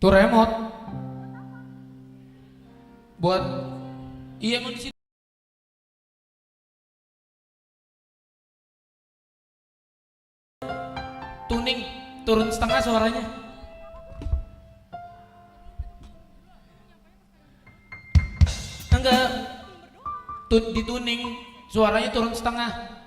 Tuh remote buat iya mau di situ. Tuning turun setengah suaranya. Enggak, dituning suaranya turun setengah.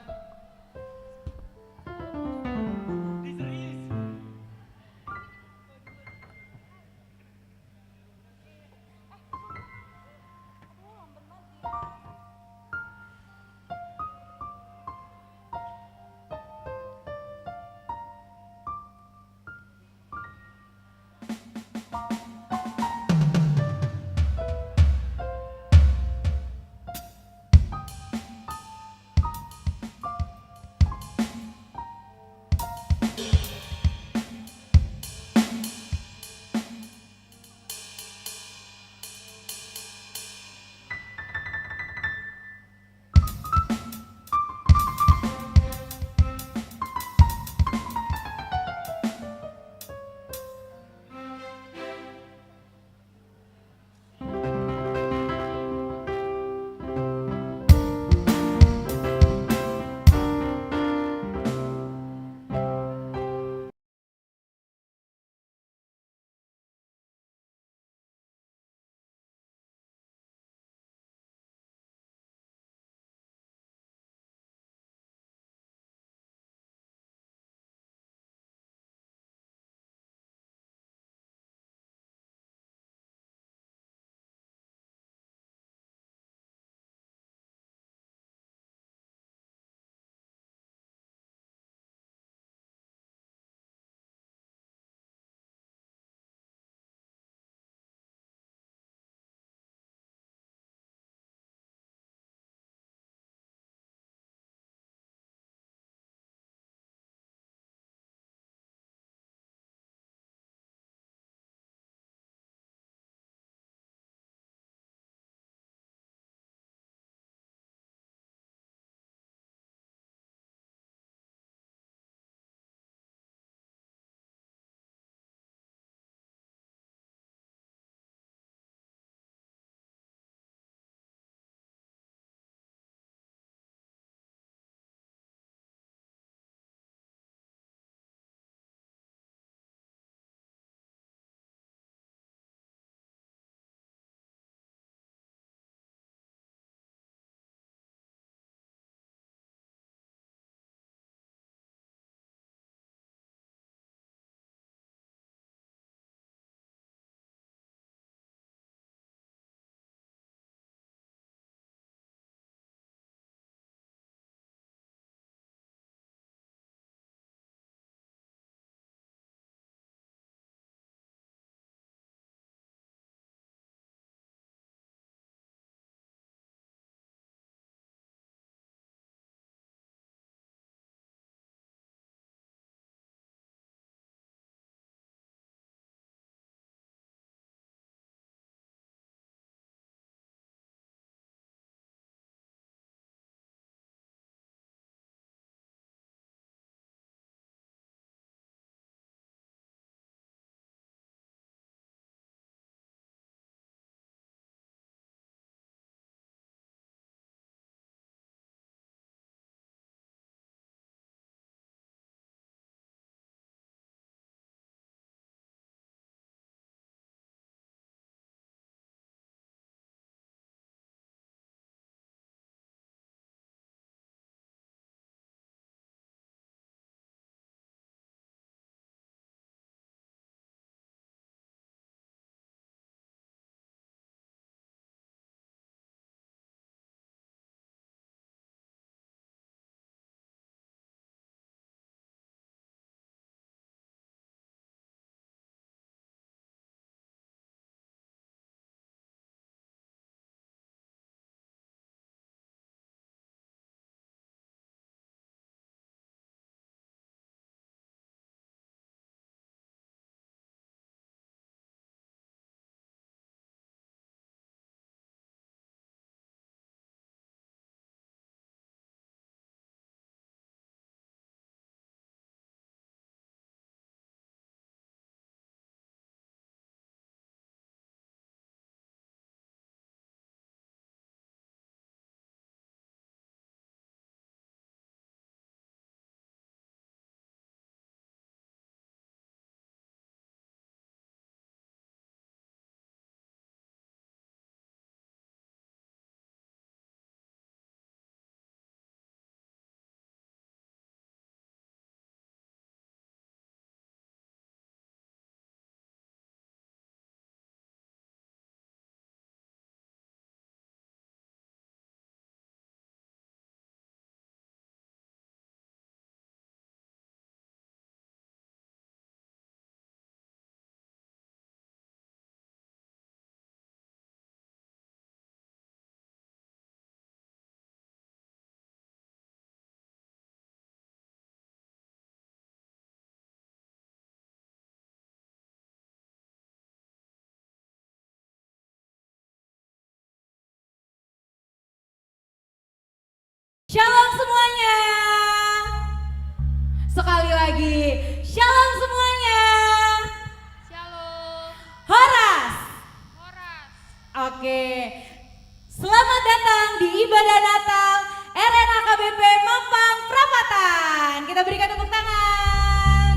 kita berikan tepuk tangan.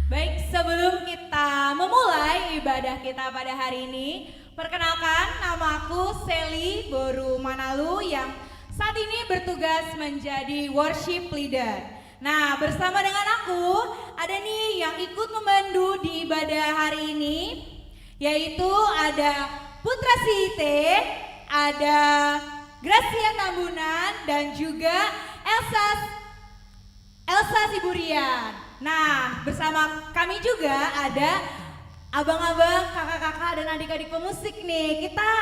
Baik, sebelum kita memulai ibadah kita pada hari ini, perkenalkan nama aku Sally Boru Manalu yang saat ini bertugas menjadi worship leader. Nah, bersama dengan aku ada nih yang ikut memandu di ibadah hari ini, yaitu ada Putra Site, ada Gracia Tambunan, dan juga Elsa Siburian. Nah, bersama kami juga ada abang-abang, kakak-kakak, dan adik-adik pemusik nih. Kita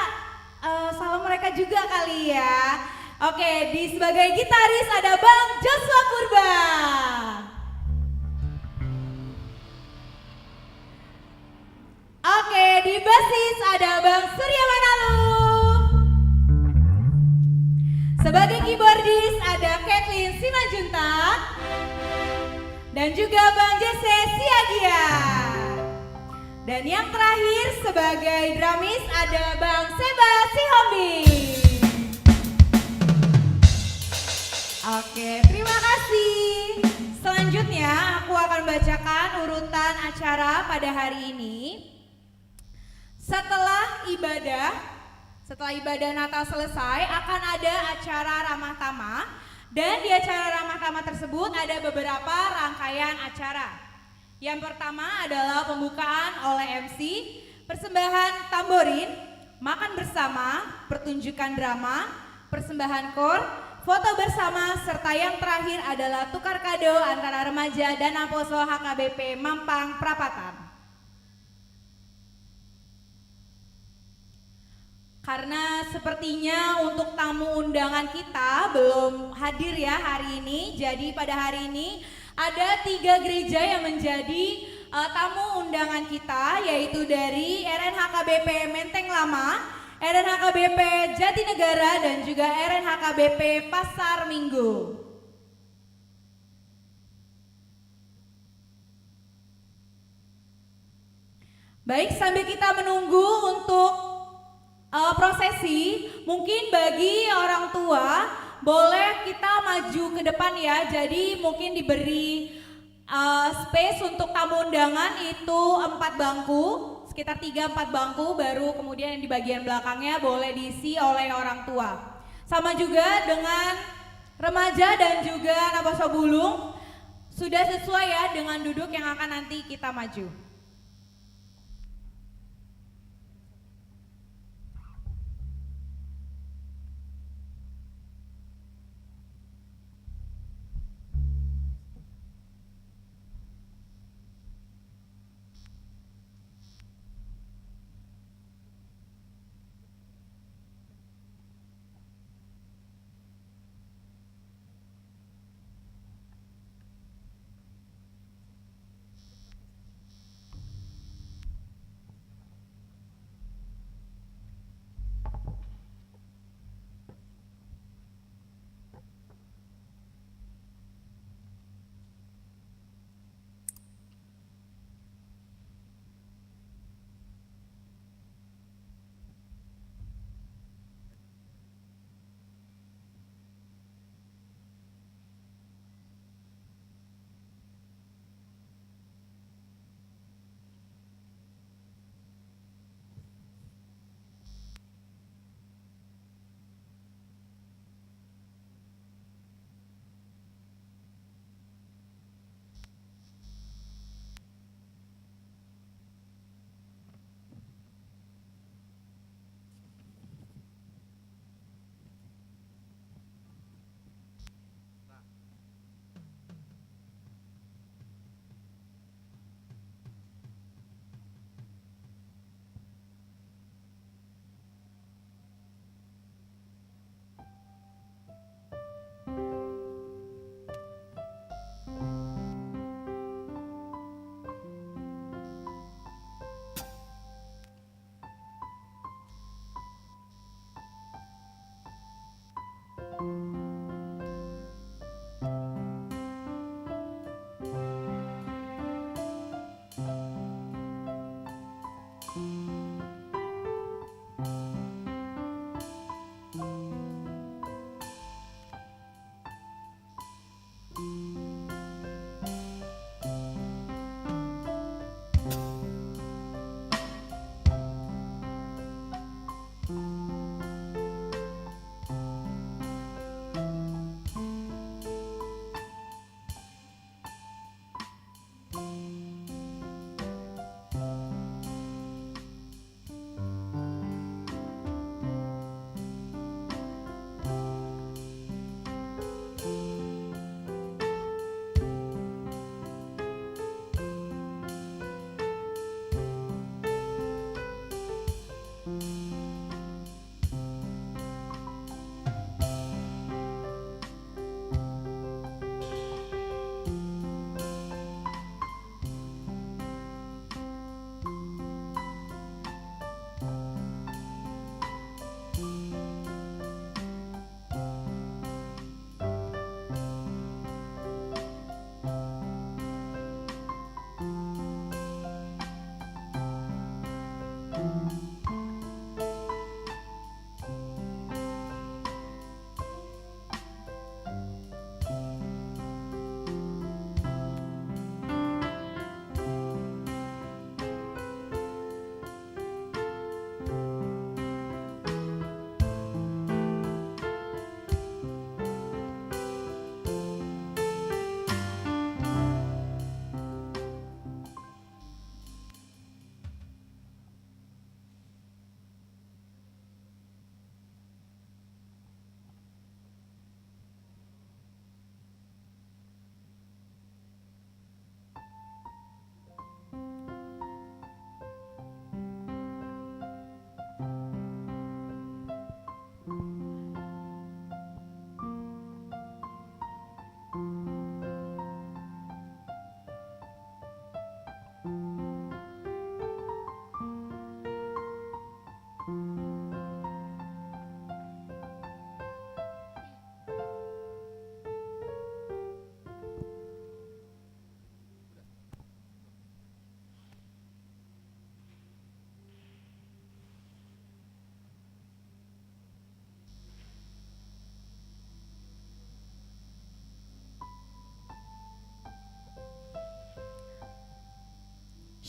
salam mereka juga kali ya. Oke, sebagai gitaris ada Bang Joshua Purba. Oke, di bassis ada Bang Surya Manalu. Sebagai keyboardis ada Kathleen Simanjuntak. Dan juga Bang Jesse Siagia. Dan yang terakhir sebagai drumis ada Bang Seba Sihombi. Oke, terima kasih. Selanjutnya aku akan bacakan urutan acara pada hari ini. Setelah ibadah Natal selesai akan ada acara ramah tamah, dan di acara ramah tamah tersebut ada beberapa rangkaian acara. Yang pertama adalah pembukaan oleh MC, persembahan tamborin, makan bersama, pertunjukan drama, persembahan kor, foto bersama, serta yang terakhir adalah tukar kado antara remaja dan Aposo HKBP Mampang Prapatan. Karena sepertinya untuk tamu undangan kita belum hadir ya hari ini, jadi pada hari ini ada 3 gereja yang menjadi tamu undangan kita, yaitu dari RNHKBP Menteng Lama, RNHKBP Jatinegara, dan juga RNHKBP Pasar Minggu. Baik, sambil kita menunggu untuk prosesi, mungkin bagi orang tua boleh kita maju ke depan ya. Jadi mungkin diberi space untuk tamu undangan itu 4 bangku, sekitar 3-4 bangku, baru kemudian yang di bagian belakangnya boleh diisi oleh orang tua. Sama juga dengan remaja dan juga Naboso Bulung, sudah sesuai ya dengan duduk yang akan nanti kita maju.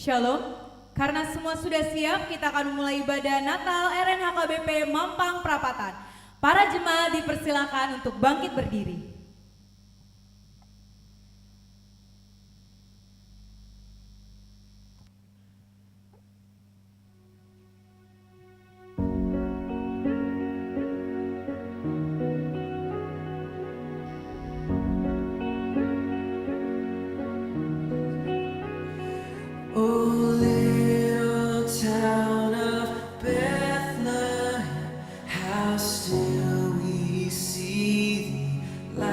Shalom, karena semua sudah siap, kita akan memulai ibadah Natal RNHKBP Mampang Prapatan. Para jemaat dipersilakan untuk bangkit berdiri. Oh, little town of Bethlehem, how still we see thee lie.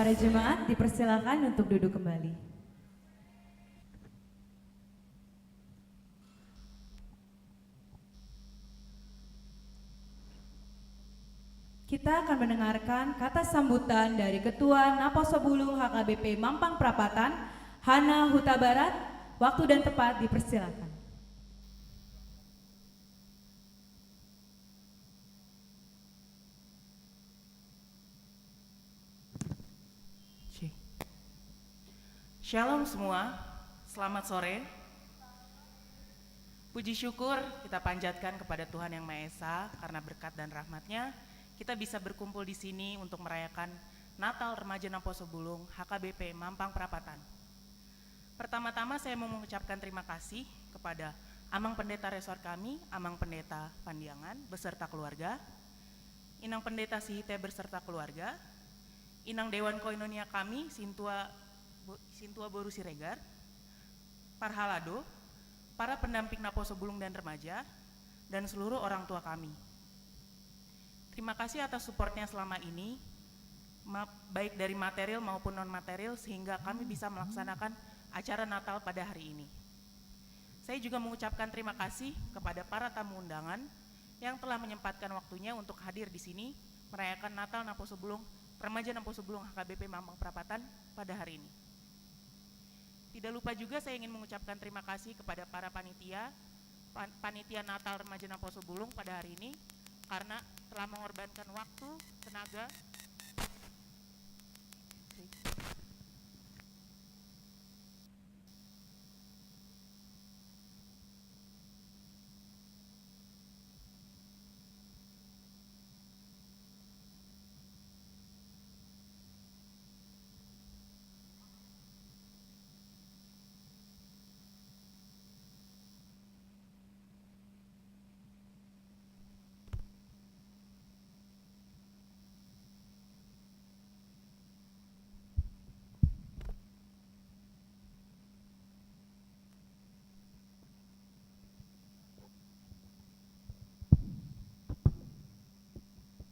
Para jemaat dipersilakan untuk duduk kembali. Kita akan mendengarkan kata sambutan dari Ketua Naposo Bulung HKBP Mampang Prapatan, Hana Huta Barat. Waktu dan tempat dipersilakan. Shalom semua, selamat sore. Puji syukur kita panjatkan kepada Tuhan Yang Maha Esa karena berkat dan rahmat-Nya kita bisa berkumpul di sini untuk merayakan Natal Remaja Naposo Bulung HKBP Mampang Prapatan. Pertama-tama saya mau mengucapkan terima kasih kepada Amang Pendeta Resor kami, Amang Pendeta Pandiangan beserta keluarga, Inang Pendeta Sihite beserta keluarga, Inang Dewan Koinonia kami, Sintua Boru Siregar, Parhalado, para pendamping Naposo Bulung dan Remaja, dan seluruh orang tua kami. Terima kasih atas supportnya selama ini, baik dari material maupun non-material, sehingga kami bisa melaksanakan acara Natal pada hari ini. Saya juga mengucapkan terima kasih kepada para tamu undangan yang telah menyempatkan waktunya untuk hadir di sini merayakan Natal Naposo Bulung, Remaja Naposo Bulung HKBP Mampang Prapatan pada hari ini. Tidak lupa juga saya ingin mengucapkan terima kasih kepada para panitia Natal Remaja Naposo Bulung pada hari ini karena telah mengorbankan waktu, tenaga,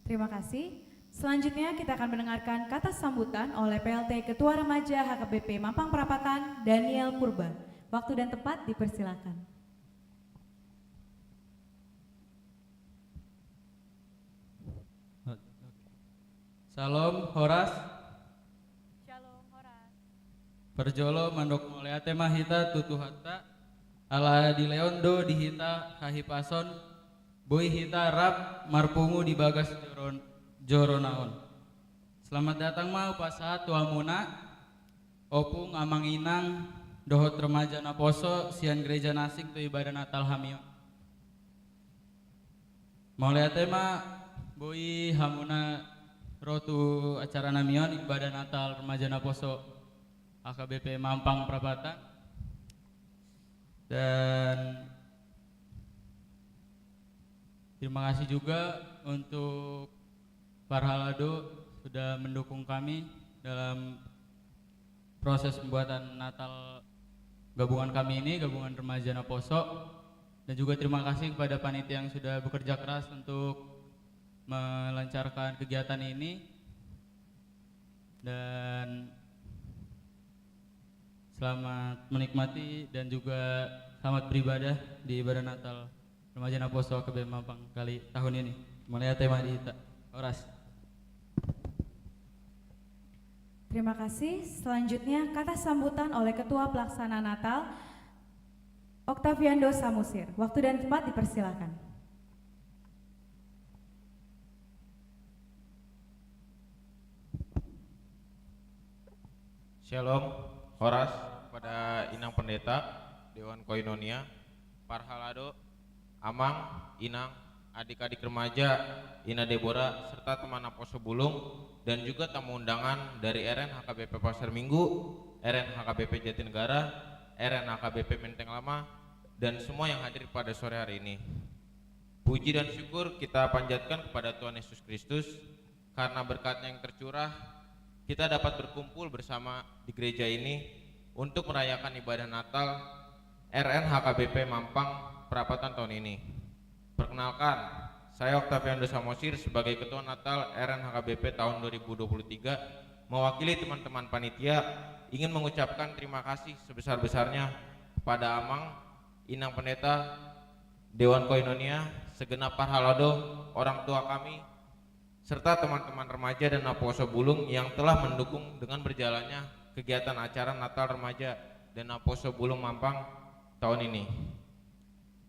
Terima kasih. Selanjutnya kita akan mendengarkan kata sambutan oleh PLT Ketua Remaja HKBP Mampang Perapatan, Daniel Purba. Waktu dan tempat dipersilakan. Salam Horas. Shalom Horas. Perjolo mandok moleate mahita tutuhata ala di leondo dihita kahipason boy hita rap marpungu di bagas joronaon. Selamat datang mau pasahat tuamuna opung amang inang dohot remaja Naposo sian gereja Nasik tu ibadah Natal hamio. Moleate ma boy hamuna rotu acara namion ibadah Natal remaja Naposo AKBP Mampang Prapatan. Dan terima kasih juga untuk Parhalado sudah mendukung kami dalam proses pembuatan Natal gabungan kami ini, gabungan remaja Naposo. Dan juga terima kasih kepada panitia yang sudah bekerja keras untuk melancarkan kegiatan ini. Dan selamat menikmati dan juga selamat beribadah di ibadah Natal Remaja Naposo KBP Mampang kali tahun ini. Mulai tema di Horas. Terima kasih. Selanjutnya kata sambutan oleh Ketua Pelaksana Natal, Octaviando Samusir. Waktu dan tempat dipersilakan. Shalom, Horas kepada Inang Pendeta, Dewan Koinonia, Parhalado, Amang, Inang, adik-adik remaja, Ina Deborah, serta teman Naposo Bulung, dan juga tamu undangan dari RN HKBP Pasar Minggu, RN HKBP Jatinegara, RN HKBP Menteng Lama, dan semua yang hadir pada sore hari ini. Puji dan syukur kita panjatkan kepada Tuhan Yesus Kristus, karena berkat-Nya yang tercurah, kita dapat berkumpul bersama di gereja ini untuk merayakan ibadah Natal RN HKBP Mampang Perapatan tahun ini. Perkenalkan, saya Octaviando Samosir sebagai Ketua Natal RN HKBP tahun 2023 mewakili teman-teman panitia ingin mengucapkan terima kasih sebesar-besarnya kepada Amang, Inang Pendeta, Dewan Koinonia, segenap Parhalado, orang tua kami, serta teman-teman remaja dan Naposo Bulung yang telah mendukung dengan berjalannya kegiatan acara Natal Remaja dan Naposo Bulung Mampang tahun ini.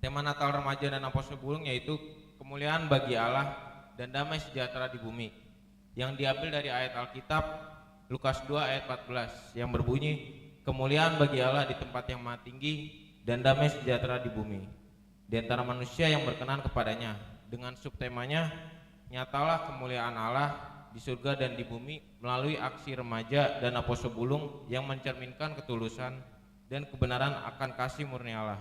Tema Natal Remaja dan Naposo Bulung yaitu kemuliaan bagi Allah dan damai sejahtera di bumi, yang diambil dari ayat Alkitab Lukas 2 ayat 14 yang berbunyi, kemuliaan bagi Allah di tempat yang maha tinggi dan damai sejahtera di bumi di antara manusia yang berkenan kepadanya, dengan subtemanya nyatalah kemuliaan Allah di surga dan di bumi melalui aksi remaja dan Naposo Bulung yang mencerminkan ketulusan dan kebenaran akan kasih murni Allah.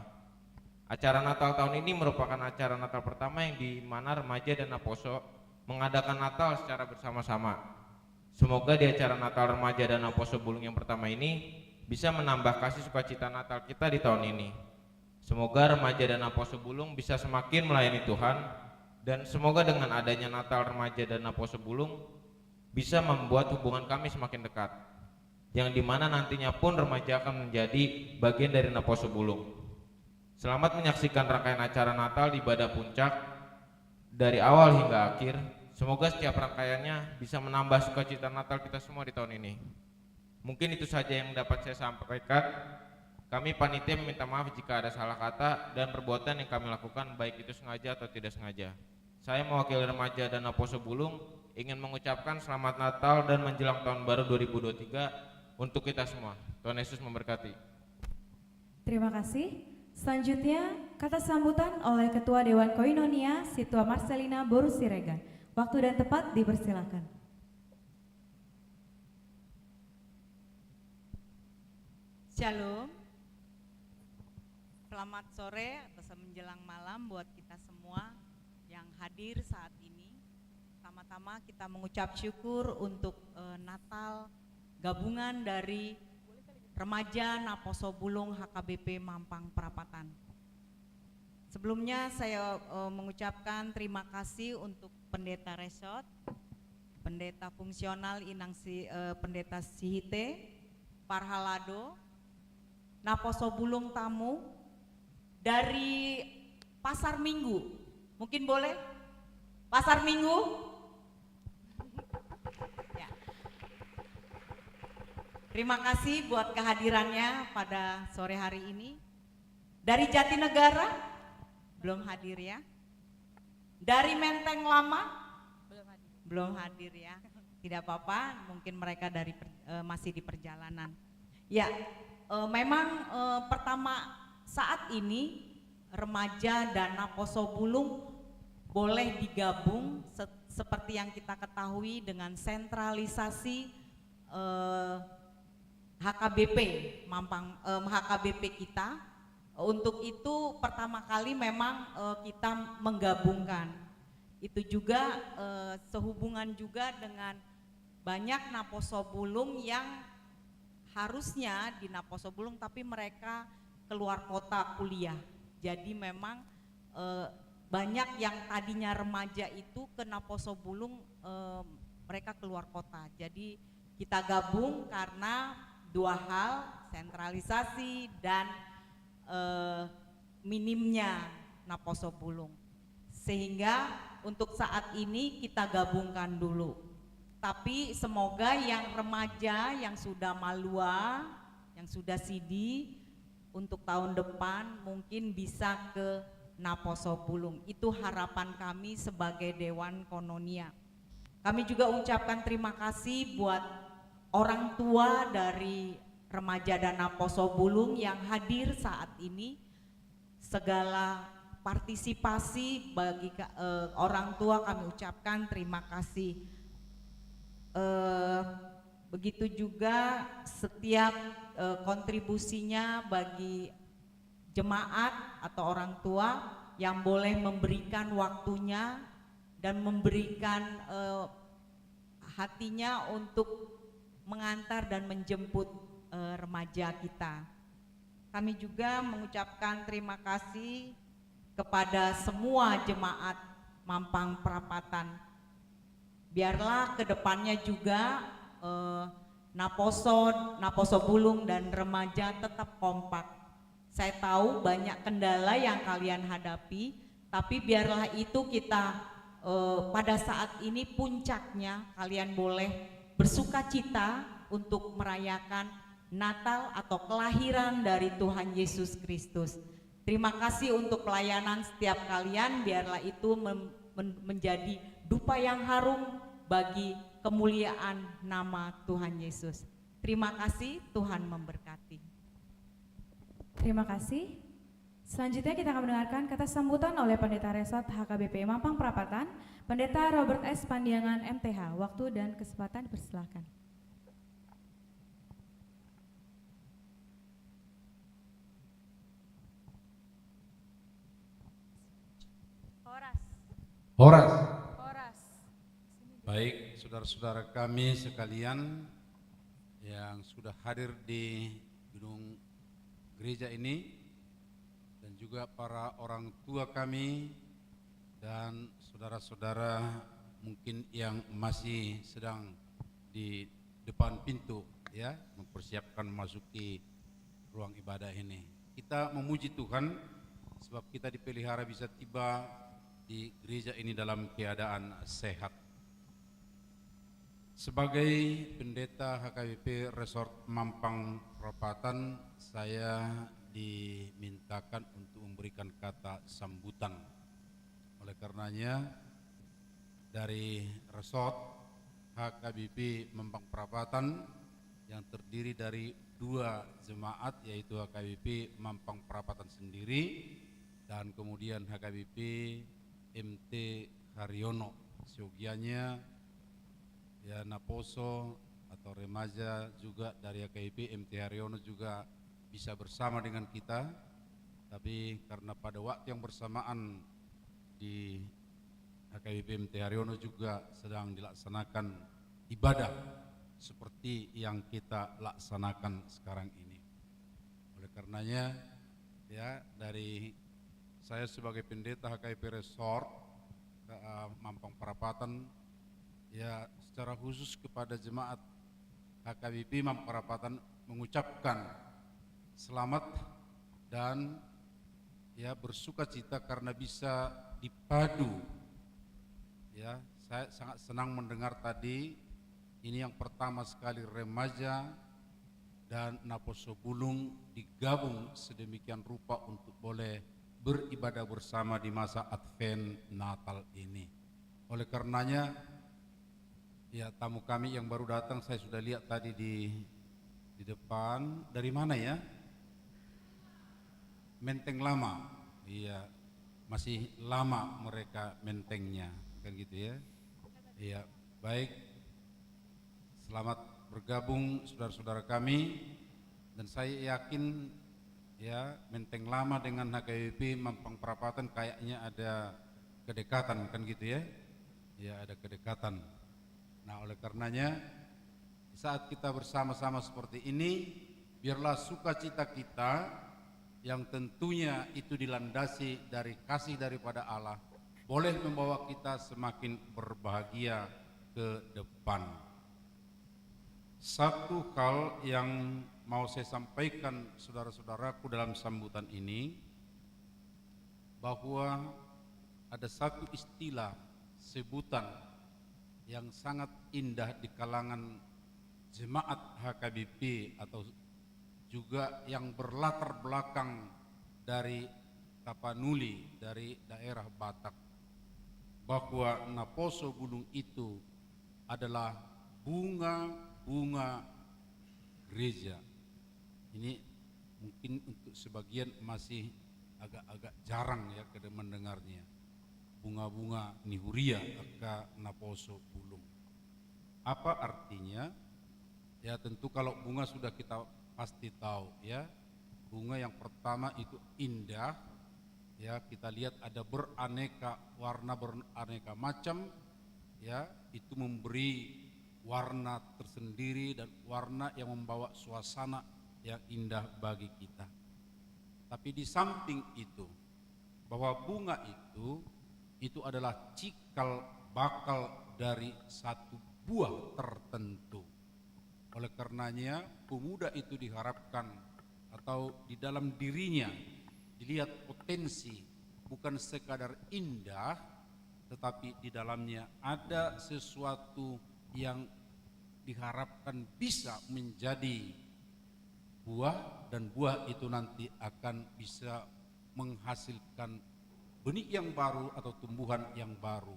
Acara Natal tahun ini merupakan acara Natal pertama yang di mana remaja dan Naposo mengadakan Natal secara bersama-sama. Semoga di acara Natal remaja dan Naposo Bulung yang pertama ini bisa menambah kasih sukacita Natal kita di tahun ini. Semoga remaja dan Naposo Bulung bisa semakin melayani Tuhan, dan semoga dengan adanya Natal remaja dan Naposo Bulung bisa membuat hubungan kami semakin dekat, yang dimana nantinya pun remaja akan menjadi bagian dari Naposo Bulung. Selamat menyaksikan rangkaian acara Natal di Ibadah Puncak dari awal hingga akhir. Semoga setiap rangkaiannya bisa menambah sukacita Natal kita semua di tahun ini. Mungkin itu saja yang dapat saya sampaikan. Kami panitia meminta maaf jika ada salah kata dan perbuatan yang kami lakukan, baik itu sengaja atau tidak sengaja. Saya mewakili remaja dan Naposo Bulung ingin mengucapkan selamat Natal dan menjelang tahun baru 2023 untuk kita semua. Tuhan Yesus memberkati. Terima kasih. Selanjutnya, kata sambutan oleh Ketua Dewan Koinonia, Situa Marcelina Boru Siregar. Waktu dan tempat dipersilakan. Shalom. Selamat sore atau menjelang malam buat kita semua yang hadir saat ini. Pertama-tama kita mengucap syukur untuk Natal gabungan dari Remaja Naposo Bulung HKBP Mampang Perapatan. Sebelumnya saya mengucapkan terima kasih untuk Pendeta Resort, Pendeta Fungsional Pendeta Sihite, Parhalado, Naposo Bulung Tamu, dari Pasar Minggu. Mungkin boleh? Pasar Minggu? Ya. Terima kasih buat kehadirannya pada sore hari ini. Dari Jatinegara? Belum hadir ya. Dari Menteng Lama? Belum hadir ya. Tidak apa-apa, mungkin mereka masih di perjalanan. Ya, memang pertama saat ini remaja dan Naposo Bulung boleh digabung seperti yang kita ketahui dengan sentralisasi HKBP Mampang, HKBP kita. Untuk itu pertama kali memang kita menggabungkan. Itu juga sehubungan juga dengan banyak Naposo Bulung yang harusnya di Naposo Bulung tapi mereka keluar kota kuliah. Jadi memang banyak yang tadinya remaja itu ke Naposo Bulung mereka keluar kota. Jadi kita gabung karena dua hal, sentralisasi dan minimnya Naposo Bulung. Sehingga untuk saat ini kita gabungkan dulu. Tapi semoga yang remaja yang sudah malua, yang sudah sidi untuk tahun depan mungkin bisa ke Naposo Bulung. Itu harapan kami sebagai Dewan Koinonia. Kami juga ucapkan terima kasih buat orang tua dari remaja dan Naposo Bulung yang hadir saat ini. Segala partisipasi bagi orang tua kami ucapkan terima kasih. Begitu juga setiap kontribusinya bagi jemaat atau orang tua yang boleh memberikan waktunya dan memberikan hatinya untuk mengantar dan menjemput remaja kita. Kami juga mengucapkan terima kasih kepada semua jemaat Mampang Perapatan. Biarlah kedepannya juga eh, Naposo Bulung dan remaja tetap kompak. Saya tahu banyak kendala yang kalian hadapi, tapi biarlah itu kita pada saat ini puncaknya kalian boleh bersukacita untuk merayakan Natal atau kelahiran dari Tuhan Yesus Kristus. Terima kasih untuk pelayanan setiap kalian, biarlah itu menjadi dupa yang harum bagi kemuliaan nama Tuhan Yesus. Terima kasih, Tuhan memberkati. Terima kasih. Selanjutnya kita akan mendengarkan kata sambutan oleh Pendeta Resort HKBP Mampang Perapatan, Pendeta Robert S. Pandiangan MTH. Waktu dan kesempatan dipersilakan. Horas. Baik, saudara-saudara kami sekalian yang sudah hadir di gedung gereja ini dan juga para orang tua kami dan saudara-saudara mungkin yang masih sedang di depan pintu ya, mempersiapkan masuki ruang ibadah ini. Kita memuji Tuhan sebab kita dipelihara bisa tiba di gereja ini dalam keadaan sehat. Sebagai pendeta HKBP Resort Mampang Perapatan, saya dimintakan untuk memberikan kata sambutan. Oleh karenanya, dari Resort HKBP Mampang Perapatan yang terdiri dari 2 jemaat, yaitu HKBP Mampang Perapatan sendiri dan kemudian HKBP MT Haryono, seyogianya ya Naposo atau remaja juga dari HKBP MT Haryono juga bisa bersama dengan kita, tapi karena pada waktu yang bersamaan di HKBP MT Haryono juga sedang dilaksanakan ibadah seperti yang kita laksanakan sekarang ini. Oleh karenanya ya, dari saya sebagai pendeta HKBP Resort Mampang Perapatan ya, secara khusus kepada jemaat HKBP Mampang Perapatan mengucapkan selamat dan ya bersukacita karena bisa dipadu. Ya, saya sangat senang mendengar tadi ini yang pertama sekali remaja dan Naposo Bulung digabung sedemikian rupa untuk boleh beribadah bersama di masa Advent Natal ini. Oleh karenanya, ya tamu kami yang baru datang saya sudah lihat tadi di depan. Dari mana ya? Menteng Lama. Iya, masih lama mereka mentengnya, kan gitu ya. Iya, baik. Selamat bergabung saudara-saudara kami, dan saya yakin ya Menteng Lama dengan HKBP Mampang Perapatan kayaknya ada kedekatan, kan gitu ya. Ya, ada kedekatan. Nah, oleh karenanya saat kita bersama-sama seperti ini, biarlah sukacita kita yang tentunya itu dilandasi dari kasih daripada Allah boleh membawa kita semakin berbahagia ke depan. Satu hal yang mau saya sampaikan saudara-saudaraku dalam sambutan ini, bahwa ada satu istilah sebutan yang sangat indah di kalangan jemaat HKBP atau juga yang berlatar belakang dari Tapanuli, dari daerah Batak, bahwa Naposo Bulung itu adalah bunga-bunga gereja. Ini mungkin untuk sebagian masih agak-agak jarang ya kita mendengarnya. Bunga-bunga nihuria aka Naposo Bulung. Apa artinya? Ya tentu kalau bunga sudah kita pasti tahu ya. Bunga yang pertama itu indah. Ya, kita lihat ada beraneka warna, beraneka macam. Ya, itu memberi warna tersendiri dan warna yang membawa suasana yang indah bagi kita. Tapi di samping itu, bahwa bunga itu adalah cikal bakal dari satu buah tertentu. Oleh karenanya pemuda itu diharapkan atau di dalam dirinya dilihat potensi, bukan sekadar indah, tetapi di dalamnya ada sesuatu yang diharapkan bisa menjadi buah, dan buah itu nanti akan bisa menghasilkan benih yang baru atau tumbuhan yang baru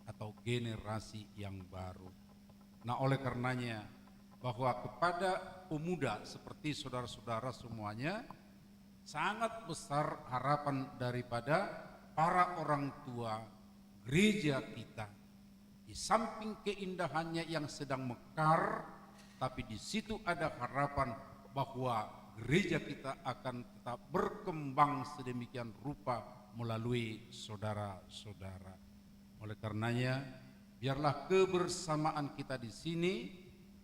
atau generasi yang baru. Nah, oleh karenanya bahwa kepada pemuda seperti saudara-saudara semuanya, sangat besar harapan daripada para orang tua gereja kita. Di samping keindahannya yang sedang mekar, tapi di situ ada harapan bahwa gereja kita akan tetap berkembang sedemikian rupa melalui saudara-saudara. Oleh karenanya, biarlah kebersamaan kita di sini,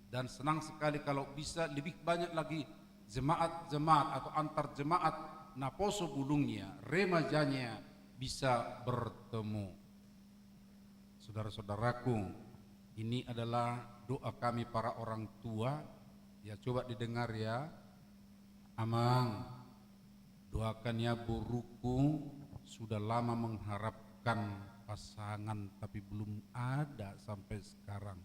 dan senang sekali kalau bisa lebih banyak lagi jemaat-jemaat atau antar jemaat Naposo Bulungnya, remajanya bisa bertemu. Saudara-saudaraku, ini adalah doa kami para orang tua. Ya, coba didengar ya. Amang, doakan ya buruku, sudah lama mengharapkan pasangan tapi belum ada sampai sekarang.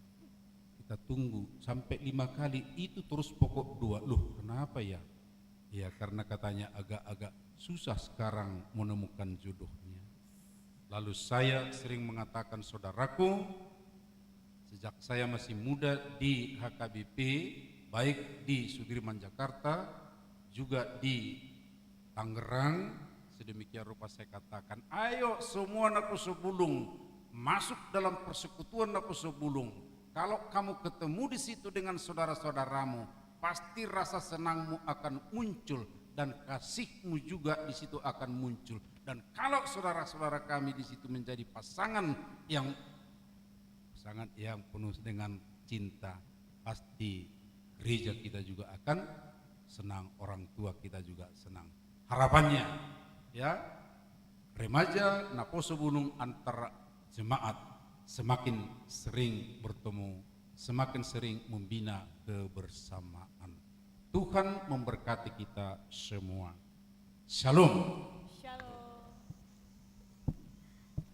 Kita tunggu sampai 5 kali, itu terus pokok doa. Loh, kenapa ya? Ya karena katanya agak-agak susah sekarang menemukan jodohnya. Lalu saya sering mengatakan, saudaraku, sejak saya masih muda di HKBP, baik di Sudirman Jakarta, juga di Tangerang, sedemikian rupa saya katakan, ayo semua Naposo Bulung masuk dalam persekutuan Naposo Bulung. Kalau kamu ketemu di situ dengan saudara-saudaramu, pasti rasa senangmu akan muncul dan kasihmu juga di situ akan muncul. Dan kalau saudara-saudara kami di situ menjadi pasangan yang penuh dengan cinta, pasti gereja kita juga akan senang, orang tua kita juga senang. Harapannya, ya, remaja Naposo Bulung antara jemaat semakin sering bertemu, semakin sering membina kebersamaan. Tuhan memberkati kita semua. Shalom.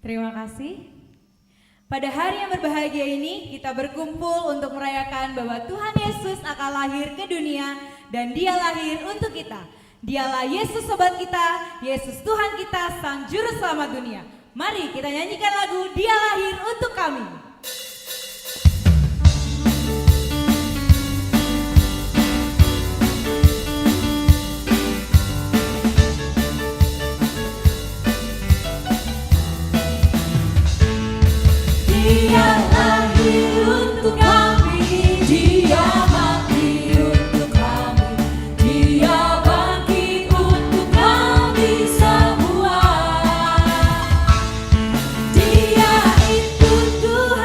Terima kasih. Pada hari yang berbahagia ini kita berkumpul untuk merayakan bahwa Tuhan Yesus akan lahir ke dunia dan Dia lahir untuk kita. Dialah Yesus sobat kita, Yesus Tuhan kita, Sang Juru Selamat dunia. Mari kita nyanyikan lagu Dia lahir untuk kami. Dia lahir untuk kami, Dia mati untuk kami, Dia bangkit untuk kami semua. Dia itu Tuhan.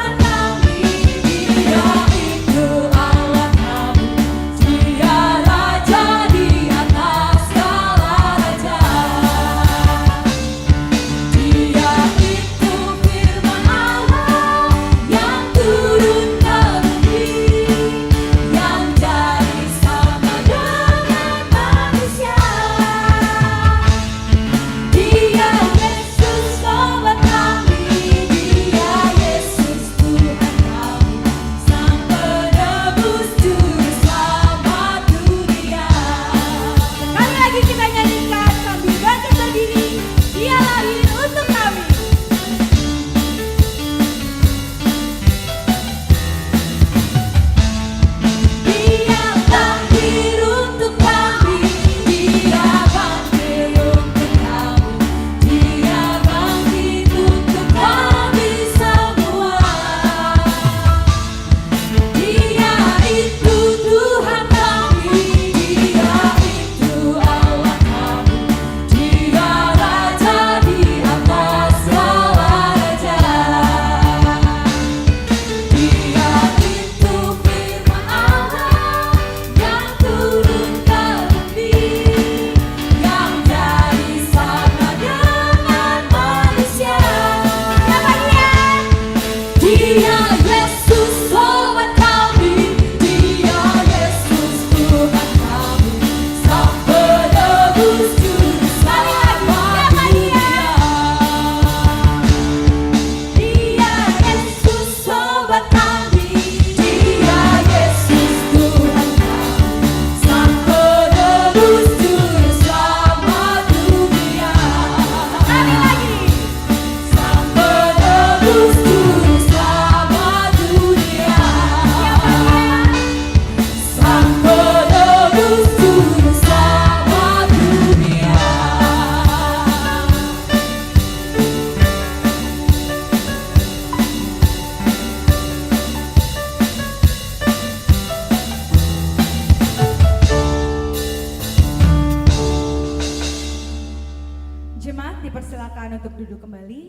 dipersilakan untuk duduk kembali.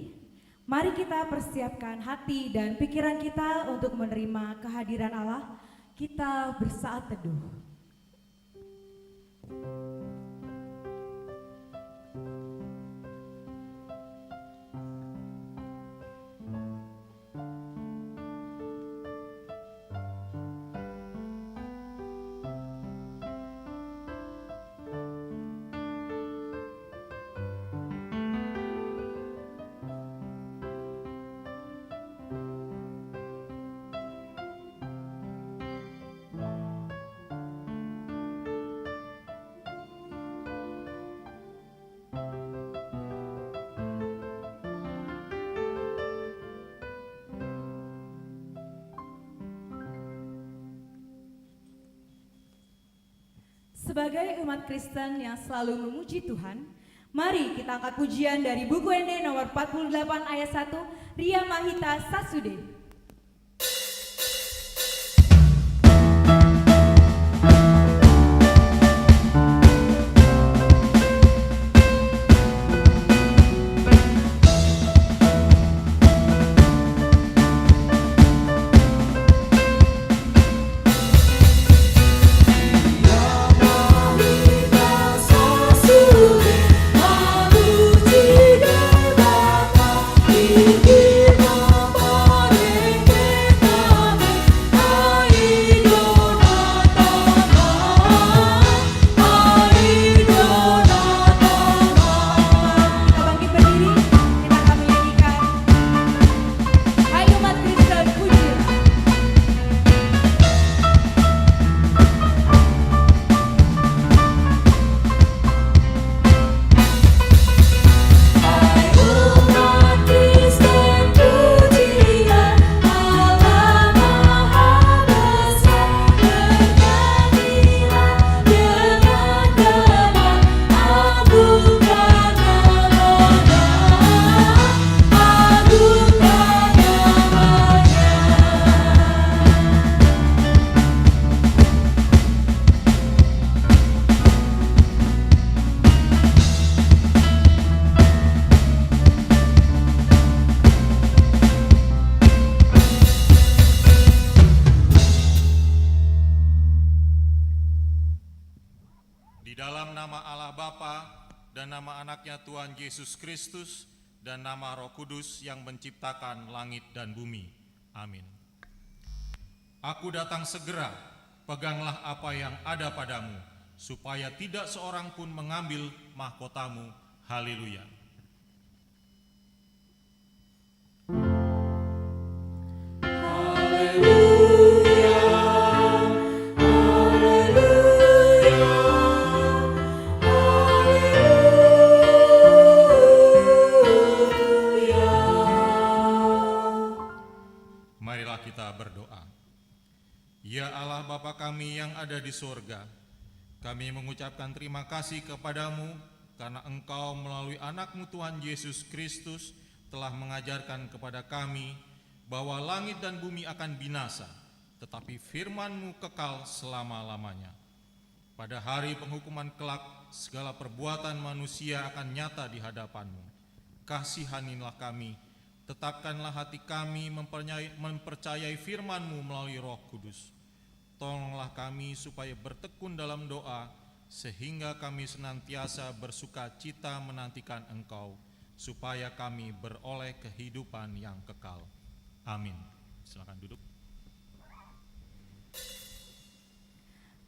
Mari kita persiapkan hati dan pikiran kita untuk menerima kehadiran Allah. Kita bersaat teduh. Sebagai umat Kristen yang selalu memuji Tuhan, mari kita angkat pujian dari buku ND nomor 48 ayat 1, Ria Mahita Sasude. Tuhan Yesus Kristus dan nama Roh Kudus yang menciptakan langit dan bumi. Amin. Aku datang segera, peganglah apa yang ada padamu, supaya tidak seorang pun mengambil mahkotamu. Haleluya. Ya Allah Bapa kami yang ada di surga, kami mengucapkan terima kasih kepadamu karena Engkau melalui anak-Mu Tuhan Yesus Kristus telah mengajarkan kepada kami bahwa langit dan bumi akan binasa, tetapi firman-Mu kekal selama-lamanya. Pada hari penghukuman kelak, segala perbuatan manusia akan nyata di hadapan-Mu. Kasihanilah kami, tetapkanlah hati kami mempercayai firman-Mu melalui Roh Kudus. Tolonglah kami supaya bertekun dalam doa, sehingga kami senantiasa bersuka cita menantikan Engkau, supaya kami beroleh kehidupan yang kekal. Amin. Silakan duduk.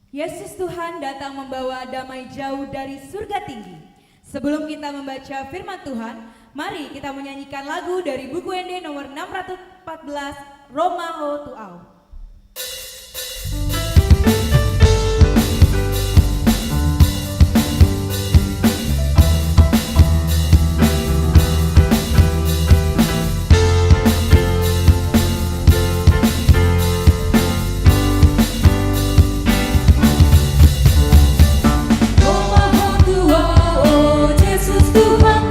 Yesus Tuhan datang membawa damai jauh dari surga tinggi. Sebelum kita membaca firman Tuhan, mari kita menyanyikan lagu dari buku ND nomor 614, Romaho Tuau. Tuhan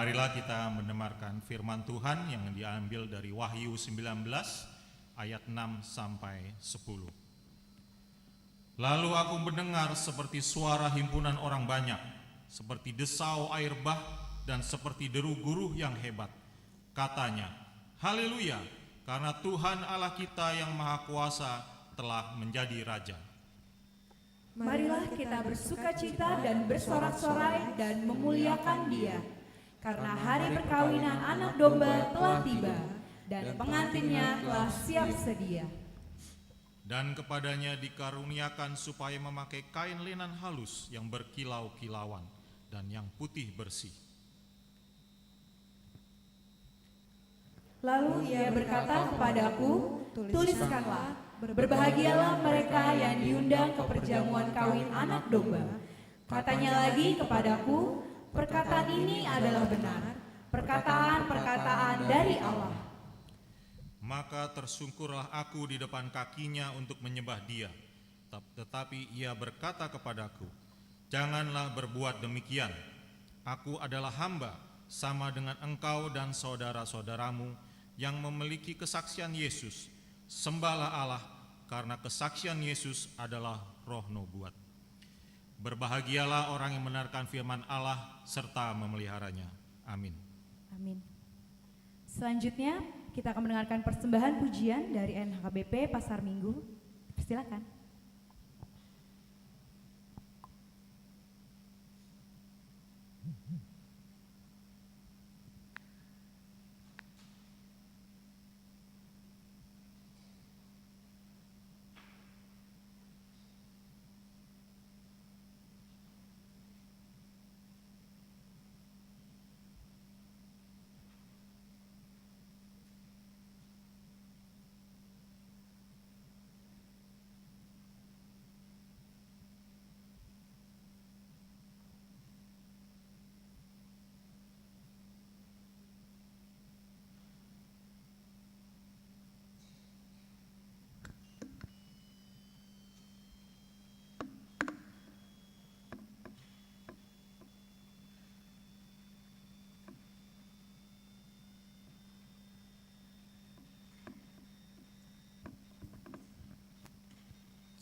Marilah kita mendengarkan firman Tuhan yang diambil dari Wahyu 19 ayat 6 sampai 10. Lalu aku mendengar seperti suara himpunan orang banyak, seperti desau air bah dan seperti deru guruh yang hebat. Katanya, haleluya, karena Tuhan Allah kita yang Maha Kuasa telah menjadi Raja. Marilah kita bersukacita dan bersorak-sorai dan memuliakan Dia, karena hari perkawinan anak domba telah tiba, dan pengantinnya telah siap sedia. Dan kepadanya dikaruniakan supaya memakai kain linan halus yang berkilau-kilauan dan yang putih bersih. Lalu Ia berkata kepadaku, tuliskanlah, berbahagialah mereka yang diundang ke perjamuan kawin anak domba. Katanya lagi kepadaku, perkataan ini adalah benar, perkataan-perkataan dari Allah. Maka tersungkurlah aku di depan kakinya untuk menyembah Dia. Tetapi Ia berkata kepadaku, janganlah berbuat demikian. Aku adalah hamba, sama dengan engkau dan saudara-saudaramu yang memiliki kesaksian Yesus. Sembahlah Allah, karena kesaksian Yesus adalah roh nubuat. Berbahagialah orang yang mendengarkan firman Allah serta memeliharanya. Amin. Amin. Selanjutnya kita akan mendengarkan persembahan pujian dari NHKBP Pasar Minggu. Silakan.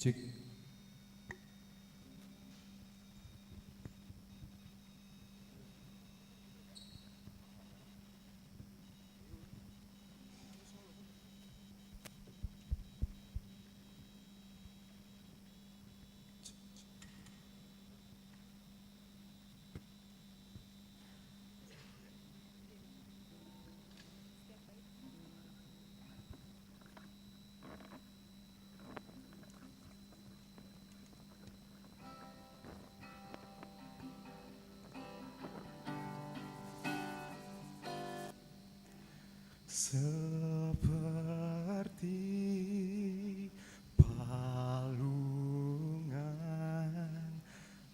Cik. Seperti palungan,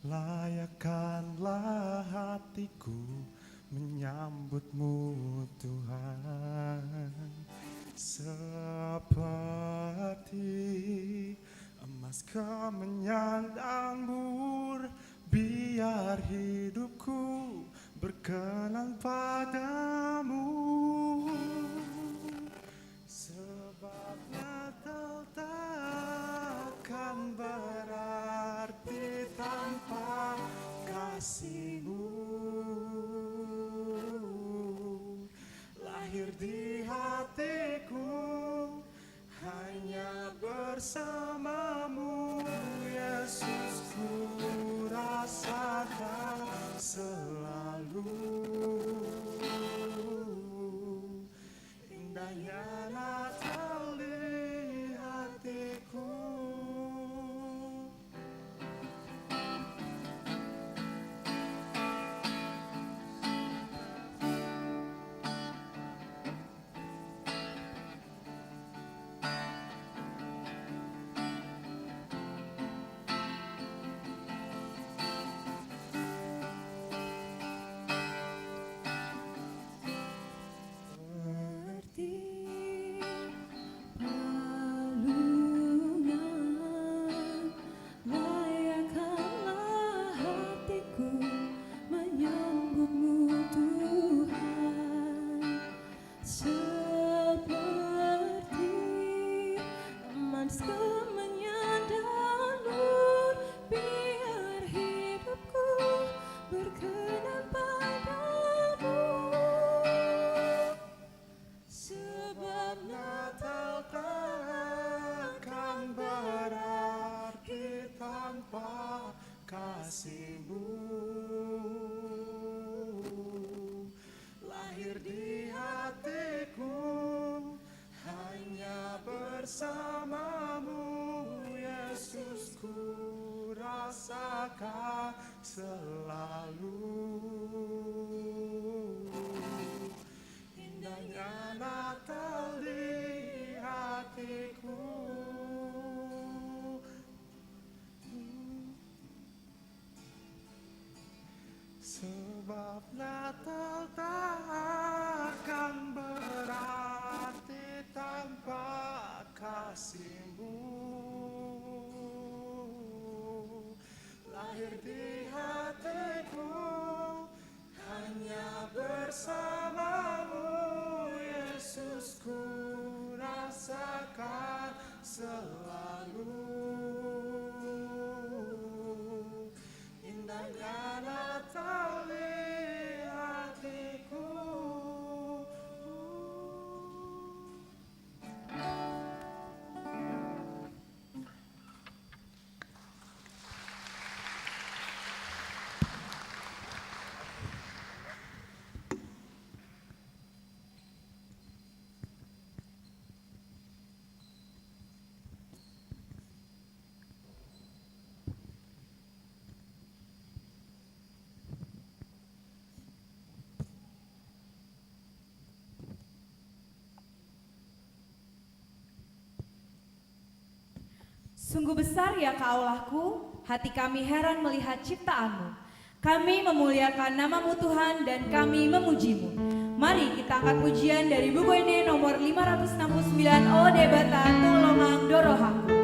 layakkanlah hatiku menyambutmu Tuhan. Seperti emas kau menyandang mur, biar hidupku berkenan padamu. Sebab Natal takkan berarti tanpa kasih-Mu. Lahir di hatiku hanya bersamamu, Yesus, ku rasakan selalu indahnya Natal di hatiku. rasakan selalu. Indahnya Natal di hatiku. Sebab Natal tak akan berarti tanpa kasih-Mu. Lahir di hatiku hanya bersama-Mu, Yesus, ku rasakan selalu. Indahnya Natal di hatiku. Sungguh besar ya Kau Allahku, hati kami heran melihat ciptaan-Mu. Kami memuliakan nama-Mu Tuhan dan kami memuji-Mu. Mari kita angkat pujian dari buku ini nomor 569, O Debata Tulongang Dorohaku.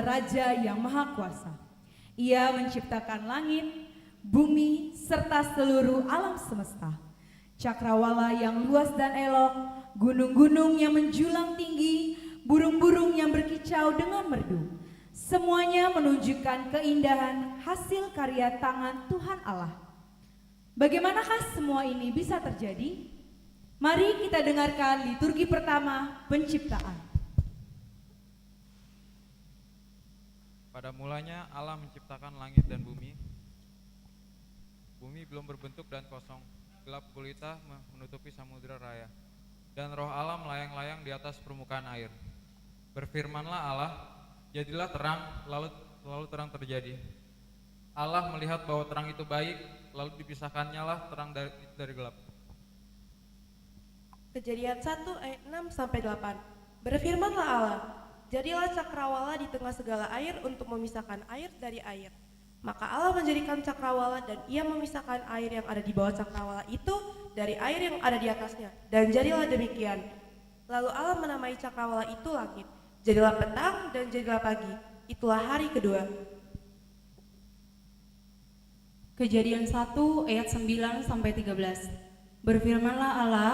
Raja yang Maha Kuasa. Ia menciptakan langit, bumi, serta seluruh alam semesta. Cakrawala yang luas dan elok, gunung-gunung yang menjulang tinggi, burung-burung yang berkicau dengan merdu. Semuanya menunjukkan keindahan hasil karya tangan Tuhan Allah. Bagaimanakah semua ini bisa terjadi? Mari kita dengarkan liturgi pertama penciptaan. Pada mulanya Allah menciptakan langit dan bumi. Bumi belum berbentuk dan kosong, gelap gulita menutupi samudera raya, dan roh Allah melayang-layang di atas permukaan air. Berfirmanlah Allah, jadilah terang, lalu terang terjadi. Allah melihat bahwa terang itu baik, lalu dipisahkannya lah terang dari gelap. Kejadian 1 ayat 6 sampai 8. Berfirmanlah Allah, jadilah cakrawala di tengah segala air untuk memisahkan air dari air. Maka Allah menjadikan cakrawala dan ia memisahkan air yang ada di bawah cakrawala itu dari air yang ada di atasnya. Dan jadilah demikian. Lalu Allah menamai cakrawala itu langit. Jadilah petang dan jadilah pagi. Itulah hari kedua. Kejadian 1 ayat 9 sampai 13. Berfirmanlah Allah,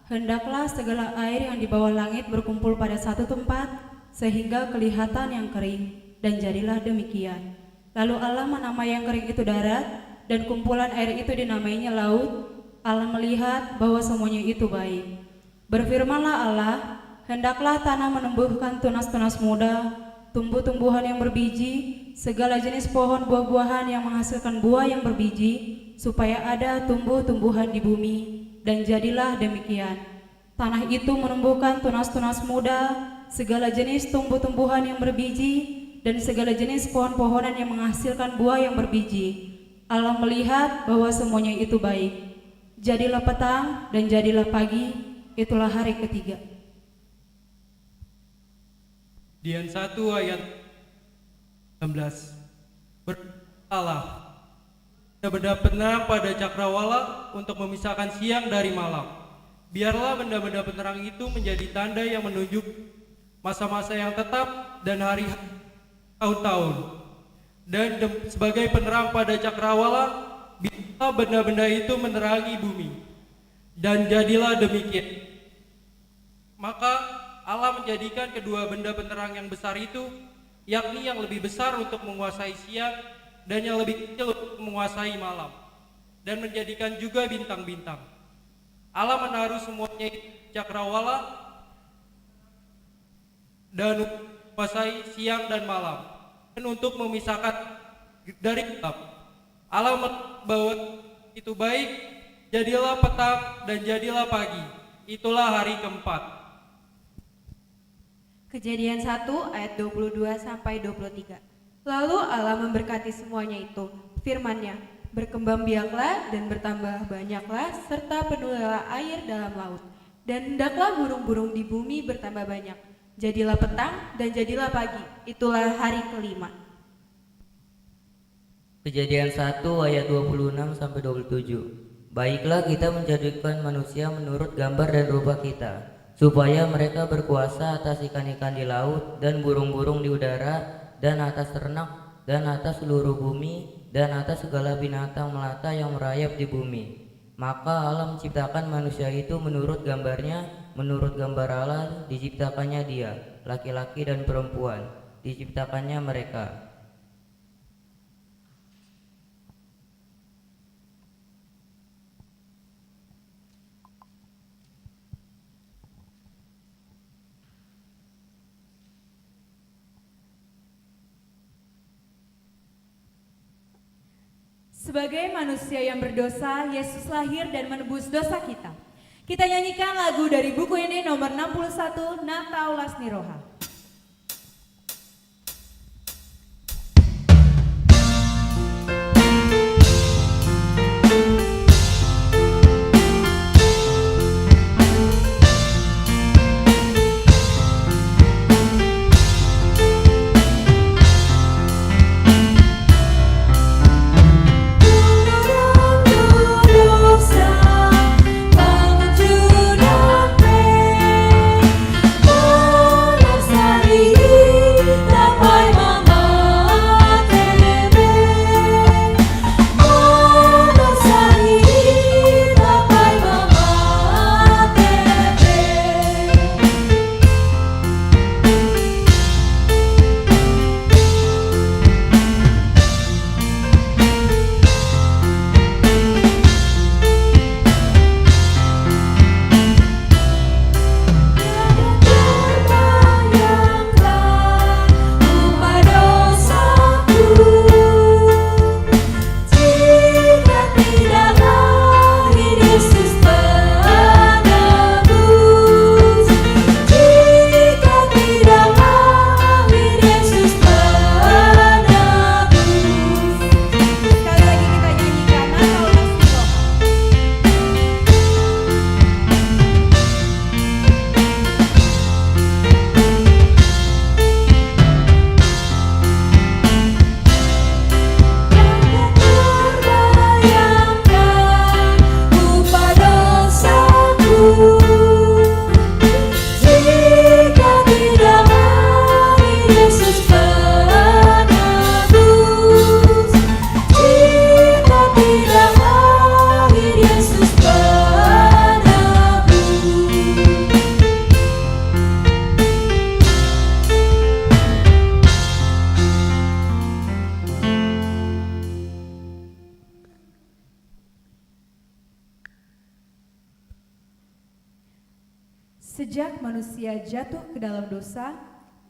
hendaklah segala air yang di bawah langit berkumpul pada satu tempat sehingga kelihatan yang kering, dan jadilah demikian. Lalu Allah menamai yang kering itu darat, dan kumpulan air itu dinamainya laut. Allah melihat bahwa semuanya itu baik. Berfirmanlah Allah, hendaklah tanah menumbuhkan tunas-tunas muda, tumbuh-tumbuhan yang berbiji, segala jenis pohon buah-buahan yang menghasilkan buah yang berbiji, supaya ada tumbuh-tumbuhan di bumi. Dan jadilah demikian. Tanah itu menumbuhkan tunas-tunas muda, segala jenis tumbuh-tumbuhan yang berbiji, dan segala jenis pohon-pohonan yang menghasilkan buah yang berbiji. Allah melihat bahwa semuanya itu baik. Jadilah petang dan jadilah pagi, itulah hari ketiga. Kejadian 1 ayat 16. Allah, benda-benda penerang pada cakrawala untuk memisahkan siang dari malam. Biarlah benda-benda penerang itu menjadi tanda yang menunjuk masa-masa yang tetap dan hari tahun-tahun. Dan sebagai penerang pada cakrawala, biarlah benda-benda itu menerangi bumi. Dan jadilah demikian. Maka Allah menjadikan kedua benda penerang yang besar itu, yakni yang lebih besar untuk menguasai siang dan yang lebih kecil untuk menguasai malam, dan menjadikan juga bintang-bintang. Allah menaruh semuanya di cakrawala dan menguasai siang dan malam, dan untuk memisahkan dari gelap. Allah bahwa itu baik, jadilah petang dan jadilah pagi. Itulah hari keempat. Kejadian 1 ayat 22 sampai 23. Lalu Allah memberkati semuanya itu, firman-Nya, berkembang biaklah dan bertambah banyaklah, serta penuhilah air dalam laut. Dan hendaklah burung-burung di bumi bertambah banyak. Jadilah petang dan jadilah pagi. Itulah hari kelima. Kejadian 1 ayat 26 sampai 27. Baiklah kita menjadikan manusia menurut gambar dan rupa kita, supaya mereka berkuasa atas ikan-ikan di laut dan burung-burung di udara dan atas ternak dan atas seluruh bumi dan atas segala binatang melata yang merayap di bumi. Maka Allah menciptakan manusia itu menurut gambarnya, menurut gambar Allah diciptakannya dia, laki-laki dan perempuan diciptakannya mereka. Sebagai manusia yang berdosa, Yesus lahir dan menebus dosa kita. Kita nyanyikan lagu dari buku ini nomor 61, Natal Lasni Roha. Dosa, Sejak manusia jatuh ke dalam dosa,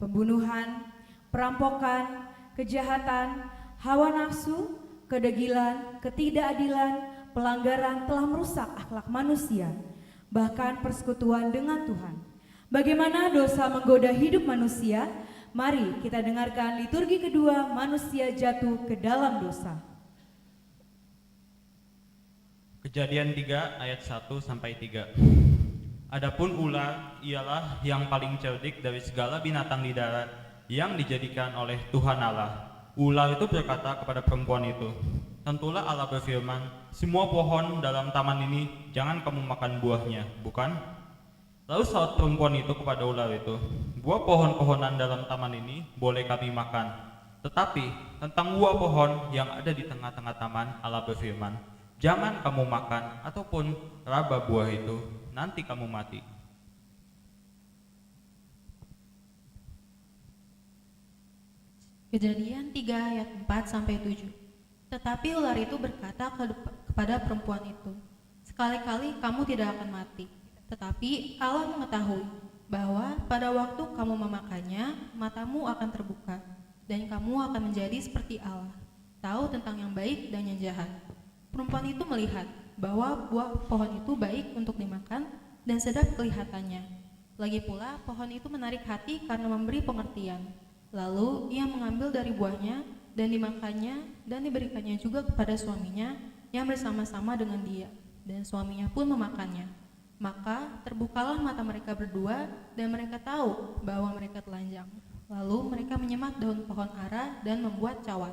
pembunuhan, perampokan, kejahatan, hawa nafsu, kedegilan, ketidakadilan, pelanggaran telah merusak akhlak manusia, bahkan persekutuan dengan Tuhan. Bagaimana dosa menggoda hidup manusia? Mari kita dengarkan liturgi kedua, manusia jatuh ke dalam dosa. Kejadian 3 ayat 1 sampai 3. Adapun ular ialah yang paling cerdik dari segala binatang di darat yang dijadikan oleh Tuhan Allah. Ular itu berkata kepada perempuan itu, tentulah Allah berfirman, semua pohon dalam taman ini jangan kamu makan buahnya, bukan? Lalu saut perempuan itu kepada ular itu, buah pohon-pohonan dalam taman ini boleh kami makan. Tetapi tentang buah pohon yang ada di tengah-tengah taman, Allah berfirman, jangan kamu makan ataupun raba buah itu, nanti kamu mati. Kejadian 3 ayat 4 sampai 7. Tetapi ular itu berkata kepada perempuan itu, sekali-kali kamu tidak akan mati. Tetapi Allah mengetahui bahwa pada waktu kamu memakannya, matamu akan terbuka, dan kamu akan menjadi seperti Allah, tahu tentang yang baik dan yang jahat. Perempuan itu melihat bahwa buah pohon itu baik untuk dimakan dan sedap kelihatannya. Lagi pula pohon itu menarik hati karena memberi pengertian. Lalu ia mengambil dari buahnya dan dimakannya dan diberikannya juga kepada suaminya yang bersama-sama dengan dia, dan suaminya pun memakannya. Maka terbukalah mata mereka berdua dan mereka tahu bahwa mereka telanjang. Lalu mereka menyemat daun pohon ara dan membuat cawan.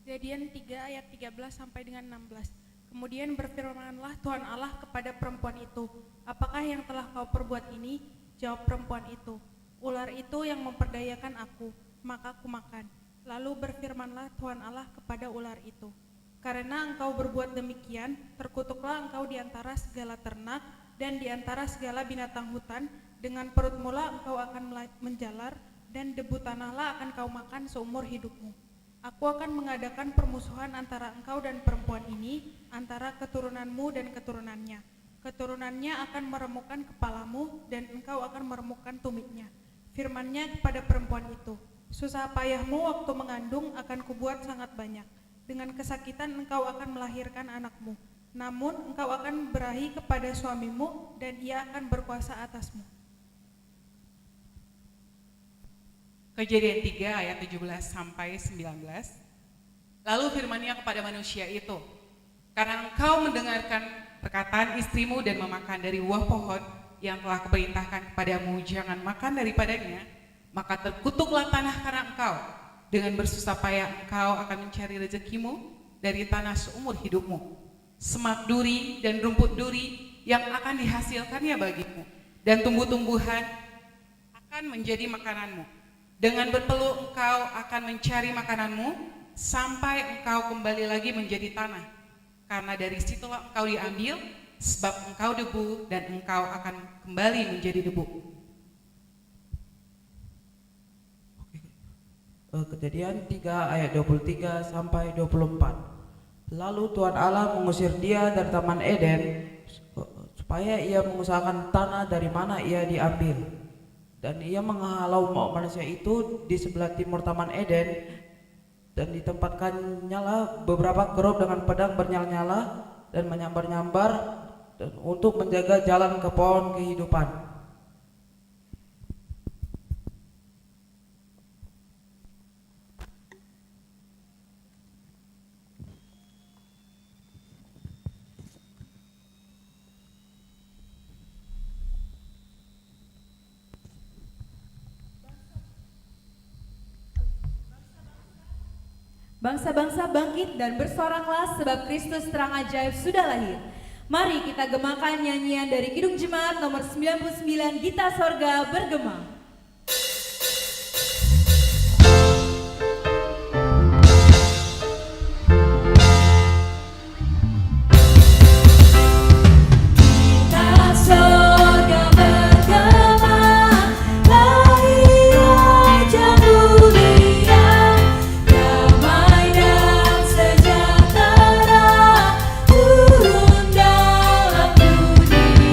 Kejadian 3 ayat 13 sampai dengan 16. Kemudian berfirmanlah Tuhan Allah kepada perempuan itu, apakah yang telah kau perbuat ini? Jawab perempuan itu, ular itu yang memperdayakan aku, maka aku makan. Lalu berfirmanlah Tuhan Allah kepada ular itu, karena engkau berbuat demikian, terkutuklah engkau di antara segala ternak dan di antara segala binatang hutan, dengan perut mula engkau akan menjalar, dan debu tanahlah akan kau makan seumur hidupmu. Aku akan mengadakan permusuhan antara engkau dan perempuan ini, antara keturunanmu dan keturunannya. Keturunannya akan meremukkan kepalamu, dan engkau akan meremukkan tumitnya. Firman-Nya kepada perempuan itu, susah payahmu waktu mengandung akan kubuat sangat banyak. Dengan kesakitan engkau akan melahirkan anakmu. Namun engkau akan berahi kepada suamimu, dan ia akan berkuasa atasmu. Kejadian 3 ayat 17 sampai 19. Lalu firman-Nya kepada manusia itu, karena engkau mendengarkan perkataan istrimu dan memakan dari buah pohon yang telah kuperintahkan kepadamu jangan makan daripadanya, maka terkutuklah tanah karena engkau. Dengan bersusah payah engkau akan mencari rezekimu dari tanah seumur hidupmu. Semak duri dan rumput duri yang akan dihasilkannya bagimu, dan tumbuh-tumbuhan akan menjadi makananmu. Dengan berpeluh engkau akan mencari makananmu sampai engkau kembali lagi menjadi tanah, karena dari situlah engkau diambil, sebab engkau debu dan engkau akan kembali menjadi debu. Kejadian 3 ayat 23 sampai 24. Lalu Tuhan Allah mengusir dia dari Taman Eden supaya ia mengusahakan tanah dari mana ia diambil. Dan ia menghalau manusia itu di sebelah timur Taman Eden, dan ditempatkannya lah beberapa kerub dengan pedang bernyala-nyala dan menyambar-nyambar untuk menjaga jalan ke pohon kehidupan. Bangsa-bangsa bangkit dan bersoraklah sebab Kristus terang ajaib sudah lahir. Mari kita gemakan nyanyian dari Kidung Jemaat nomor 99, Gita Sorga Bergema. Turun dalam dunia.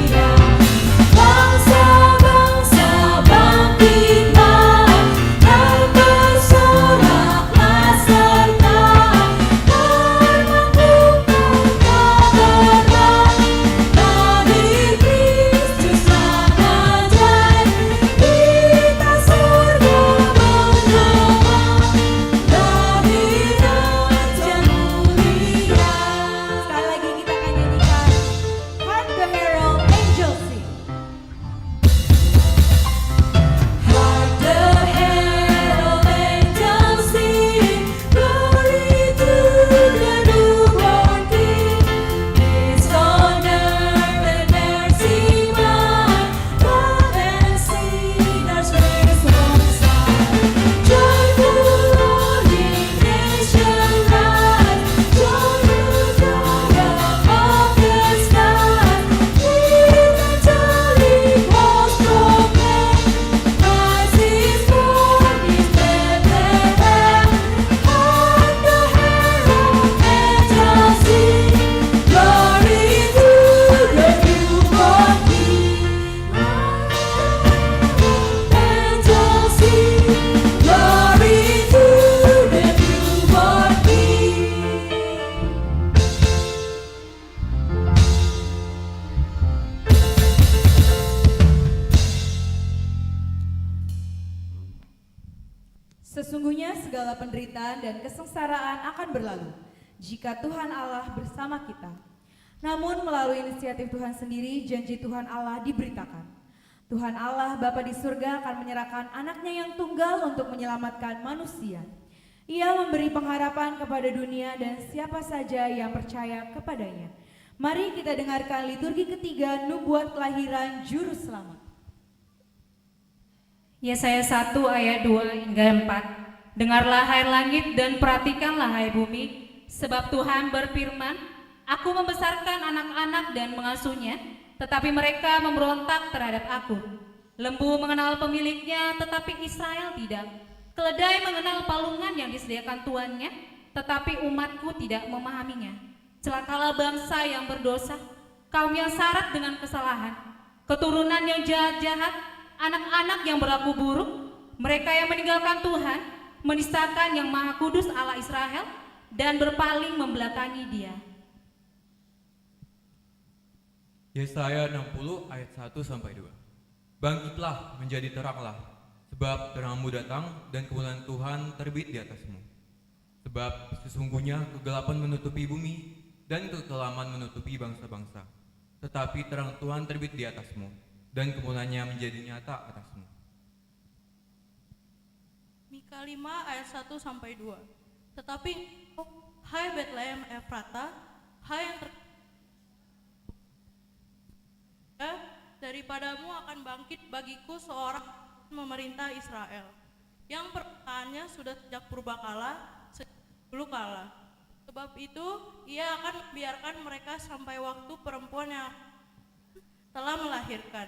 Sesungguhnya segala penderitaan dan kesengsaraan akan berlalu jika Tuhan Allah bersama kita. Namun melalui inisiatif Tuhan sendiri, janji Tuhan Allah diberitakan. Tuhan Allah Bapa di surga akan menyerahkan anaknya yang tunggal untuk menyelamatkan manusia. Ia memberi pengharapan kepada dunia dan siapa saja yang percaya kepadanya. Mari kita dengarkan liturgi ketiga nubuat kelahiran Juru Selamat. Yesaya 1 ayat 2 hingga 4. Dengarlah hai langit dan perhatikanlah hai bumi, sebab Tuhan berfirman, Aku membesarkan anak-anak dan mengasuhnya, tetapi mereka memberontak terhadap aku. Lembu mengenal pemiliknya, tetapi Israel tidak. Keledai mengenal palungan yang disediakan tuannya, tetapi umatku tidak memahaminya. Celakalah bangsa yang berdosa, kaum yang syarat dengan kesalahan, keturunan yang jahat-jahat, anak-anak yang berlaku buruk, mereka yang meninggalkan Tuhan, menistakan yang Maha Kudus Allah Israel, dan berpaling membelakangi Dia. Yesaya 60 ayat 1 sampai 2. Bangkitlah menjadi teranglah, sebab terangmu datang dan kemuliaan Tuhan terbit di atasmu. Sebab sesungguhnya kegelapan menutupi bumi dan kekelaman menutupi bangsa-bangsa, tetapi terang Tuhan terbit di atasmu dan kemuliaannya menjadi nyata atasmu. Mika 5 ayat 1 sampai 2. Tetapi hai Betlehem Efrata, hai yang daripadamu akan bangkit bagiku seorang memerintah Israel, yang perkataannya sudah sejak purbakala, sejak dulu kala. Sebab itu ia akan membiarkan mereka sampai waktu perempuan yang telah melahirkan.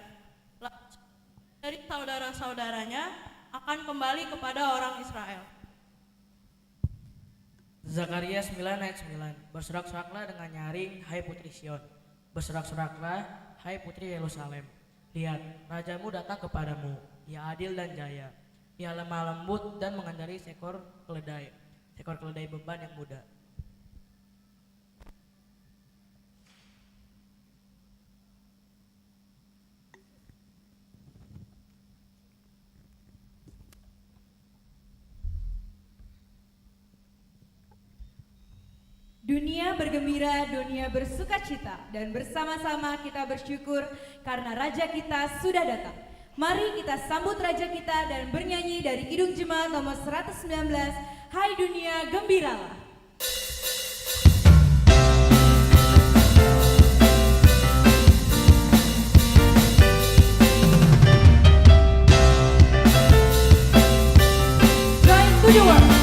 Dari saudara-saudaranya akan kembali kepada orang Israel. Zakaria 9 ayat 9. Bersorak-soraklah dengan nyaring, hai putri Sion. Bersorak-soraklah, hai putri Yerusalem. Lihat, rajamu datang kepadamu, ia adil dan jaya. Ia lemah lembut dan mengendari seekor keledai beban yang muda. Dunia bergembira, dunia bersukacita, dan bersama-sama kita bersyukur karena Raja kita sudah datang. Mari kita sambut Raja kita dan bernyanyi dari Kidung Jemaat nomor 119, Hai Dunia Gembiralah. Join to the world.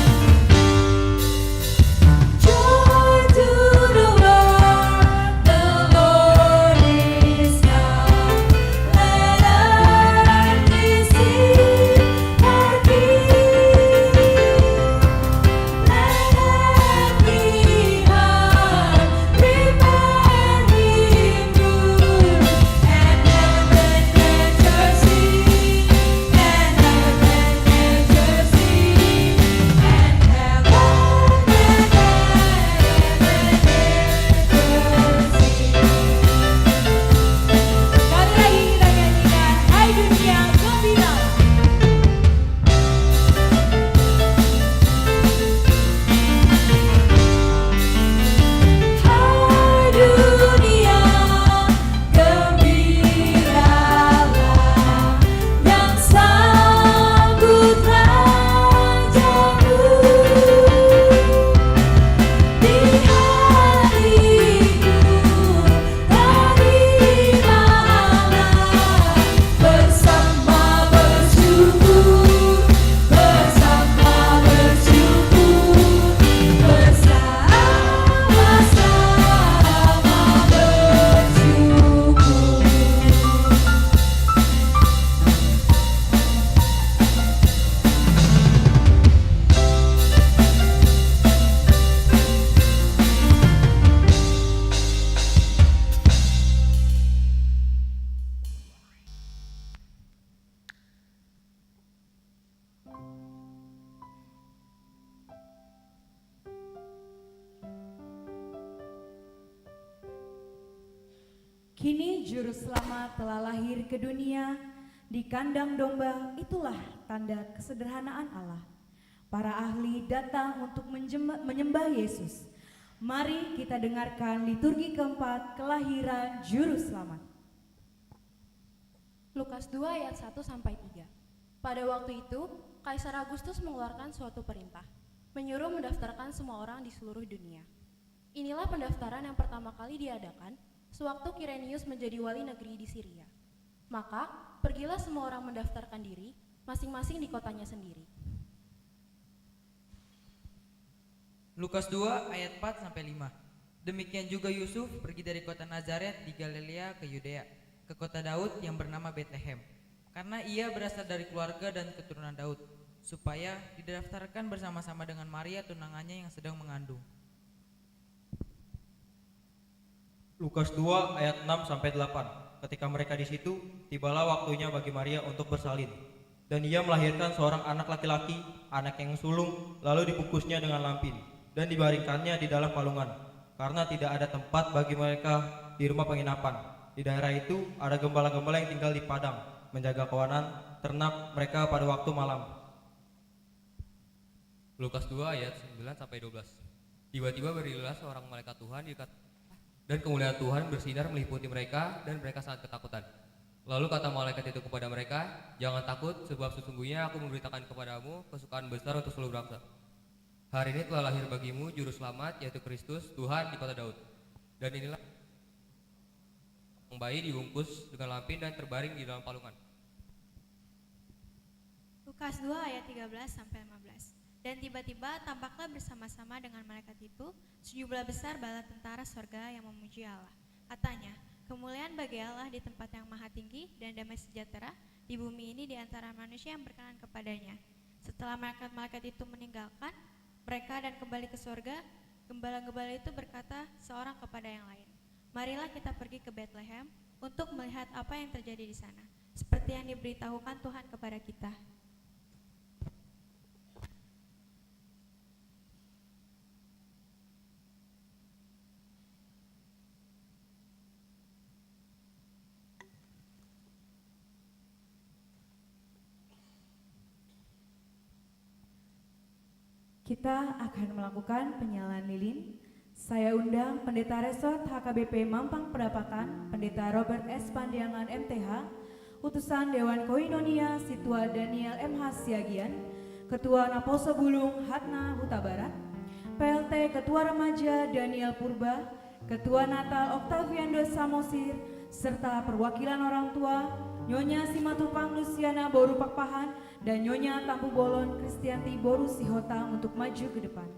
Kini Juru Selamat telah lahir ke dunia di kandang domba, itulah tanda kesederhanaan Allah. para ahli datang untuk menyembah Yesus. Mari kita dengarkan liturgi keempat kelahiran Juru Selamat. Lukas 2 ayat 1 sampai 3. Pada waktu itu, Kaisar Agustus mengeluarkan suatu perintah, menyuruh mendaftarkan semua orang di seluruh dunia. Inilah pendaftaran yang pertama kali diadakan sewaktu Kirenius menjadi wali negeri di Syria. Maka, pergilah semua orang mendaftarkan diri, masing-masing di kotanya sendiri. Lukas 2 ayat 4 sampai 5. Demikian juga Yusuf pergi dari kota Nazaret di Galilea ke Yudea, ke kota Daud yang bernama Betlehem, karena ia berasal dari keluarga dan keturunan Daud, supaya didaftarkan bersama-sama dengan Maria tunangannya yang sedang mengandung. Lukas 2 ayat 6 sampai 8. Ketika mereka di situ, tibalah waktunya bagi Maria untuk bersalin. Dan ia melahirkan seorang anak laki-laki, anak yang sulung, lalu dibungkusnya dengan lampin dan dibaringkannya di dalam palungan, karena tidak ada tempat bagi mereka di rumah penginapan. Di daerah itu ada gembala-gembala yang tinggal di padang, menjaga kawanan ternak mereka pada waktu malam. Lukas 2 ayat 9 sampai 12. Tiba-tiba berdirilah seorang malaikat Tuhan dan kemuliaan Tuhan bersinar meliputi mereka dan mereka sangat ketakutan. Lalu kata malaikat itu kepada mereka, "Jangan takut, sebab sesungguhnya aku memberitakan kepadamu kesukaan besar untuk seluruh bangsa. Hari ini telah lahir bagimu juru selamat, yaitu Kristus Tuhan di kota Daud. Dan inilah bayi dibungkus dengan lampin dan terbaring di dalam palungan." Lukas 2 ayat 13 sampai 15. Dan tiba-tiba tampaklah bersama-sama dengan malaikat itu sejumlah besar bala tentara sorga yang memuji Allah. Katanya, kemuliaan bagi Allah di tempat yang maha tinggi dan damai sejahtera di bumi ini di antara manusia yang berkenan kepadanya. Setelah malaikat-malaikat itu meninggalkan mereka dan kembali ke sorga, gembala-gembala itu berkata seorang kepada yang lain, "Marilah kita pergi ke Betlehem untuk melihat apa yang terjadi di sana, seperti yang diberitahukan Tuhan kepada kita." Kita akan melakukan penyalaan lilin. Saya undang Pendeta Resort HKBP Mampang Perapatan, Pendeta Robert S. Pandiangan MTH, Utusan Dewan Koinonia Situa Daniel MH Siagian, Ketua Naposo Bulung Hatna Huta Barat, PLT Ketua Remaja Daniel Purba, Ketua Natal Octaviando Samosir, serta perwakilan orang tua Nyonya Simatupang Luciana Boru Pakpahan dan Nyonya Tampu Bolon Kristianti Boru Sihota untuk maju ke depan.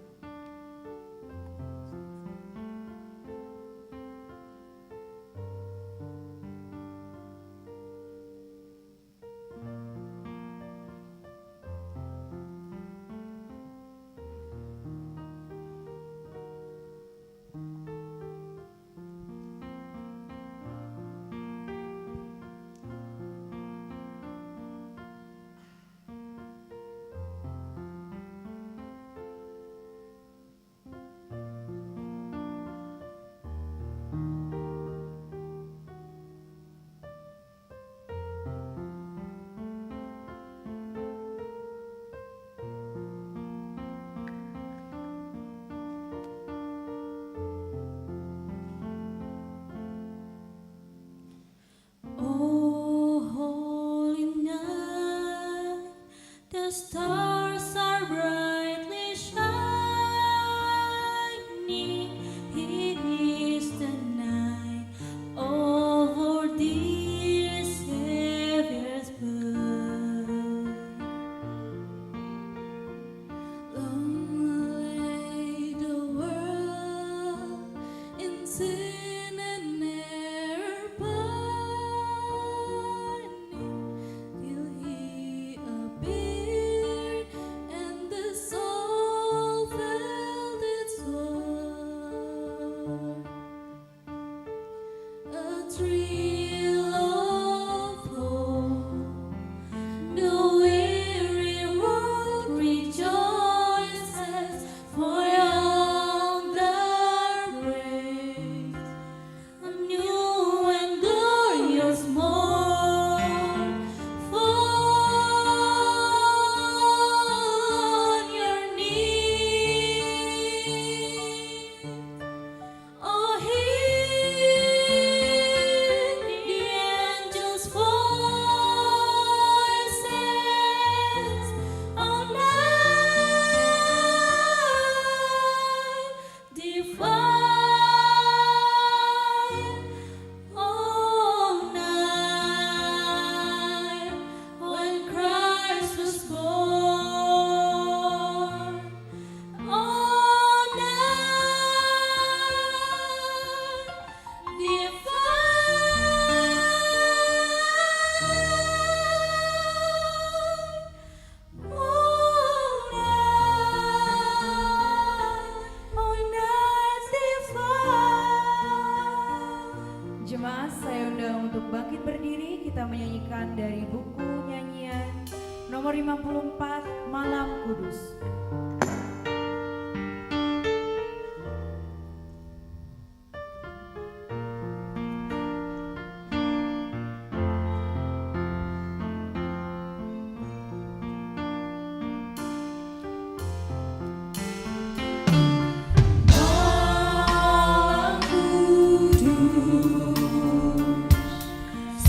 nomor 54, Malam Kudus. Malam Kudus,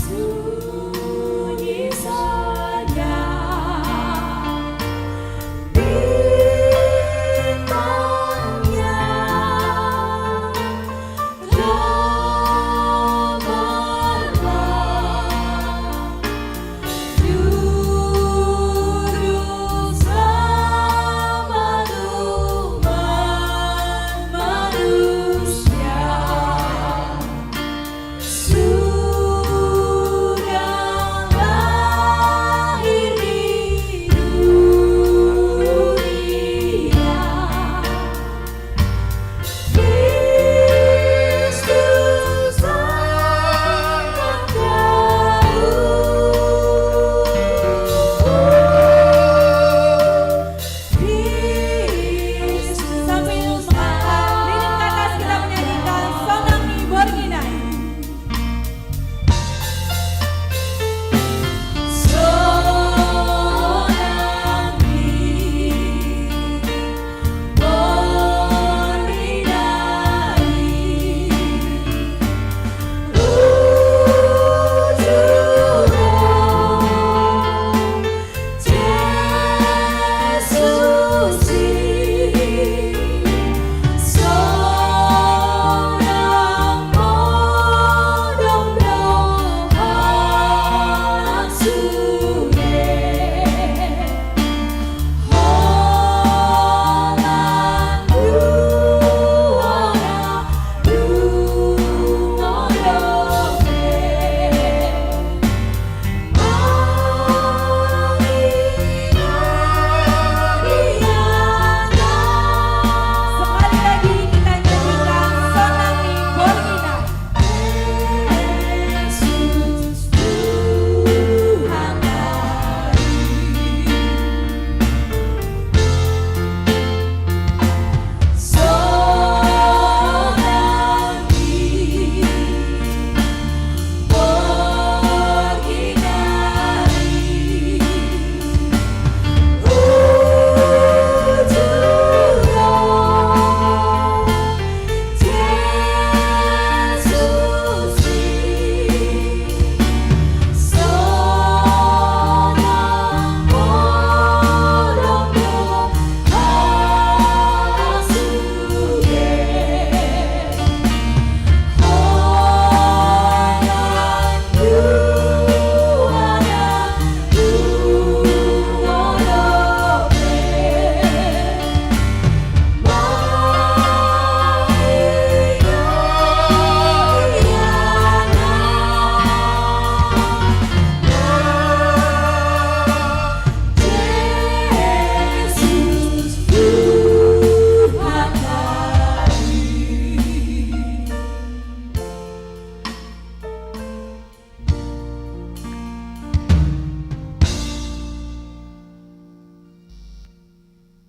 sunyi saja.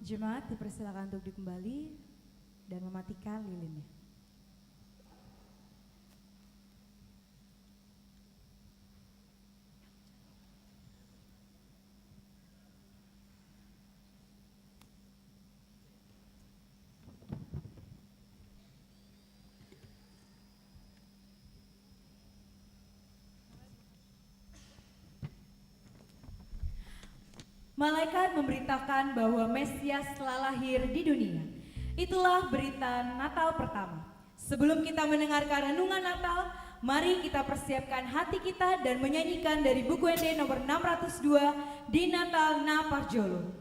Jemaat dipersilakan untuk kembali dan mematikan lilinnya. Malaikat memberitakan bahwa Mesias telah lahir di dunia. Itulah berita Natal pertama. Sebelum kita mendengarkan renungan Natal, mari kita persiapkan hati kita dan menyanyikan dari buku ND nomor 602 di Natal Na Parjolo. Parjolo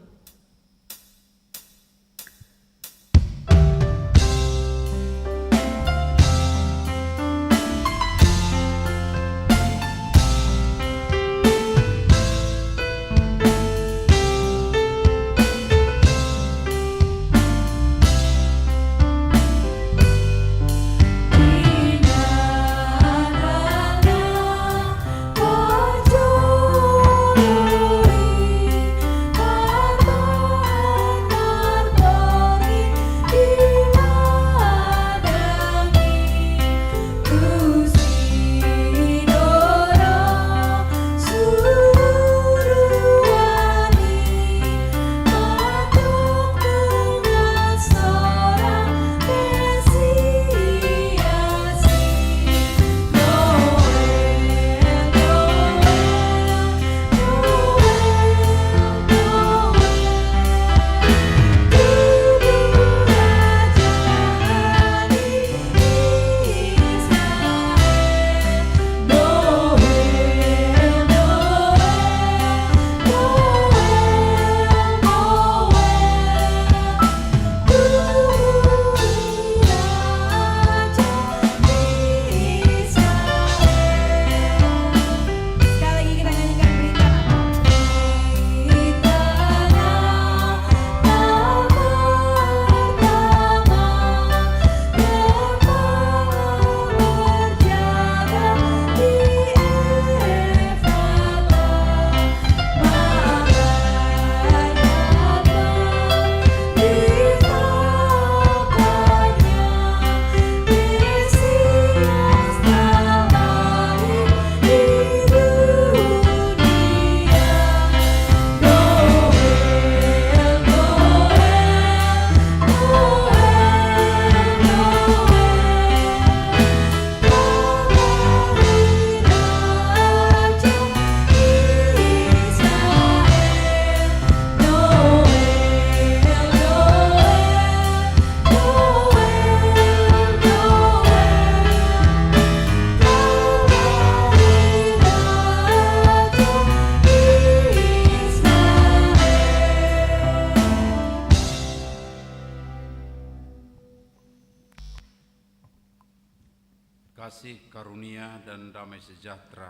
kasih karunia dan damai sejahtera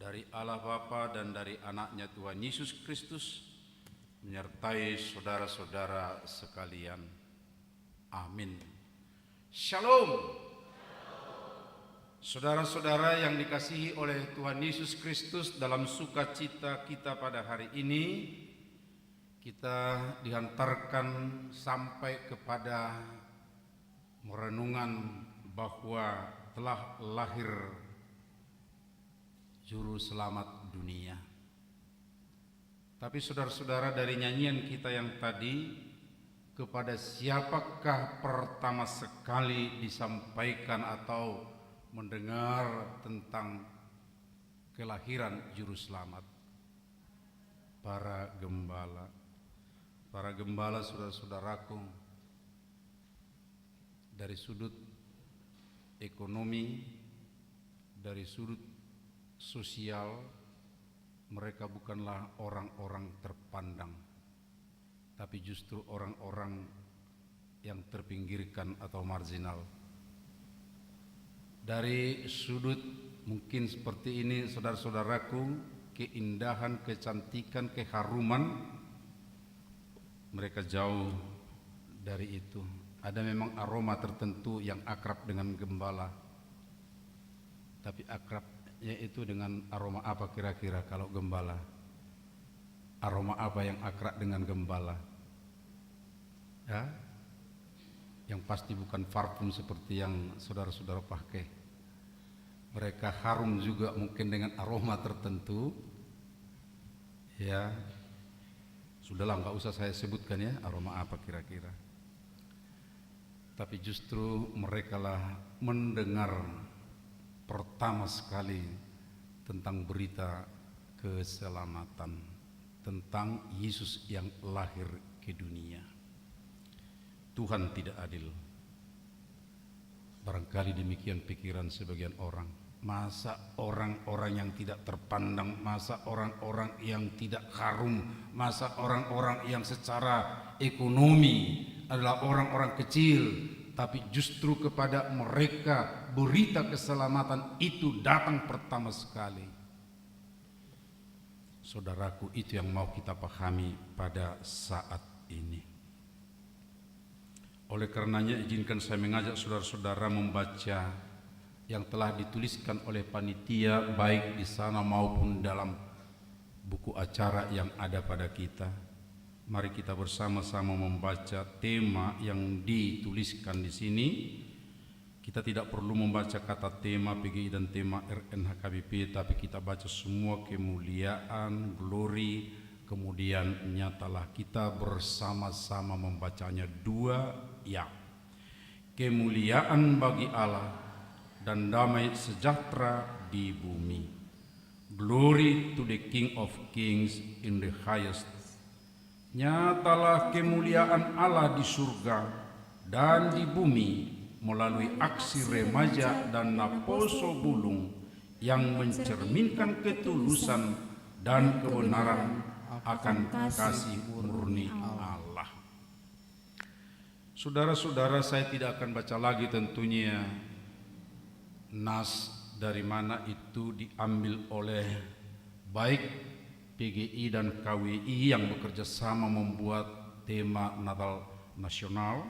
dari Allah Bapa dan dari anaknya Tuhan Yesus Kristus menyertai saudara-saudara sekalian. Amin. Shalom. Saudara-saudara yang dikasihi oleh Tuhan Yesus Kristus, dalam sukacita kita pada hari ini, kita dihantarkan sampai kepada merenungan bahwa telah lahir Juru Selamat dunia. Tapi saudara-saudara, dari nyanyian kita yang tadi, kepada siapakah pertama sekali disampaikan atau mendengar tentang kelahiran Juru Selamat? Para gembala. Para gembala, saudara-saudaraku, dari sudut ekonomi, dari sudut sosial, mereka bukanlah orang-orang terpandang, tapi justru orang-orang yang terpinggirkan atau marginal. Dari sudut mungkin seperti ini, saudara-saudaraku, keindahan, kecantikan, keharuman, mereka jauh dari itu. Ada memang aroma tertentu yang akrab dengan gembala, tapi akrabnya itu dengan aroma apa kira-kira kalau gembala? Aroma apa yang akrab dengan gembala? Ya? Yang pasti bukan parfum seperti yang saudara-saudara pakai. Mereka harum juga mungkin dengan aroma tertentu. Ya, sudahlah, nggak usah saya sebutkan ya aroma apa kira-kira. Tapi justru merekalah mendengar pertama sekali tentang berita keselamatan, tentang Yesus yang lahir ke dunia. Tuhan tidak adil. Barangkali demikian pikiran sebagian orang. Masa orang-orang yang tidak terpandang, masa orang-orang yang tidak harum, masa orang-orang yang secara ekonomi adalah orang-orang kecil, tapi justru kepada mereka berita keselamatan itu datang pertama sekali. Saudaraku, itu yang mau kita pahami pada saat ini. Oleh karenanya izinkan saya mengajak saudara-saudara membaca yang telah dituliskan oleh panitia baik di sana maupun dalam buku acara yang ada pada kita. Mari kita bersama-sama membaca tema yang dituliskan di sini. Kita tidak perlu membaca kata tema PGI dan tema RNHKBP, tapi kita baca semua kemuliaan, glory, kemudian nyatalah. Kita bersama-sama membacanya dua ya. Kemuliaan bagi Allah dan damai sejahtera di bumi. Glory to the King of Kings in the highest. Nyatalah kemuliaan Allah di surga dan di bumi melalui aksi remaja dan Naposo Bulung yang mencerminkan ketulusan dan kebenaran akan kasih murni Allah. Saudara-saudara, saya tidak akan baca lagi tentunya nas dari mana itu diambil oleh baik PGI dan KWI yang bekerja sama membuat tema Natal Nasional,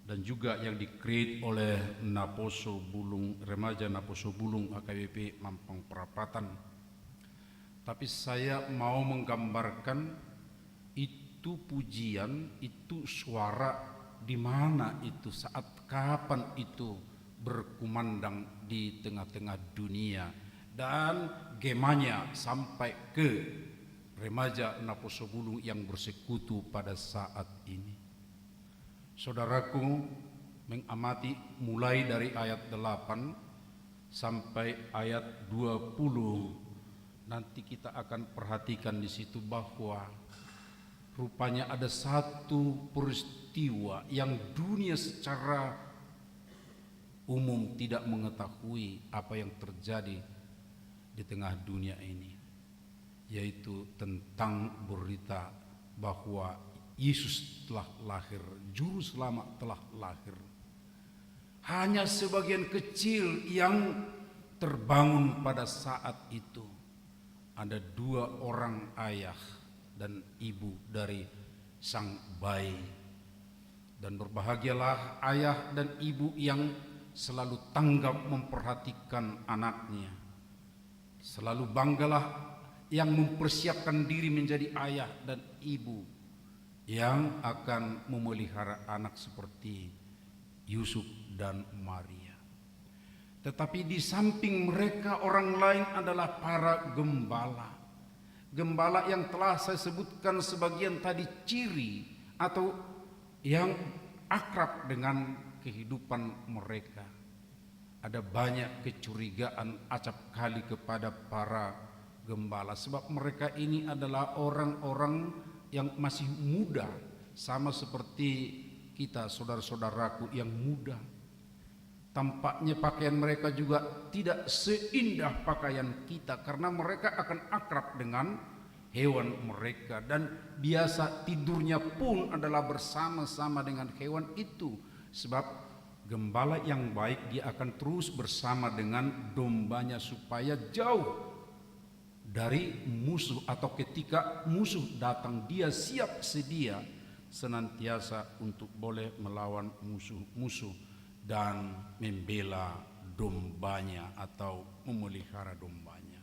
dan juga yang di-create oleh Naposo Bulung, Remaja Naposo Bulung AKBP Mampang Perapatan. Tapi saya mau menggambarkan itu pujian, itu suara di mana itu, saat kapan itu berkumandang di tengah-tengah dunia, dan gemanya sampai ke remaja Naposo Bulung yang bersekutu pada saat ini. Saudaraku, mengamati mulai dari ayat 8 sampai ayat 20, nanti kita akan perhatikan di situ bahwa rupanya ada satu peristiwa yang dunia secara umum tidak mengetahui apa yang terjadi di tengah dunia ini, yaitu tentang berita bahwa Yesus telah lahir, Juru Selamat telah lahir. hanya sebagian kecil yang terbangun pada saat itu. Ada 2 orang ayah dan ibu dari sang bayi. Dan berbahagialah ayah dan ibu yang selalu tanggap memperhatikan anaknya. Selalu banggalah yang mempersiapkan diri menjadi ayah dan ibu yang akan memelihara anak seperti Yusuf dan Maria. Tetapi di samping mereka orang lain adalah para gembala. Gembala yang telah saya sebutkan sebagian tadi ciri atau yang akrab dengan kehidupan mereka. Ada banyak kecurigaan acap kali kepada para gembala sebab mereka ini adalah orang-orang yang masih muda, sama seperti kita saudara-saudaraku yang muda. Tampaknya pakaian mereka juga tidak seindah pakaian kita karena mereka akan akrab dengan hewan mereka dan biasa tidurnya pun adalah bersama-sama dengan hewan itu. Sebab gembala yang baik dia akan terus bersama dengan dombanya supaya jauh dari musuh, atau ketika musuh datang dia siap sedia senantiasa untuk boleh melawan musuh-musuh dan membela dombanya atau memelihara dombanya.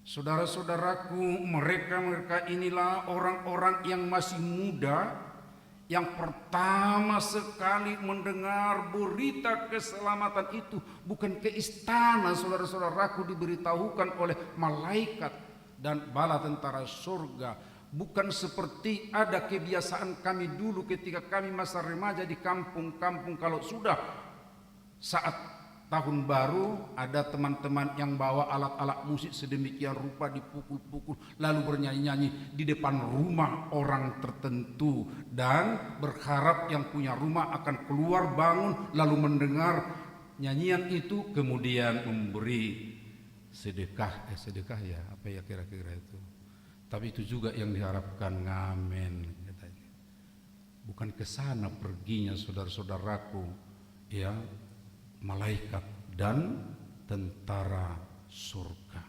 Saudara-saudaraku, mereka inilah orang-orang yang masih muda, yang pertama sekali mendengar berita keselamatan itu. Bukan ke istana, saudara-saudaraku, diberitahukan oleh malaikat dan bala tentara surga. Bukan seperti ada kebiasaan kami dulu ketika kami masa remaja di kampung-kampung, kalau sudah saat tahun baru ada teman-teman yang bawa alat-alat musik sedemikian rupa dipukul-pukul lalu bernyanyi-nyanyi di depan rumah orang tertentu dan berharap yang punya rumah akan keluar bangun lalu mendengar nyanyian itu kemudian memberi sedekah ya apa ya kira-kira itu. Tapi itu juga yang diharapkan, ngamen katanya. Bukan ke sana perginya saudara-saudaraku, ya, malaikat dan tentara surga.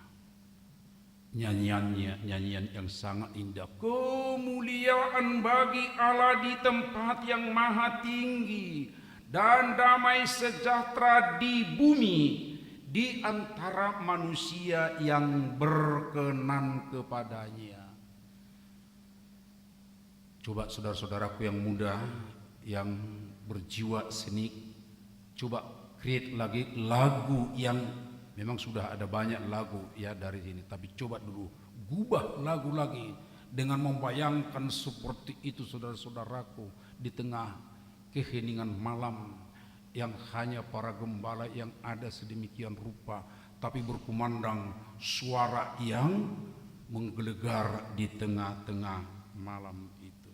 Nyanyian yang sangat indah. Kemuliaan bagi Allah di tempat yang maha tinggi dan damai sejahtera di bumi di antara manusia yang berkenan kepadanya. Coba saudara-saudaraku yang muda, yang berjiwa seni, coba create lagi lagu yang memang sudah ada banyak lagu ya dari sini, tapi coba dulu gubah lagu lagi dengan membayangkan seperti itu saudara-saudaraku di tengah keheningan malam yang hanya para gembala yang ada sedemikian rupa, tapi berkumandang suara yang menggelegar di tengah-tengah malam itu.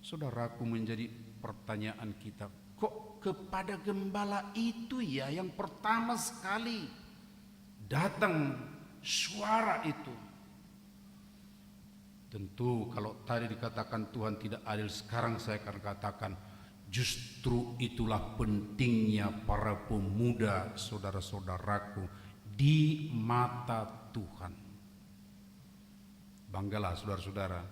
Saudaraku, menjadi pertanyaan kita, kok kepada gembala itu ya yang pertama sekali datang suara itu? Tentu kalau tadi dikatakan Tuhan tidak adil, sekarang saya akan katakan justru itulah pentingnya para pemuda saudara-saudaraku di mata Tuhan. Banggalah saudara-saudara,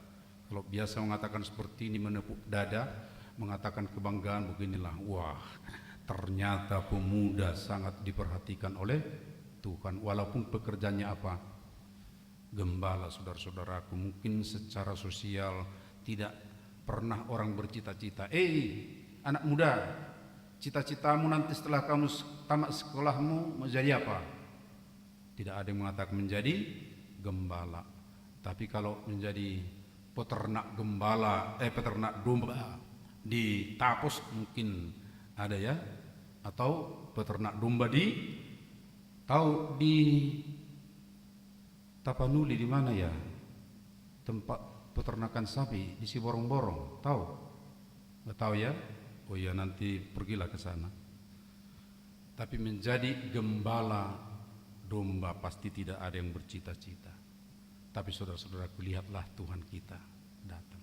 kalau biasa mengatakan seperti ini menepuk dada, mengatakan kebanggaan beginilah, wah ternyata pemuda sangat diperhatikan oleh Tuhan walaupun pekerjaannya apa? Gembala saudara-saudaraku. Mungkin secara sosial tidak pernah orang bercita-cita, anak muda, cita-citamu nanti setelah kamu tamat sekolahmu menjadi apa? Tidak ada yang mengatakan menjadi gembala. Tapi kalau menjadi peternak peternak domba di Tapos mungkin ada ya, atau peternak domba di Tapanuli, di mana ya tempat peternakan sapi di Siborong-borong, tahu? Nggak tahu ya? Oh ya, nanti pergilah ke sana. Tapi menjadi gembala domba pasti tidak ada yang bercita-cita. Tapi saudara-saudaraku, lihatlah Tuhan kita datang.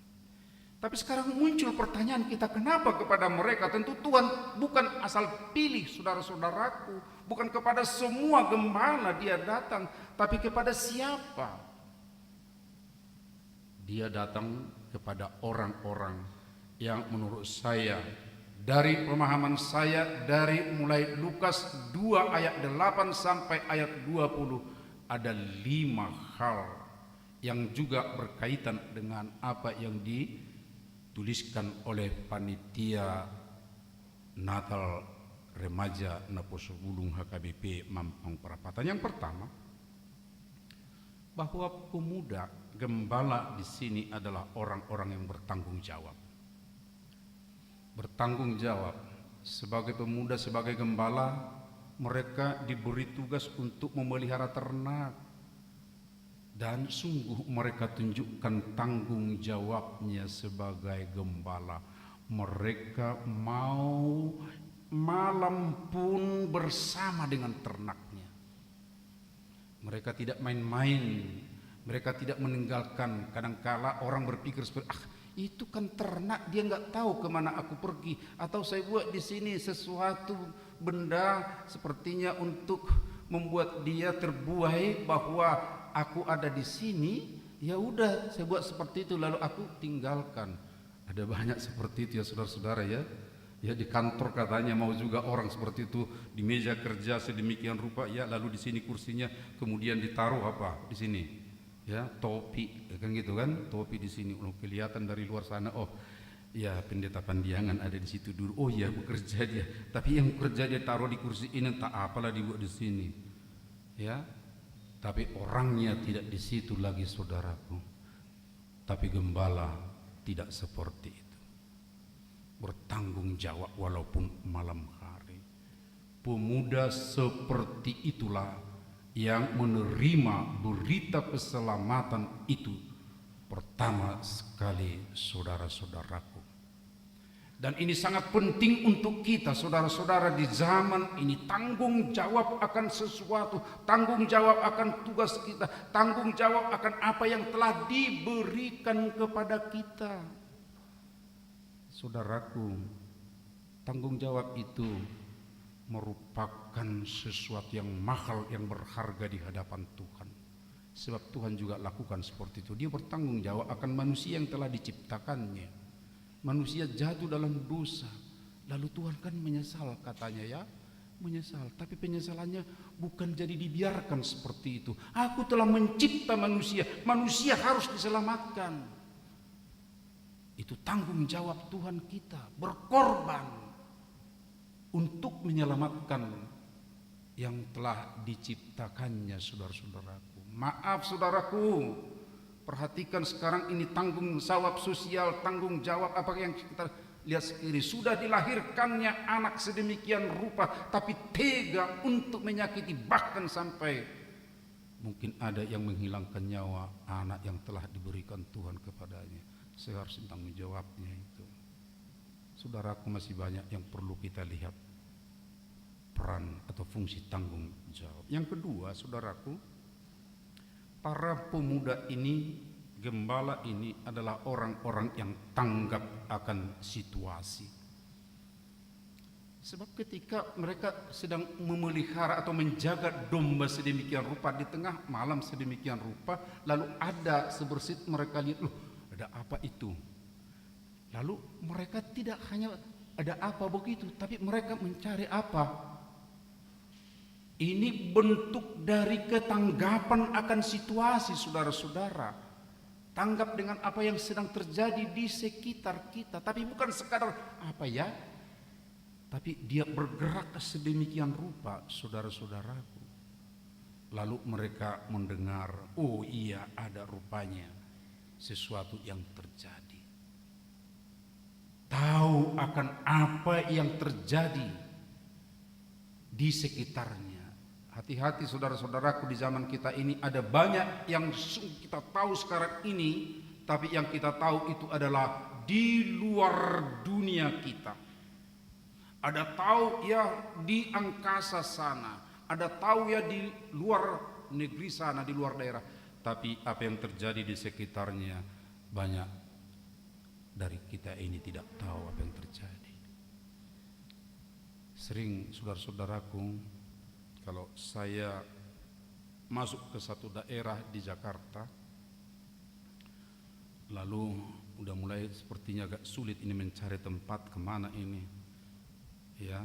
Tapi sekarang muncul pertanyaan kita, kenapa kepada mereka? Tentu Tuhan bukan asal pilih saudara-saudaraku, bukan kepada semua gembala dia datang, tapi kepada siapa? Dia datang kepada orang-orang yang menurut saya, dari pemahaman saya, dari mulai Lukas 2 ayat 8 sampai ayat 20, ada 5 hal yang juga berkaitan dengan apa yang dituliskan oleh panitia Natal Remaja Naposo Bulung HKBP Mampang Perapatan. Yang pertama, bahwa pemuda gembala di sini adalah orang-orang yang bertanggung jawab. Bertanggung jawab sebagai pemuda, sebagai gembala, mereka diberi tugas untuk memelihara ternak, dan sungguh mereka tunjukkan tanggung jawabnya sebagai gembala. Mereka mau malam pun bersama dengan ternaknya. Mereka tidak main-main, mereka tidak meninggalkan. Kadangkala orang berpikir seperti, itu kan ternak, dia nggak tahu kemana aku pergi, atau saya buat di sini sesuatu benda sepertinya untuk membuat dia terbuai bahwa aku ada di sini. Ya udah, saya buat seperti itu lalu aku tinggalkan. Ada banyak seperti itu ya saudara-saudara ya. Ya di kantor katanya mau juga orang seperti itu, di meja kerja sedemikian rupa ya, lalu di sini kursinya kemudian ditaruh apa di sini ya, topi kan gitu kan, topi di sini, kelihatan dari luar sana, oh ya pendeta Pandiangan ada di situ dulu, oh ya bekerja dia, tapi yang bekerja dia taruh di kursi ini, tak apalah dibuat di sini ya, tapi orangnya tidak di situ lagi saudaraku. Tapi gembala tidak seperti itu, bertanggung jawab walaupun malam hari. Pemuda seperti itulah yang menerima berita keselamatan itu pertama sekali saudara-saudaraku. Dan ini sangat penting untuk kita saudara-saudara di zaman ini. Tanggung jawab akan sesuatu, tanggung jawab akan tugas kita, tanggung jawab akan apa yang telah diberikan kepada kita. Saudaraku, tanggung jawab itu merupakan sesuatu yang mahal, yang berharga di hadapan Tuhan. Sebab Tuhan juga lakukan seperti itu. Dia bertanggung jawab akan manusia yang telah diciptakannya. Manusia jatuh dalam dosa, lalu Tuhan kan menyesal katanya ya, menyesal. Tapi penyesalannya bukan jadi dibiarkan seperti itu. Aku telah mencipta manusia, manusia harus diselamatkan. Itu tanggung jawab Tuhan kita, berkorban untuk menyelamatkan yang telah diciptakannya saudara-saudaraku. Maaf saudaraku, perhatikan sekarang ini tanggung jawab sosial, tanggung jawab apa yang kita lihat sekiri. Sudah dilahirkannya anak sedemikian rupa, tapi tega untuk menyakiti, bahkan sampai mungkin ada yang menghilangkan nyawa anak yang telah diberikan Tuhan kepadanya. Saya harus tanggung jawabnya itu. Saudaraku, masih banyak yang perlu kita lihat peran atau fungsi tanggung jawab. Yang kedua, saudaraku, para pemuda ini, gembala ini adalah orang-orang yang tanggap akan situasi. Sebab ketika mereka sedang memelihara atau menjaga domba sedemikian rupa di tengah malam sedemikian rupa, lalu ada sebersit mereka lihat, loh ada apa itu? Lalu mereka tidak hanya ada apa begitu, tapi mereka mencari apa? Ini bentuk dari ketanggapan akan situasi saudara-saudara. Tanggap dengan apa yang sedang terjadi di sekitar kita. Tapi bukan sekadar apa ya, tapi dia bergerak sedemikian rupa saudara-saudaraku. Lalu mereka mendengar, oh iya ada rupanya sesuatu yang terjadi. Tahu akan apa yang terjadi di sekitarnya. Hati-hati saudara-saudaraku, di zaman kita ini ada banyak yang kita tahu sekarang ini, tapi yang kita tahu itu adalah di luar dunia kita. Ada tahu ya di angkasa sana, ada tahu ya di luar negeri sana, di luar daerah. Tapi apa yang terjadi di sekitarnya banyak dari kita ini tidak tahu apa yang terjadi. Sering saudara-saudaraku, kalau saya masuk ke satu daerah di Jakarta, lalu udah mulai sepertinya agak sulit ini mencari tempat kemana ini, ya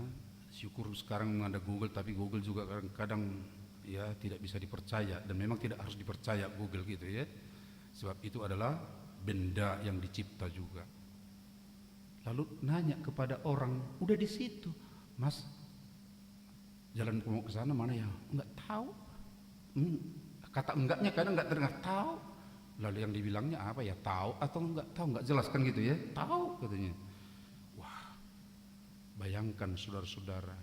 syukur sekarang ada Google, tapi Google juga kadang-kadang ya tidak bisa dipercaya, dan memang tidak harus dipercaya Google gitu ya, sebab itu adalah benda yang dicipta juga. Lalu nanya kepada orang, udah di situ, Mas, jalan mau ke sana mana ya? Enggak tahu. Kata enggaknya kadang enggak terdengar, tahu. Lalu yang dibilangnya apa ya? Tahu atau enggak tahu, enggak jelas kan gitu ya? Tahu katanya. Wah, bayangkan saudara-saudara,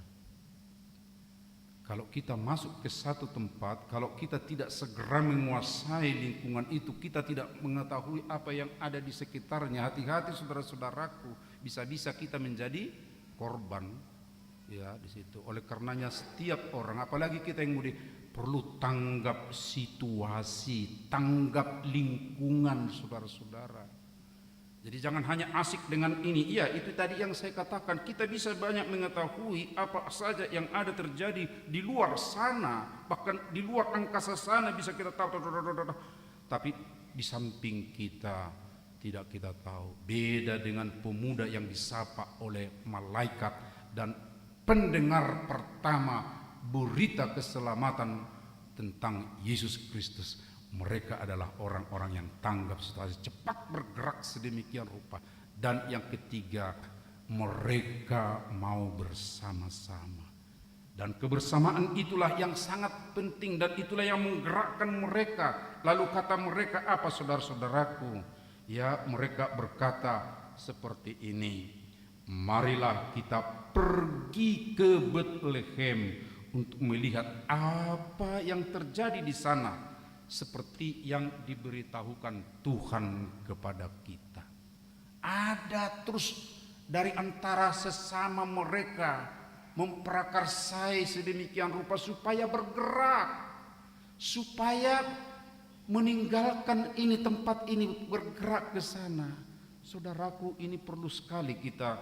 kalau kita masuk ke satu tempat, kalau kita tidak segera menguasai lingkungan itu, kita tidak mengetahui apa yang ada di sekitarnya. Hati-hati saudara-saudaraku, bisa-bisa kita menjadi korban ya di situ. Oleh karenanya setiap orang, apalagi kita yang muda, perlu tanggap situasi, tanggap lingkungan saudara-saudara. Jadi jangan hanya asik dengan ini. Iya, itu tadi yang saya katakan, kita bisa banyak mengetahui apa saja yang ada terjadi di luar sana, bahkan di luar angkasa sana bisa kita tahu. Tapi di samping kita tidak kita tahu. Beda dengan pemuda yang disapa oleh malaikat dan pendengar pertama berita keselamatan tentang Yesus Kristus. Mereka adalah orang-orang yang tanggap situasi, cepat bergerak sedemikian rupa. Dan yang ketiga, mereka mau bersama-sama. Dan kebersamaan itulah yang sangat penting, dan itulah yang menggerakkan mereka. Lalu kata mereka apa saudara-saudaraku? Ya, mereka berkata seperti ini, marilah kita pergi ke Betlehem untuk melihat apa yang terjadi di sana, seperti yang diberitahukan Tuhan kepada kita. Ada terus dari antara sesama mereka memprakarsai sedemikian rupa supaya bergerak, supaya meninggalkan ini tempat ini, bergerak ke sana. Saudaraku, ini perlu sekali kita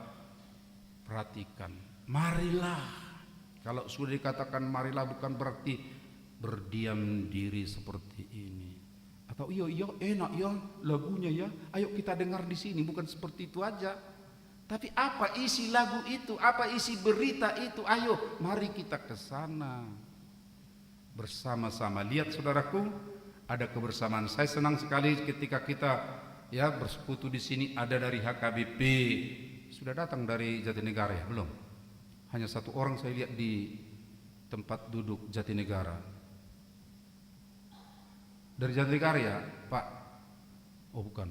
perhatikan. Marilah. Kalau sudah dikatakan marilah bukan berarti berdiam diri seperti ini. Atau iya enak ya lagunya ya, ayo kita dengar di sini, bukan seperti itu aja. Tapi apa isi lagu itu, apa isi berita itu, ayo mari kita ke sana bersama-sama. Lihat saudaraku, ada kebersamaan. Saya senang sekali ketika kita ya bersekutu di sini. Ada dari HKBP, sudah datang dari Jatinegara ya? Belum? Hanya satu orang saya lihat di tempat duduk Jatinegara. Dari Jatinegara ya, Pak? Oh bukan.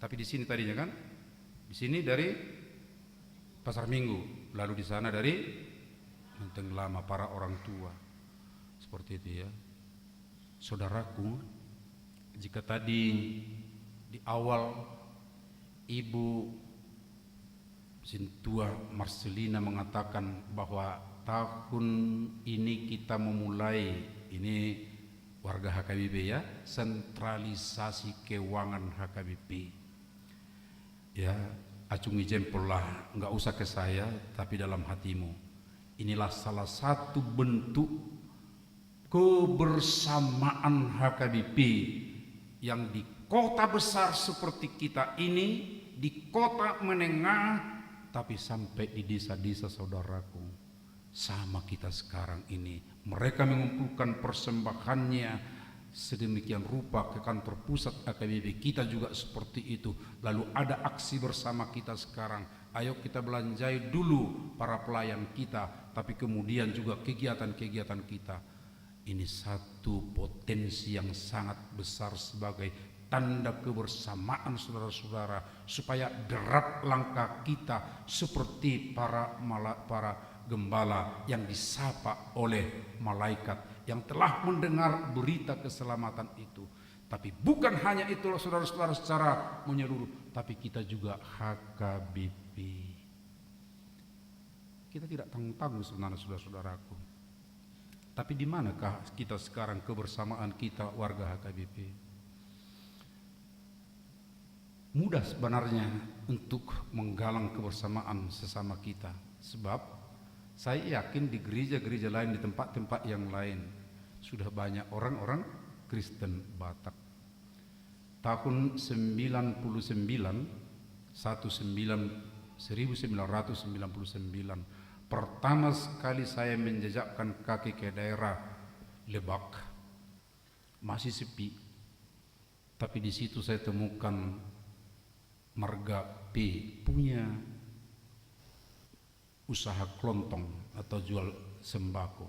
Tapi di sini tadinya kan? Di sini dari Pasar Minggu, lalu di sana dari Menteng Lama, para orang tua. Seperti itu ya. Saudaraku, jika tadi di awal Ibu Sintua Marcelina mengatakan bahwa tahun ini kita memulai, ini warga HKBP ya, sentralisasi keuangan HKBP. Ya, acungi jempol lah, nggak usah ke saya, tapi dalam hatimu. Inilah salah satu bentuk kebersamaan HKBP yang di kota besar seperti kita ini, di kota menengah, tapi sampai di desa-desa saudaraku, sama kita sekarang ini. Mereka mengumpulkan persembahannya sedemikian rupa ke kantor pusat HKBP. Kita juga seperti itu. Lalu ada aksi bersama kita sekarang. Ayo kita belanjai dulu para pelayan kita, tapi kemudian juga kegiatan-kegiatan kita. Ini satu potensi yang sangat besar sebagai tanda kebersamaan saudara-saudara, supaya derap langkah kita seperti para gembala yang disapa oleh malaikat yang telah mendengar berita keselamatan itu. Tapi bukan hanya itu saudara-saudara secara menyeluruh, tapi kita juga HKBP. Kita tidak tanggung-tanggung sebenarnya saudara-saudaraku. Tapi di manakah kita sekarang kebersamaan kita warga HKBP? mudah sebenarnya untuk menggalang kebersamaan sesama kita. Sebab saya yakin di gereja-gereja lain, di tempat-tempat yang lain sudah banyak orang-orang Kristen Batak. Tahun 1999 pertama sekali saya menjejakkan kaki ke daerah Lebak, masih sepi, tapi di situ saya temukan Marga P punya usaha kelontong atau jual sembako.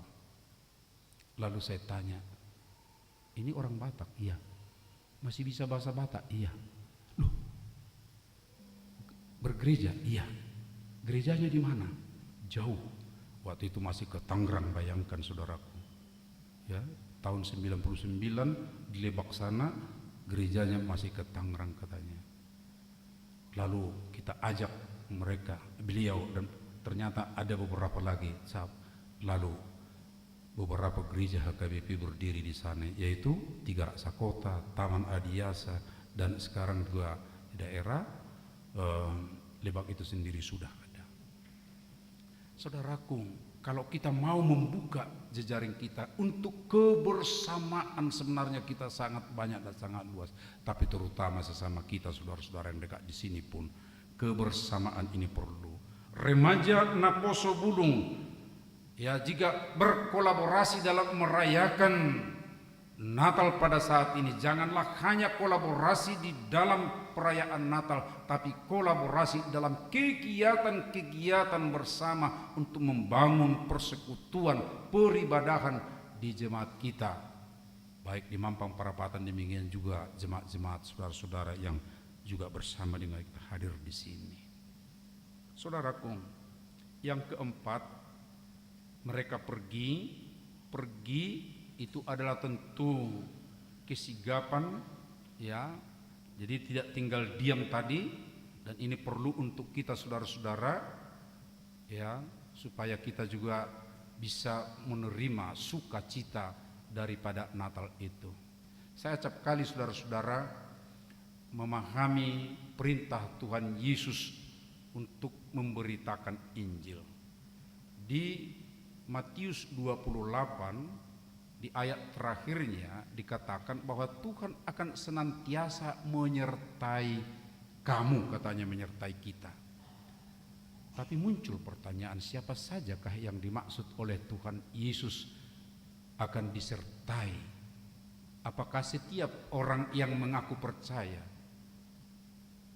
Lalu saya tanya, ini orang Batak? Iya. Masih bisa bahasa Batak? Iya. Loh, bergereja? Iya. Gerejanya di mana? Jauh. Waktu itu masih ke Tangerang, bayangkan saudaraku. Ya, tahun 99 di Lebak sana, gerejanya masih ke Tangerang katanya. Lalu kita ajak mereka, beliau, dan ternyata ada beberapa lagi. Lalu beberapa gereja HKBP berdiri di sana, yaitu Tiga Raksa Kota, Taman Adiasa, dan sekarang juga di daerah Lebak itu sendiri sudah ada. Saudaraku, kalau kita mau membuka jejaring kita untuk kebersamaan, sebenarnya kita sangat banyak dan sangat luas, tapi terutama sesama kita, saudara-saudara yang dekat di sini pun kebersamaan ini perlu. Remaja Naposo Bulung, ya, jika berkolaborasi dalam merayakan Natal pada saat ini, janganlah hanya kolaborasi di dalam perayaan Natal, tapi kolaborasi dalam kegiatan-kegiatan bersama untuk membangun persekutuan, peribadahan di jemaat kita, baik di Mampang Perapatan, demikian juga jemaat-jemaat saudara-saudara yang juga bersama dengan kita hadir di sini. Saudaraku, yang keempat, mereka pergi itu adalah tentu kesigapan, ya. Jadi tidak tinggal diam tadi, dan ini perlu untuk kita saudara-saudara, ya, supaya kita juga bisa menerima sukacita daripada Natal itu. Saya acap kali saudara-saudara memahami perintah Tuhan Yesus untuk memberitakan Injil. Di Matius 28 di ayat terakhirnya dikatakan bahwa Tuhan akan senantiasa menyertai kamu, katanya, menyertai kita. Tapi muncul pertanyaan, siapa sajakah yang dimaksud oleh Tuhan Yesus akan disertai? Apakah setiap orang yang mengaku percaya?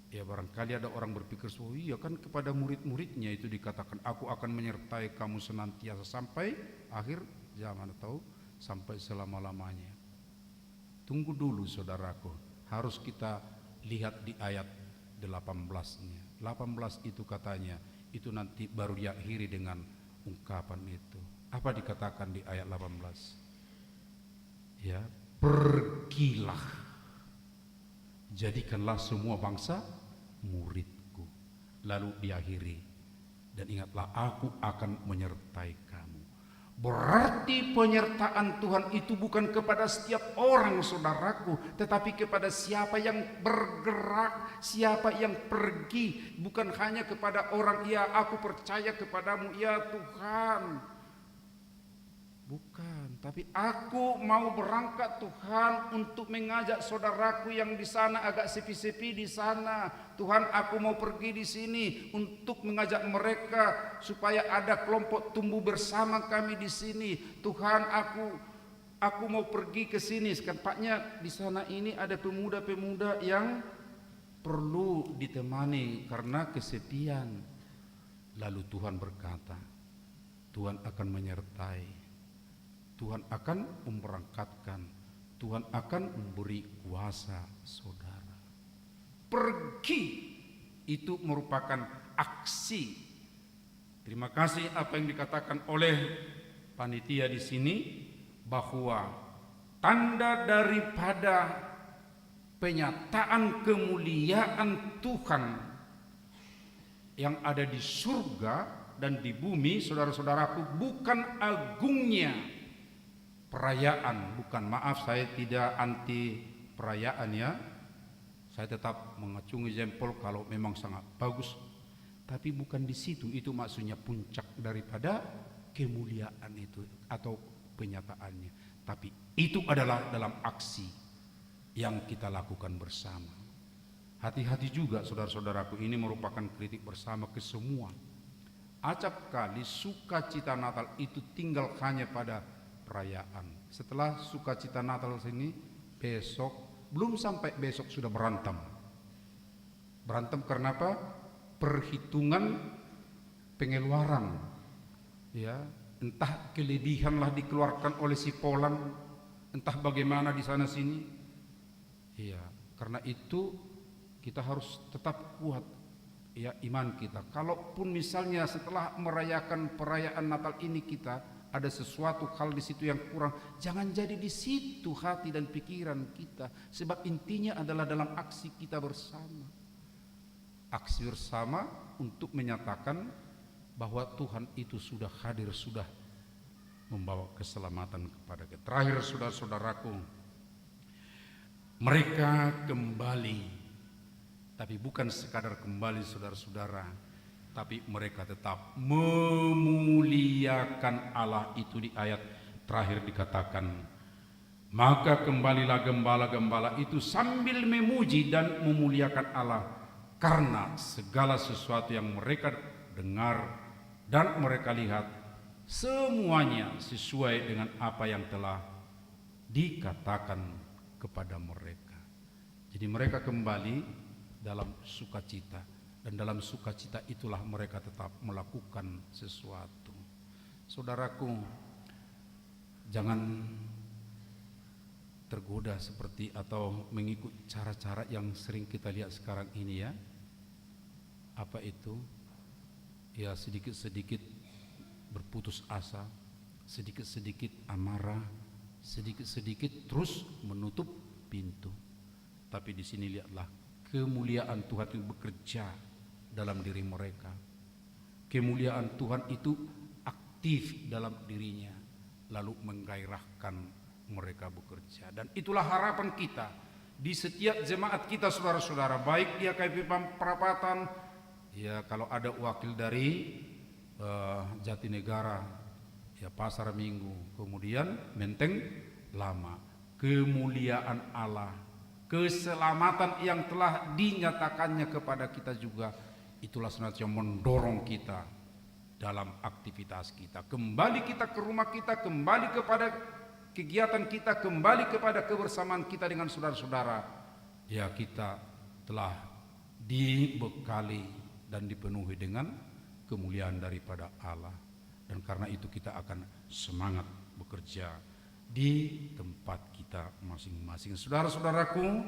Ya, barangkali ada orang berpikir, oh iya kan kepada murid-muridnya itu dikatakan, aku akan menyertai kamu senantiasa sampai akhir zaman atau sampai selama-lamanya. Tunggu dulu saudaraku, harus kita lihat di ayat 18-nya. 18 itu katanya, itu nanti baru diakhiri dengan ungkapan itu. Apa dikatakan di ayat 18? Ya, pergilah, jadikanlah semua bangsa muridku. Lalu diakhiri, dan ingatlah aku akan menyertai kamu. Berarti penyertaan Tuhan itu bukan kepada setiap orang saudaraku, tetapi kepada siapa yang bergerak, siapa yang pergi. Bukan hanya kepada orang, ya aku percaya kepadamu ya Tuhan. Bukan, tapi aku mau berangkat Tuhan untuk mengajak saudaraku yang di sana agak sepi-sepi di sana. Tuhan, aku mau pergi di sini untuk mengajak mereka supaya ada kelompok tumbuh bersama kami di sini. Tuhan, aku mau pergi ke sini. Sempatnya di sana ini ada pemuda-pemuda yang perlu ditemani karena kesepian. Lalu Tuhan berkata, Tuhan akan menyertai. Tuhan akan memberangkatkan, Tuhan akan memberi kuasa saudara. Pergi itu merupakan aksi. Terima kasih apa yang dikatakan oleh panitia di sini, bahwa tanda daripada penyataan kemuliaan Tuhan yang ada di surga dan di bumi, saudara-saudaraku, bukan agungnya perayaan, bukan, maaf saya tidak anti perayaan ya, Saya tetap mengacungi jempol kalau memang sangat bagus, tapi bukan di situ. Itu maksudnya puncak daripada kemuliaan itu atau penyataannya. Tapi itu adalah dalam aksi yang kita lakukan bersama. Hati-hati juga saudara-saudaraku, ini merupakan kritik bersama ke semua. Acap kali sukacita Natal itu tinggal hanya pada perayaan. Setelah sukacita Natal sini, besok, belum sampai besok sudah berantem. Berantem karena apa? Perhitungan pengeluaran. Ya, entah kelebihanlah dikeluarkan oleh si Polan, entah bagaimana di sana sini. Iya, karena itu kita harus tetap kuat ya iman kita. Kalaupun misalnya setelah merayakan perayaan Natal ini kita ada sesuatu hal di situ yang kurang, jangan jadi di situ hati dan pikiran kita, sebab intinya adalah dalam aksi kita bersama. Aksi bersama untuk menyatakan bahwa Tuhan itu sudah hadir, sudah membawa keselamatan kepada kita. Terakhir saudara-saudaraku, mereka kembali, tapi bukan sekadar kembali saudara-saudara, tapi mereka tetap memuliakan Allah. Itu di ayat terakhir dikatakan, maka kembalilah gembala-gembala itu sambil memuji dan memuliakan Allah, karena segala sesuatu yang mereka dengar dan mereka lihat semuanya sesuai dengan apa yang telah dikatakan kepada mereka. Jadi mereka kembali dalam sukacita, dan dalam sukacita itulah mereka tetap melakukan sesuatu. Saudaraku, jangan tergoda seperti atau mengikut cara-cara yang sering kita lihat sekarang ini ya. Apa itu? Ya, sedikit-sedikit berputus asa, sedikit-sedikit amarah, sedikit-sedikit terus menutup pintu. Tapi di sini lihatlah kemuliaan Tuhan itu bekerja dalam diri mereka. Kemuliaan Tuhan itu aktif dalam dirinya, lalu menggairahkan mereka bekerja. Dan itulah harapan kita di setiap jemaat kita saudara-saudara, baik di HKBP Perapatan, ya kalau ada wakil dari Jatinegara, ya Pasar Minggu, kemudian Menteng Lama, kemuliaan Allah, keselamatan yang telah dinyatakannya kepada kita juga, itulah senantiasa mendorong kita dalam aktivitas kita. Kembali kita ke rumah kita, kembali kepada kegiatan kita, kembali kepada kebersamaan kita dengan saudara-saudara. Ya, kita telah dibekali dan dipenuhi dengan kemuliaan daripada Allah. Dan karena itu kita akan semangat bekerja di tempat kita masing-masing. Saudara-saudaraku,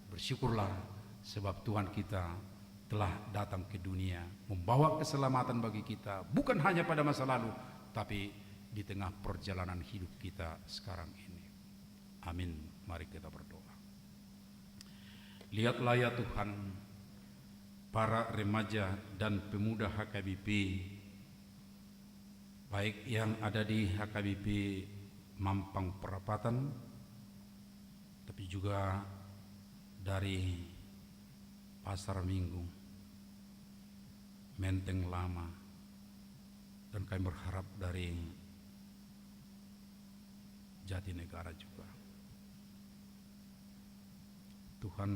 bersyukurlah sebab Tuhan kita telah datang ke dunia membawa keselamatan bagi kita, bukan hanya pada masa lalu, tapi di tengah perjalanan hidup kita sekarang ini. Amin. Mari kita berdoa. Lihatlah ya Tuhan, para remaja dan pemuda HKBP, baik yang ada di HKBP Mampang Perapatan, tapi juga dari Pasar Minggu, Menteng Lama, dan kami berharap dari Jatinegara juga. Tuhan,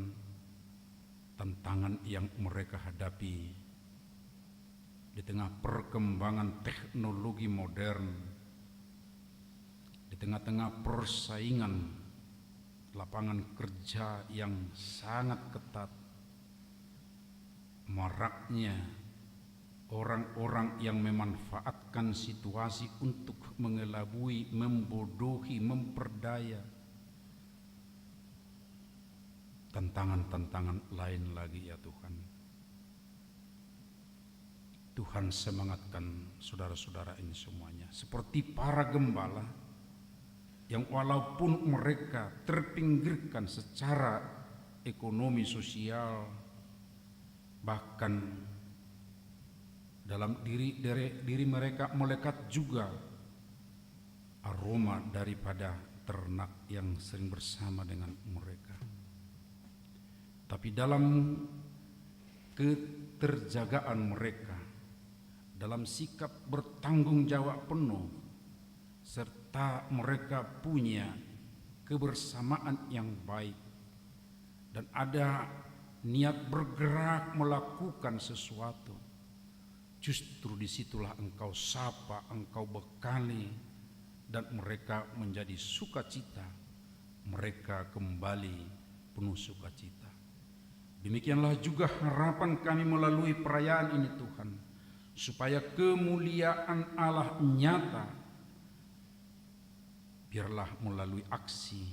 tantangan yang mereka hadapi di tengah perkembangan teknologi modern, di tengah-tengah persaingan lapangan kerja yang sangat ketat, maraknya orang-orang yang memanfaatkan situasi untuk mengelabui, membodohi, memperdaya. Tantangan-tantangan lain lagi ya Tuhan. Tuhan semangatkan saudara-saudara ini semuanya seperti para gembala yang walaupun mereka terpinggirkan secara ekonomi sosial, bahkan dalam diri mereka melekat juga aroma daripada ternak yang sering bersama dengan mereka. tapi dalam keterjagaan mereka, dalam sikap bertanggung jawab penuh, serta mereka punya kebersamaan yang baik dan ada niat bergerak melakukan sesuatu, justru disitulah engkau sapa, engkau bekali, dan mereka menjadi sukacita, mereka kembali penuh sukacita. Demikianlah juga harapan kami melalui perayaan ini Tuhan, supaya kemuliaan Allah nyata, biarlah melalui aksi,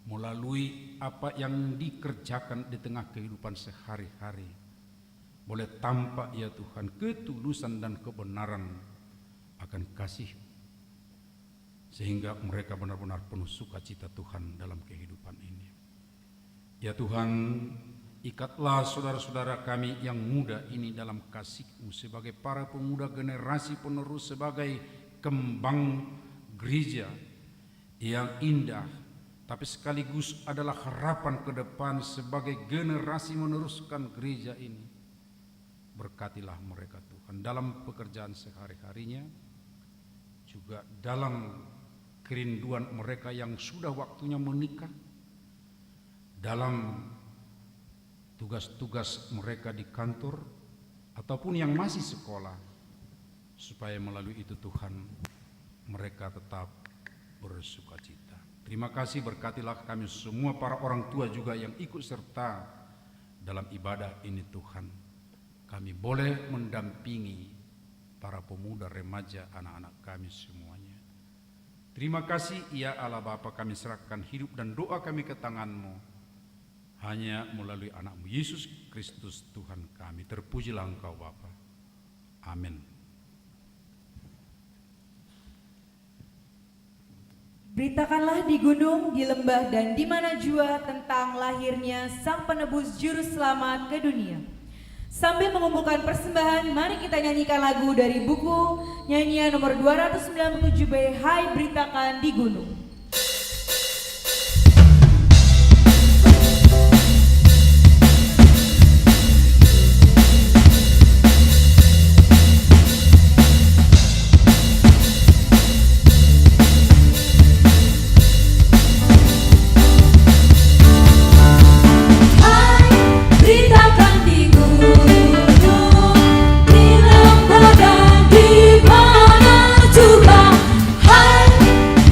melalui apa yang dikerjakan di tengah kehidupan sehari-hari, boleh tampak ya Tuhan ketulusan dan kebenaran akan kasih, sehingga mereka benar-benar penuh sukacita Tuhan dalam kehidupan ini. Ya Tuhan, ikatlah saudara-saudara kami yang muda ini dalam kasih-Mu sebagai para pemuda generasi penerus, sebagai kembang gereja yang indah, tapi sekaligus adalah harapan ke depan sebagai generasi meneruskan gereja ini. Berkatilah mereka Tuhan dalam pekerjaan sehari-harinya, juga dalam kerinduan mereka yang sudah waktunya menikah, dalam tugas-tugas mereka di kantor ataupun yang masih sekolah, supaya melalui itu Tuhan mereka tetap bersukacita. Terima kasih, berkatilah kami semua para orang tua juga yang ikut serta dalam ibadah ini Tuhan. Kami boleh mendampingi para pemuda, remaja, anak-anak kami semuanya. Terima kasih ya Allah Bapa, kami serahkan hidup dan doa kami ke tangan-Mu, hanya melalui anak-Mu Yesus Kristus Tuhan kami. Terpujilah Engkau Bapa. Amin. Beritakanlah di gunung, di lembah, dan di mana jua tentang lahirnya Sang Penebus Juru Selamat ke dunia. Sambil mengumpulkan persembahan, mari kita nyanyikan lagu dari buku nyanyian nomor 297B, Hai Beritakan di Gunung.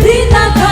Beritakan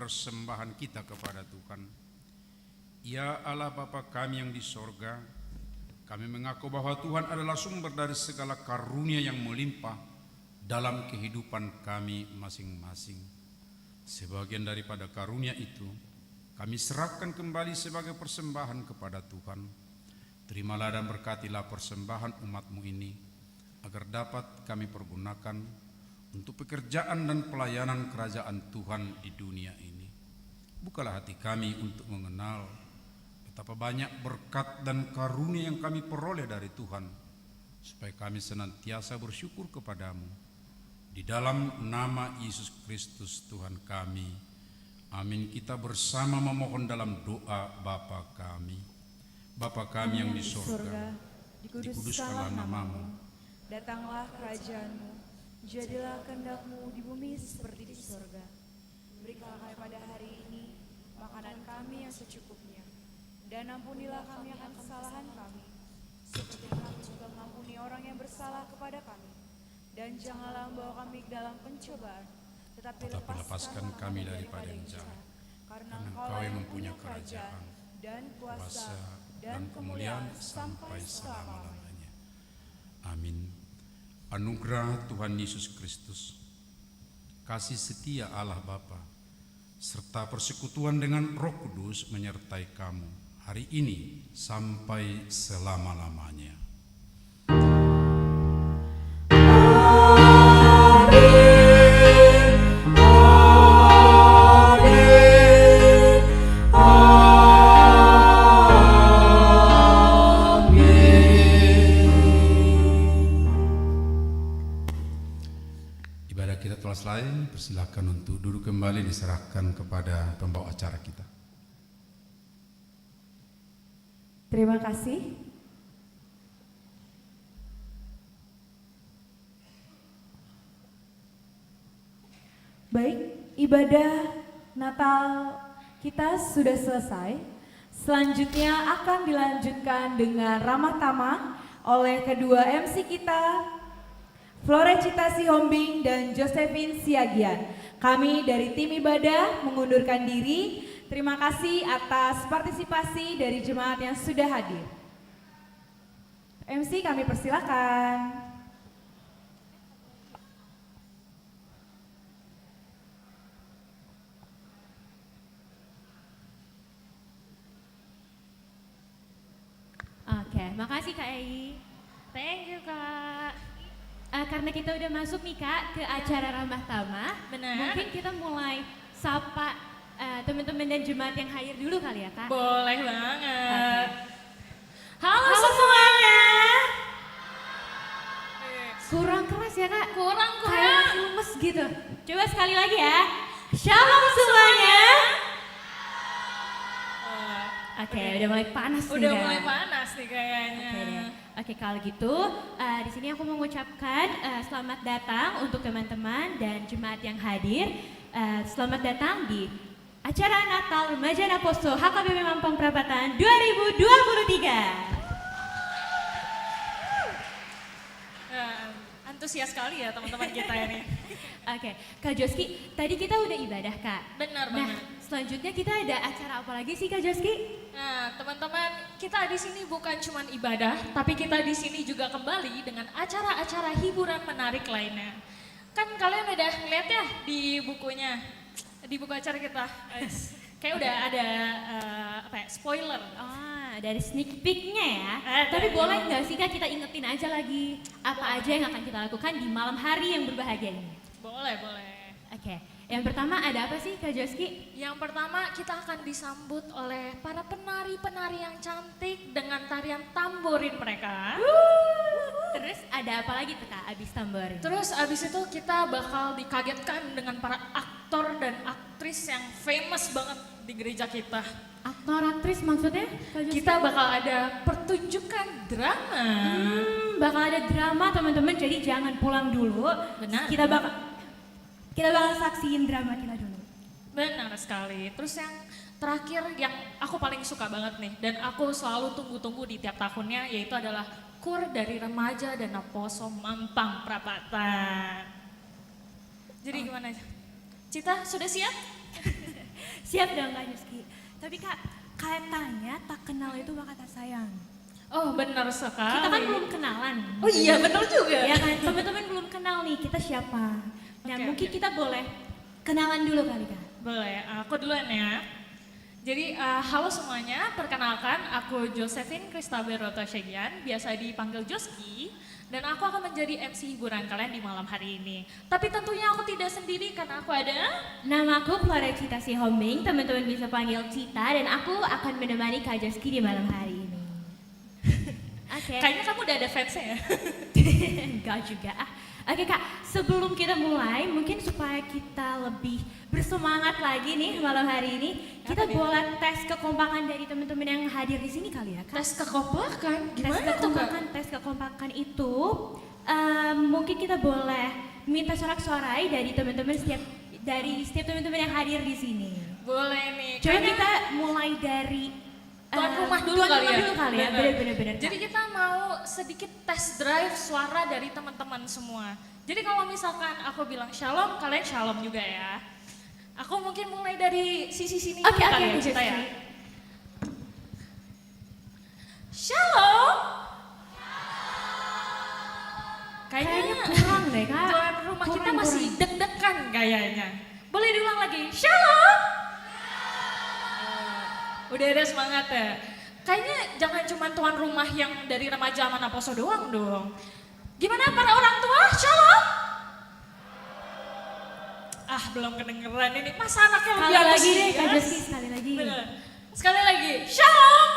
persembahan kita kepada Tuhan. Ya Allah Bapa kami yang di sorga, kami mengaku bahwa Tuhan adalah sumber dari segala karunia yang melimpah dalam kehidupan kami masing-masing. Sebagian daripada karunia itu kami serahkan kembali sebagai persembahan kepada Tuhan. Terimalah dan berkatilah persembahan umat-Mu ini, agar dapat kami pergunakan untuk pekerjaan dan pelayanan kerajaan Tuhan di dunia ini. Bukalah hati kami untuk mengenal betapa banyak berkat dan karunia yang kami peroleh dari Tuhan, supaya kami senantiasa bersyukur kepadamu. Di dalam nama Yesus Kristus Tuhan kami, amin. Kita bersama memohon dalam doa Bapa kami. Bapa kami yang di surga, dikuduskanlah namamu, datanglah kerajaan-Mu, jadilah kehendak-Mu di bumi seperti di surga. Berikanlah kami pada hari ini makanan kami yang secukupnya, dan ampunilah kami akan kesalahan kami, seperti kami juga mengampuni orang yang bersalah kepada kami. Dan janganlah membawa kami ke dalam pencobaan, tetapi lepaskan kami daripada yang jahat. Karena Engkau yang mempunyai kerajaan dan kuasa dan kemuliaan sampai selama-lamanya. Amin. Anugerah Tuhan Yesus Kristus, kasih setia Allah Bapa, serta persekutuan dengan Roh Kudus menyertai kamu hari ini sampai selama-lamanya. Persilakan untuk duduk kembali, diserahkan kepada pembawa acara kita. Terima kasih. Baik, ibadah Natal kita sudah selesai. Selanjutnya akan dilanjutkan dengan ramah tamah oleh kedua MC kita, Flore Cita Sihombing dan Josephine Siagian. Kami dari tim ibadah mengundurkan diri. Terima kasih atas partisipasi dari jemaat yang sudah hadir. MC kami persilakan. Oke, makasih Kak Ei. Thank you Kak. Karena kita udah masuk nih Kak ke acara ramah tamah, mungkin kita mulai sapa teman-teman dan jemaat yang hadir dulu kali ya Kak. Boleh banget. Halo semuanya. Kurang keras ya Kak? Kurang. Kayak masih lemes gitu. Coba sekali lagi ya. Shalom semuanya. Oke, udah mulai panas nih. Udah mulai panas nih kayaknya. Oke, kalau gitu di sini aku mengucapkan selamat datang untuk teman-teman dan jemaat yang hadir. Selamat datang di acara Natal Remaja Naposo HKBP Mampang Perapatan 2023. Antusias sekali ya teman-teman kita ini. Oke, Kak Joski, tadi kita udah ibadah Kak. Benar Nah, banget. selanjutnya kita ada acara apa lagi sih Kak Joski? Nah, teman-teman, kita di sini bukan cuma ibadah, tapi kita di sini juga kembali dengan acara-acara hiburan menarik lainnya. Kan kalian udah ngeliat ya di bukunya, di buku acara kita. Kayak udah ada spoiler. Dari sneak peek-nya ya. Tapi boleh nggak sih Kak kita ingetin aja lagi apa aja yang akan kita lakukan di malam hari yang berbahagia ini? Boleh. Oke, yang pertama ada apa sih Kak Joski? Yang pertama kita akan disambut oleh para penari-penari yang cantik dengan tarian tamborin mereka. Terus ada apa lagi tuh Kak abis tamborin? Terus abis itu kita bakal dikagetkan dengan para aktor dan aktris yang famous banget di gereja kita. Aktor aktris maksudnya? Kita bakal ada pertunjukan drama. Bakal ada drama teman-teman, jadi jangan pulang dulu. Benar. Kita bakal saksiin drama kita dulu. Benar sekali. Terus yang terakhir yang aku paling suka banget nih dan aku selalu tunggu-tunggu di tiap tahunnya, yaitu adalah kur dari remaja dan Naposo Mampang Perapatan. Jadi gimana? Cita sudah siap? Siap dong Kak Juski. Tapi Kak, katanya tak kenal itu maka tak sayang. Oh benar sekali. Kita kan belum kenalan. Oh iya benar juga. Ya kan, teman-teman belum kenal nih kita siapa. Nah mungkin kita boleh kenalan dulu kali Kak. Boleh, aku duluan ya. Jadi halo semuanya, perkenalkan aku Josephine Christabel Rotoshegian, biasa dipanggil Joski. Dan aku akan menjadi MC hiburan kalian di malam hari ini. Tapi tentunya aku tidak sendiri karena aku ada... Namaku Flora Cita Sihombing, teman-teman bisa panggil Cita. Dan aku akan menemani Kak Joski di malam hari ini. Oke. Kayaknya kamu udah ada fansnya ya? Enggak juga. Oke Kak, sebelum kita mulai, mungkin supaya kita lebih bersemangat lagi nih malam hari ini, kita boleh tes kekompakan dari teman-teman yang hadir di sini kali ya Kak? Tes kekompakan? Gimana Tes kekompakan itu, mungkin kita boleh minta sorak-sorai dari teman-teman setiap teman-teman yang hadir di sini. Boleh nih. Coba kita mulai dari tuan rumah dulu kali ya. Bener-bener. Jadi kita mau sedikit test drive suara dari teman-teman semua. Jadi kalau misalkan aku bilang shalom, kalian shalom juga ya. Aku mungkin mulai dari sisi sini dulu kali ya, Cita ya. Shalom. Kayaknya kurang deh Kak. Tuan rumah kita masih deg-degan kayaknya. Boleh diulang lagi. Shalom. Udah ada semangat ya. Kayaknya jangan cuma tuan rumah yang dari remaja Manaposo doang dong. Gimana para orang tua? Shalom. Belum kedengeran ini. Masa anaknya lebih sekali lagi deh antusias? Kak Joski, sekali lagi. Bener. Sekali lagi. Shalom.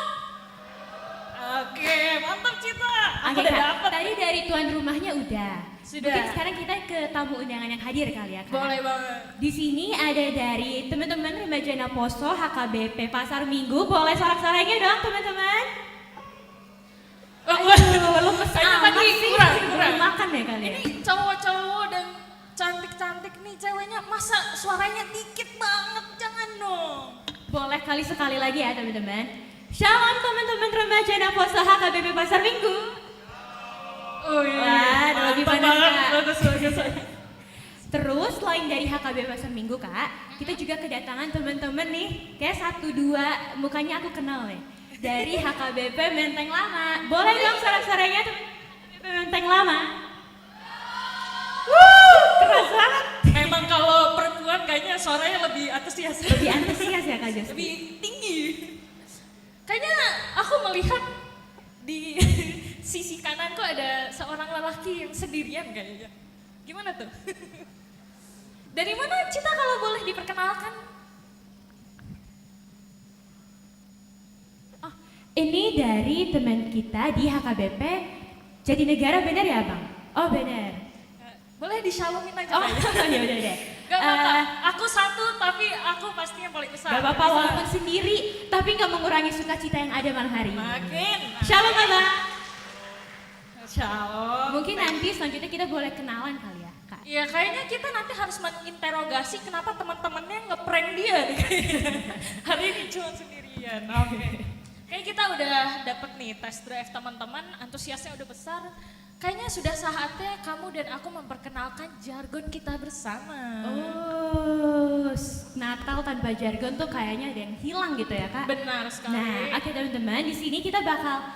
Oke, mantap Cita. Aku Oke udah Kak, dapet. tadi dari tuan rumahnya udah. Sudah. Mungkin sekarang kita ke tamu undangan yang hadir kali ya Kak. Boleh banget. Di sini ada dari teman-teman remaja Naposo HKBP Pasar Minggu. Boleh sorak-sorainya dong teman-teman. Lemes Kayaknya amat tadi sih. kurang. Belum makan ya kali ya. Ini cowok-cowok dan cantik-cantik nih ceweknya, masa suaranya dikit banget, jangan dong. Boleh kali sekali lagi ya teman-teman. Shalom teman-teman remaja Naposo HKBP Pasar Minggu. Oh iya. Wah, udah lebih panas Kak. Bagus. Terus selain dari HKBP Pasar Minggu Kak, kita juga kedatangan teman-teman nih, kayak 1-2 mukanya aku kenal nih. Dari HKBP Menteng Lama. Boleh dong sorak-sorainya teman-teman HKBP Menteng Lama. Keras banget. Emang kalau perempuan kayaknya suaranya lebih antusias. Lebih antusias ya Kak Joski? Lebih tinggi. Kayaknya aku melihat di sisi kananku ada seorang lelaki yang sendirian kayaknya. Gimana tuh? Dari mana Cita kalau boleh diperkenalkan? Ini dari teman kita di HKBP Jatinegara, benar ya Bang? Oh benar. Boleh disyalumin aja Oh kayaknya. yaudah deh. Gak apa-apa, aku satu tapi aku pasti yang paling besar. Gak apa-apa walaupun sendiri, tapi gak mengurangi sukacita yang ada malam hari ini. Makin. Shalom Abang. Shalom. Mungkin nanti selanjutnya kita boleh kenalan kali ya Kak. Iya kayaknya kita nanti harus menginterogasi kenapa teman-temannya ngeprank dia nih kayaknya. Hari ini cuma sendirian. Oke. Kayaknya kita udah dapet nih test drive teman-teman, antusiasnya udah besar. Kayaknya sudah saatnya kamu dan aku memperkenalkan jargon kita bersama. Oh, Natal tanpa jargon tuh kayaknya ada yang hilang gitu ya Kak? Benar sekali. Nah, oke teman-teman, di sini kita bakal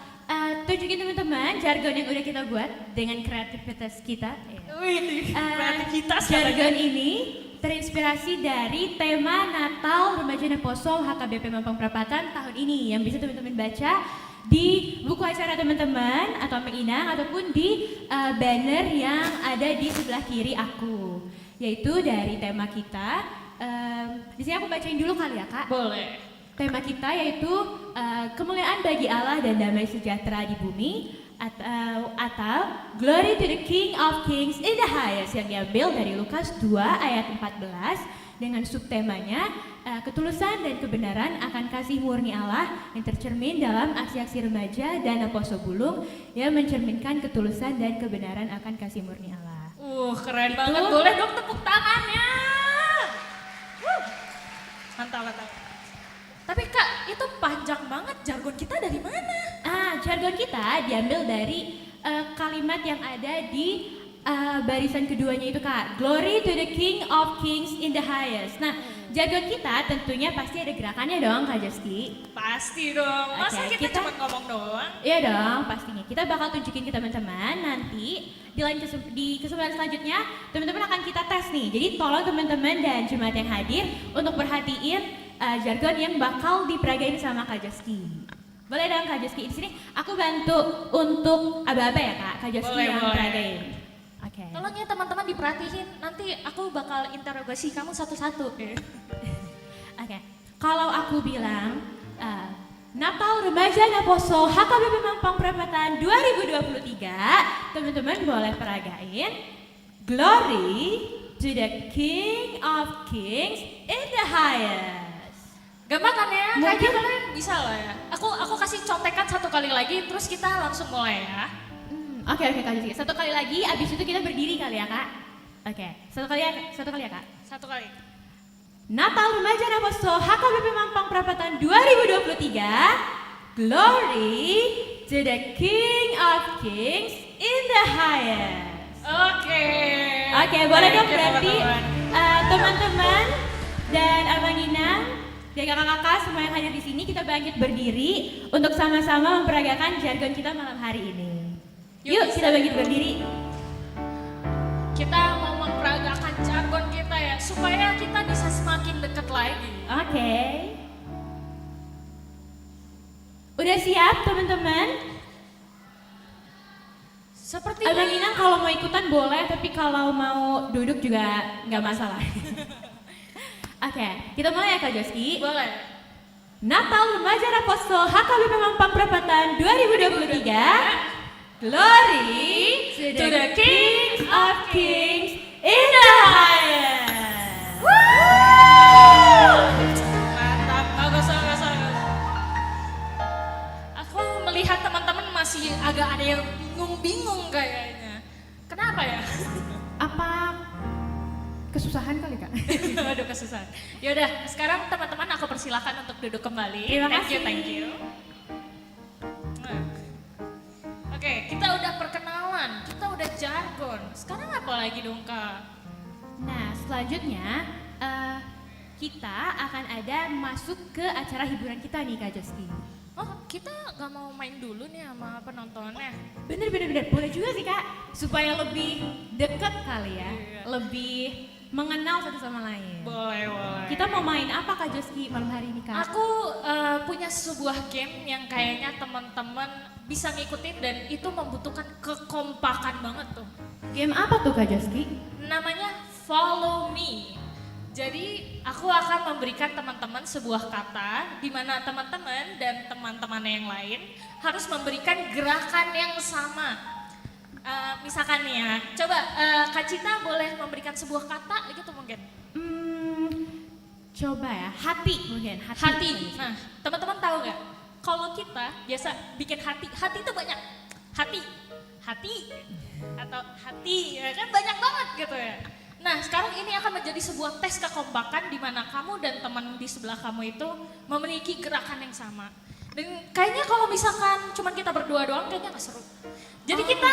tunjukin teman-teman jargon yang udah kita buat dengan kreativitas kita. Kreativitas jargon ini terinspirasi dari tema Natal Remaja Naposo HKBP Mampang Perapatan tahun ini yang bisa teman-teman baca di buku acara teman-teman atau menginang ataupun di banner yang ada di sebelah kiri aku, yaitu dari tema kita. Di sini aku bacain dulu kali ya Kak. Boleh. Tema kita yaitu kemuliaan bagi Allah dan damai sejahtera di bumi atau Glory to the King of Kings in the highest, yang diambil dari Lukas 2 ayat 14 dengan subtemanya ketulusan dan kebenaran akan kasih murni Allah yang tercermin dalam aksi-aksi remaja dan Naposo Bulung yang mencerminkan ketulusan dan kebenaran akan kasih murni Allah. Keren banget. Boleh dong tepuk tangannya. Mantap. Tapi Kak, itu panjang banget. Jargon kita dari mana? Jargon kita diambil dari kalimat yang ada di barisan keduanya itu Kak, Glory to the King of Kings in the highest. Nah, jargon kita tentunya pasti ada gerakannya dong Kak Joski. Pasti dong, masa Oke, kita cuma ngomong doang? Iya dong, pastinya. Kita bakal tunjukin ke teman-teman nanti di kesempatan selanjutnya teman-teman akan kita tes nih. Jadi tolong teman-teman dan jemaat yang hadir untuk perhatiin jargon yang bakal diperagain sama Kak Joski. Boleh dong Kak Joski, di sini aku bantu untuk aba-aba ya Kak Joski yang peragain. Oke. Tolong ya teman-teman diperhatiin, nanti aku bakal interogasi kamu satu-satu. Oke. Kalau aku bilang Natal Remaja Naposo HKBP Mampang Perapatan 2023, teman-teman boleh peragain Glory to the King of Kings in the highest. Gampang kan ya? Kayaknya kalian bisa lah ya. Aku kasih contekan satu kali lagi, terus kita langsung mulai ya. Oke Kak Joski. Satu kali lagi, abis itu kita berdiri kali ya Kak. Oke, satu kali ya Kak. Satu kali. Natal Remaja Naposo HKBP Mampang Perapatan 2023, Glory to the King of Kings in the highest. Oke, boleh dong berarti teman-teman dan Abang Inang dan kakak-kakak semua yang hadir di sini kita bangkit berdiri untuk sama-sama memperagakan jargon kita malam hari ini. Yuk kita bangkit berdiri. Kita mau memperagakan jargon kita ya, supaya kita bisa semakin dekat lagi. Oke. Udah siap teman-teman? Seperti Abang Inang kalau mau ikutan boleh, tapi kalau mau duduk juga nggak masalah. Oke, kita mulai ya Kak Joski. Boleh. Natal Remaja Naposo HKBP Mampang Perapatan 2023, Glory to the King of Kings in the highest. Mantap, bagus. Aku melihat teman-teman masih agak ada yang bingung-bingung kayaknya. Kenapa ya? Apa kesusahan kali Kak? Aduh kesusahan. Yaudah, sekarang teman-teman aku persilakan untuk duduk kembali. Terima kasih. Thank you. Nah. Oke, kita udah perkenalan, kita udah jargon. Sekarang apa lagi dong Kak? Nah, selanjutnya kita akan ada masuk ke acara hiburan kita nih Kak Joski. Oh, kita gak mau main dulu nih sama penontonnya? Bener. Boleh juga sih Kak, supaya lebih deket kali ya, lebih mengenal satu sama lain. Boleh. Kita mau main apa Kak Joski malam hari ini Kak? Aku punya sebuah game yang kayaknya teman-teman bisa ngikutin dan itu membutuhkan kekompakan banget tuh. Game apa tuh Kak Joski? Namanya Follow Me. Jadi aku akan memberikan teman-teman sebuah kata di mana teman-teman dan teman-teman yang lain harus memberikan gerakan yang sama. Misalkan nih ya, coba Kak Cita boleh memberikan sebuah kata gitu mungkin. Coba ya, hati mungkin. Hati. Nah, teman-teman tahu nggak? Kalau kita biasa bikin hati itu banyak. Hati, atau hati, ya kan banyak banget gitu ya. Nah, sekarang ini akan menjadi sebuah tes kekompakan di mana kamu dan teman di sebelah kamu itu memiliki gerakan yang sama. Dan kayaknya kalau misalkan cuma kita berdua doang kayaknya nggak seru. Jadi kita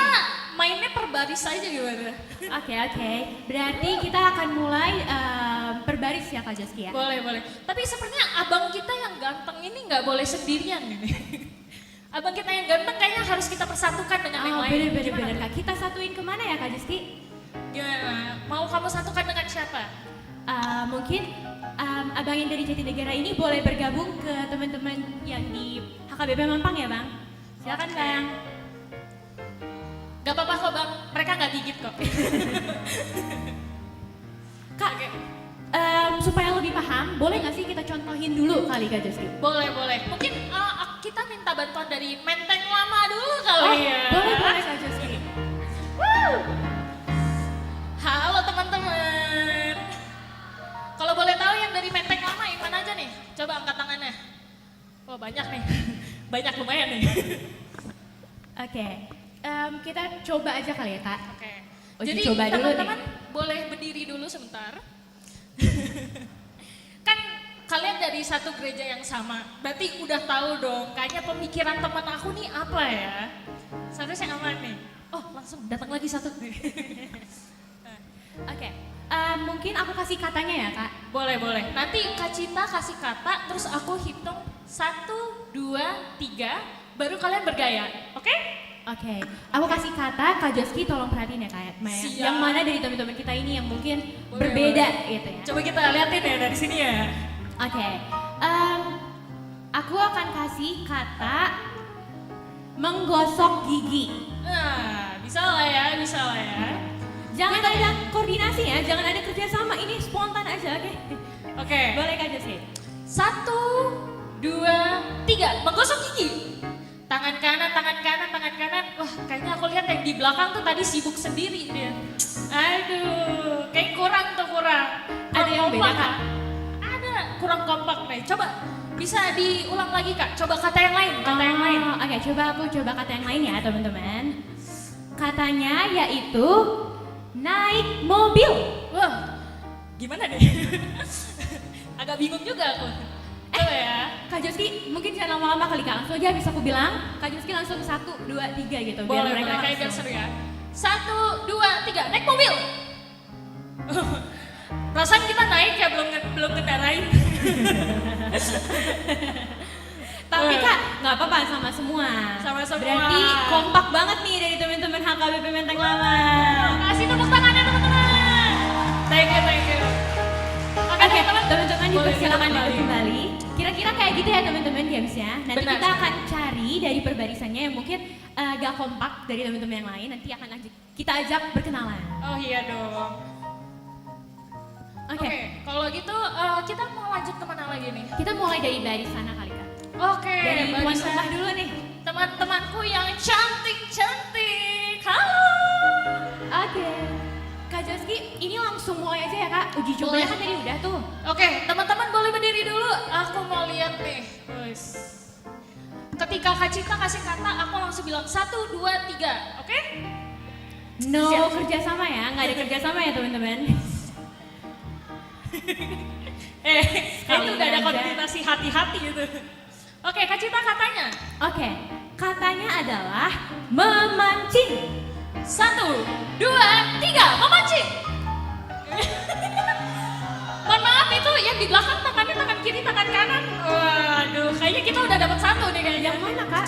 mainnya per baris aja gimana? Oke. Berarti kita akan mulai per baris ya Kak Joski ya? Boleh. Tapi sepertinya abang kita yang ganteng ini nggak boleh sendirian ini. Abang kita yang ganteng kayaknya harus kita persatukan dengan yang lain. Bener Kak. Kita satuin kemana ya Kak Joski? Gimana? Mau kamu satukan dengan siapa? Mungkin abang yang dari Jatinegara ini boleh bergabung ke teman-teman yang di HKBP Mampang ya Bang? Silakan Bang. Gak apa-apa kok Bang, mereka gak gigit kok. Kak, supaya lebih paham, boleh gak sih kita contohin dulu kali Kak Joski? Boleh. Mungkin kita minta bantuan dari Menteng Lama dulu kali ya. Boleh Kak Joski. Halo teman-teman. Kalau boleh tahu yang dari Menteng Lama yang mana aja nih? Coba angkat tangannya. Wah banyak nih, banyak lumayan nih. Oke. Kita coba aja kali ya Kak. Oke. Uji Jadi coba dulu teman-teman nih. boleh berdiri dulu sebentar. Kan kalian dari satu gereja yang sama, berarti udah tahu dong kayaknya pemikiran teman aku nih apa ya. Seharusnya aman nih. Oh langsung datang lagi satu nih. mungkin aku kasih katanya ya Kak. Boleh, boleh. Nanti Kak Cita kasih kata, terus aku hitung 1, 2, 3, baru kalian bergaya, oke? Oke, aku kasih kata, Kak Joski tolong perhatiin ya Kak Maya. Siap. Yang mana dari teman-teman kita ini yang mungkin Boleh, berbeda boleh. gitu ya. Coba kita liatin ya dari sini ya. Oke, aku akan kasih kata menggosok gigi. Nah, bisa lah ya, bisa lah ya. Jangan ada koordinasi ya, jangan ada kerjasama, ini spontan aja, oke? Oke. Boleh Kak Joski? 1, 2, 3, menggosok gigi. Tangan kanan, tangan kanan, tangan kanan. Wah, kayaknya aku lihat yang di belakang tuh tadi sibuk sendiri dia. Aduh, kayak kurang tuh kurang. Ada yang beda, kompak, Kak? Ada, kurang kompak nih. Coba bisa diulang lagi Kak. Coba kata yang lain, kata yang lain. Oke, aku coba kata yang lain ya teman-teman. Katanya yaitu naik mobil. Wah, gimana nih? Agak bingung juga aku. Coba ya. Kak Joski mungkin jangan lama-lama kali Kak, langsung aja bisa aku bilang. Kak Joski langsung 1, 2, 3 gitu. Biar Boleh, mereka boleh, kayak biar langsung. seru ya. 1, 2, 3, naik mobil. Perasaan kita naik ya belum kendarain. Tapi Kak, nggak apa-apa sama semua. Sama semua. Berarti kompak banget nih dari teman-teman HKBP Menteng Lama. Kasih tepuk tangannya teman-teman. Thank you, thank you. Oke, teman-teman Boleh, dipersilakan kita untuk kembali. Kira-kira kayak gitu ya teman-teman gamesnya. Nanti Benar. kita akan cari dari perbarisannya yang mungkin gak kompak dari teman-teman yang lain. Nanti akan kita ajak berkenalan. Oh iya dong. Oke. Kalau gitu kita mau lanjut kemana lagi nih? Kita mulai dari baris sana kali Kak. Oke, Dari tuan barisan. rumah dulu nih. Teman-temanku yang cantik-cantik. Halo. Oke. Kak Joski, ini langsung mulai aja ya Kak. Uji cobanya Boleh. kan tadi udah tuh. Oke, teman-teman boleh berdiri dulu. Aku mau lihat nih. Wes. Ketika Kak Cita kasih kata, aku langsung bilang 1, 2, 3. Oke? No Siap. kerjasama ya, nggak ada kerjasama ya teman-teman. Kayaknya udah ada aja. koordinasi hati-hati gitu. Oke, Kak Cita katanya. Oke, katanya adalah memancing. 1, 2, 3, memancing. Mohon maaf itu yang di belakang tangannya tangan kiri, tangan kanan. Waduh, kayaknya kita udah dapat 1 nih kayaknya. Yang mana Kak?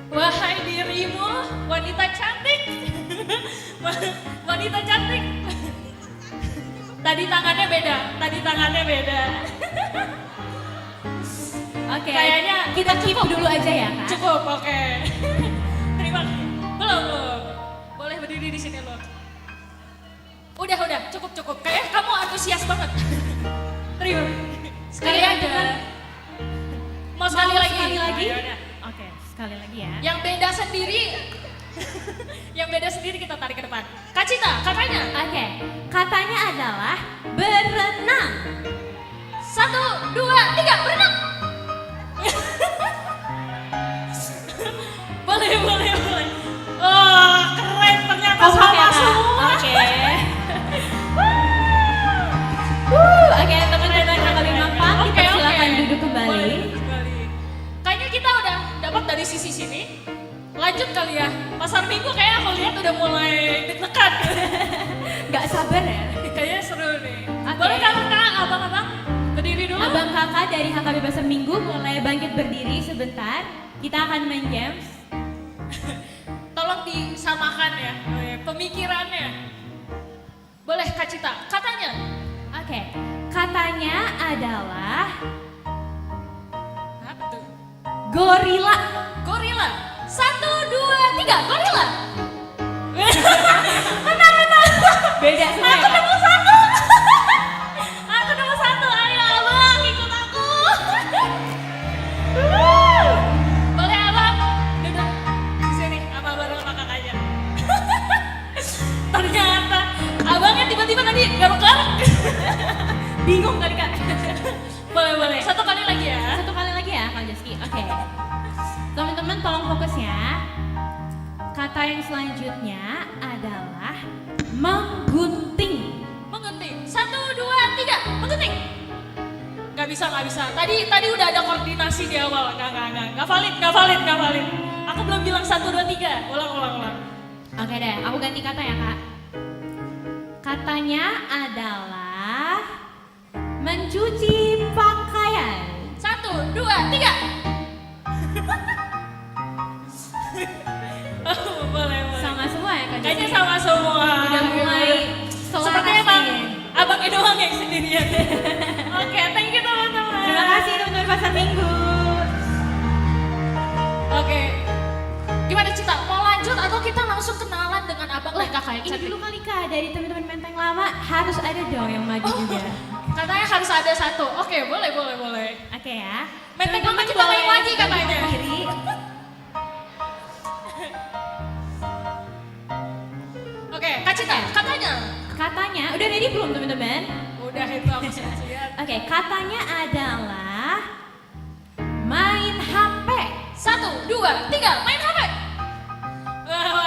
Wahai dirimu, wanita cantik. Wanita cantik. Tadi tangannya beda, tadi tangannya beda. Oke, Kayaknya kita keep dulu aja ya Kak. Cukup, oke. Terima kasih. Belum. Boleh berdiri di sini loh. Udah, cukup. Kayak kamu antusias banget. Terima. Sekali aja. Mau sekali lagi? Sekali lagi? Oh, yaudah. Oke, sekali lagi ya. Yang beda sendiri. Yang beda sendiri kita tarik ke depan. Kak Cita, katanya. Oke, katanya adalah berenang. 1, 2, 3, berenang. boleh. Oh, keren ternyata Kompak ya, sama Kak? semua. Oke. Oke, teman-teman HKBP Mampang, dipersilakan duduk kembali. Boleh duduk kembali. Kayaknya kita udah dapat dari sisi sini. Lanjut kali ya. Pasar Minggu kayak aku lihat udah mulai deg-degan. Gak sabar ya? Kayaknya seru nih. Oke. Boleh kakak, abang-abang berdiri dulu. Abang kakak dari HKBP Pasar Minggu boleh bangkit berdiri sebentar. Kita akan main games. Tolong disamakan ya pemikirannya. Boleh Kak Cita, katanya. Oke, katanya adalah gorila. Gorila. 1, 2, 3, gorila. Benar. Beda semua ya, Aku Kak? nemu 1. Aku nemu 1. Ayo abang, ikut aku. Boleh abang duduk di sini sama bareng sama kakaknya. Ternyata abangnya tiba-tiba tadi garuk-garuk. Bingung kali Kak? Boleh. Satu kali lagi ya. Satu kali lagi ya Kak Joski. Oke. Teman-teman tolong fokus ya. Kata yang selanjutnya adalah menggunting. Menggunting. 1, 2, 3, menggunting. Gak bisa. Tadi udah ada koordinasi di awal. Gak valid. Aku belum bilang 1, 2, 3. Ulang. Oke deh, aku ganti kata ya Kak. Katanya adalah mencuci pakaian. 1, 2, 3. Oh, boleh. Sama semua ya Kak? Kayaknya sama semua. Udah mulai Sepertinya emang abangnya doang yang sendirian. Oke, thank you teman-teman. Terima kasih teman-teman Pasar Minggu. Oke. Gimana Cita? Mau lanjut atau kita langsung kenalan dengan abang dan kakak yang Ini cantik? dulu kali Kak, dari teman-teman Menteng lama harus ada dong yang maju juga. Katanya harus ada satu. Oke, boleh. Oke ya. Menteng lama Teman-teman kita main boleh lagi katanya. berdiri. Oke, Kak Cita, katanya. Katanya, udah ready belum teman-teman? Udah itu aku siap. Oke, katanya adalah main HP. 1, 2, 3, main HP.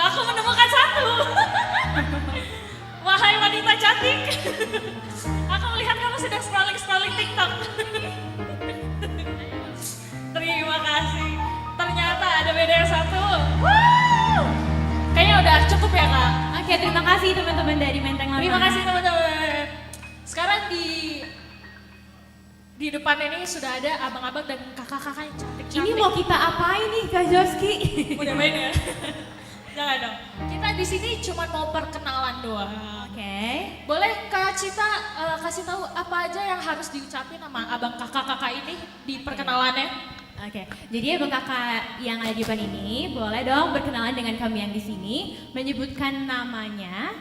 Aku menemukan satu. Wahai wanita cantik. Aku melihat kamu sedang scrolling TikTok. Terima kasih. Ternyata ada beda yang satu. Woo! Kayaknya udah cukup ya Kak. Oke, terima kasih teman-teman dari Menteng Lama. Terima kasih teman-teman. Sekarang di depan ini sudah ada abang-abang dan kakak-kakak yang cantik-cantik. Ini mau kita apain nih Kak Joski? Udah main ya? Jangan dong. Kita di sini cuma mau perkenalan doang. Oke. Boleh Kak Cita kasih tahu apa aja yang harus diucapin sama abang kakak-kakak ini di perkenalannya? Oke, jadi abang kakak yang ada di depan ini boleh dong berkenalan dengan kami yang di sini, menyebutkan namanya,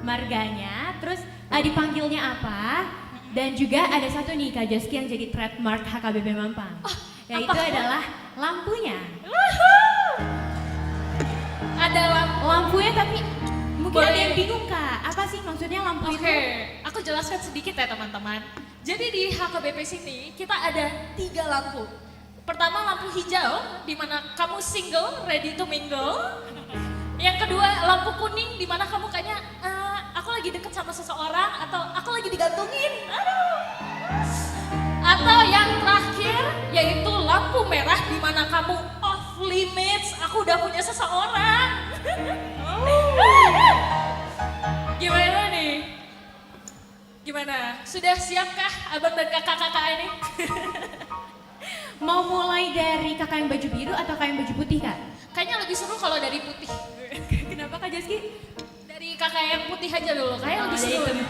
marganya, terus dipanggilnya apa, dan juga ada satu nih Kak Joski yang jadi trademark HKBP Mampang, yaitu adalah lampunya. Ada lampunya tapi mungkin Boleh. ada yang bingung Kak, apa sih maksudnya lampu itu? Oke, aku jelaskan sedikit ya teman-teman. Jadi di HKBP sini kita ada 3 lampu. Pertama lampu hijau, di mana kamu single, ready to mingle. Yang kedua lampu kuning, di mana kamu kayaknya aku lagi deket sama seseorang atau aku lagi digantungin. Aduh. Atau yang terakhir yaitu lampu merah, di mana kamu off limits, aku udah punya seseorang. Gimana nih? Gimana? Sudah siapkah abang dan kakak-kakak ini? Mau mulai dari kakak yang baju biru atau kakak yang baju putih Kak? Kayaknya lebih seru kalau dari putih. Kenapa Kak Joski? Dari kakak yang putih aja dulu, kayaknya lebih dari seru. itu.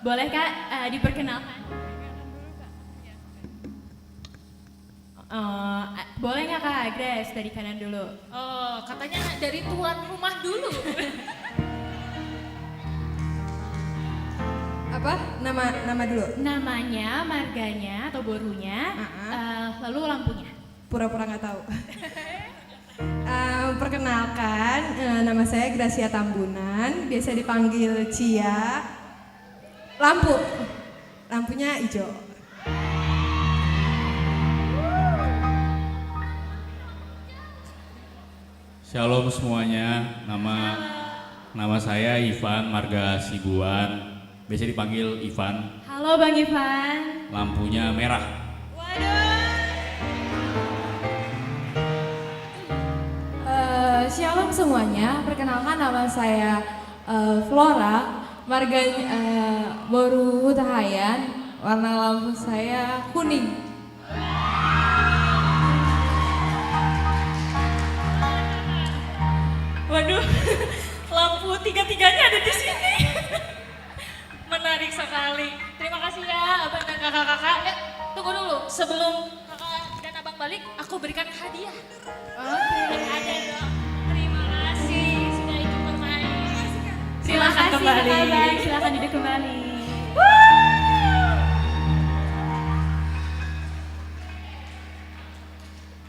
Boleh Kak diperkenalkan? Boleh nggak Kak Grace dari kanan dulu? Oh, katanya dari tuan rumah dulu. Apa? Nama dulu. Namanya, marganya atau borunya, lalu lampunya. Pura-pura nggak tahu. Perkenalkan, nama saya Gracia Tambunan, biasa dipanggil Cia. Lampunya hijau. Shalom semuanya, nama saya Ivan Marga Sibuan, biasa dipanggil Ivan. Halo Bang Ivan. Lampunya merah. Shalom semuanya, perkenalkan nama saya Flora, marga Boru Hutahayan, warna lampu saya kuning. Waduh, lampu tiga-tiganya ada di sini. Menarik sekali. Terima kasih ya abang dan kakak-kakak. Tunggu dulu, sebelum kakak dan abang balik, aku berikan hadiah. Oke. Ada dong. Terima kasih sudah ikut bermain. Silakan kembali. Abang, silakan duduk kembali.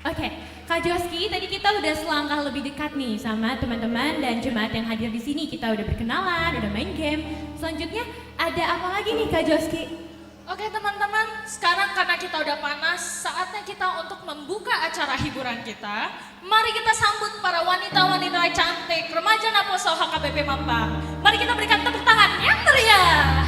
Oke, Kak Joski, tadi kita udah selangkah lebih dekat nih sama teman-teman dan jemaat yang hadir di sini. Kita udah berkenalan, udah main game. Selanjutnya ada apa lagi nih Kak Joski? Oke teman-teman, sekarang karena kita udah panas, saatnya kita untuk membuka acara hiburan kita. Mari kita sambut para wanita-wanita cantik remaja Naposo HKBP Mampang. Mari kita berikan tepuk tangan yang meriah.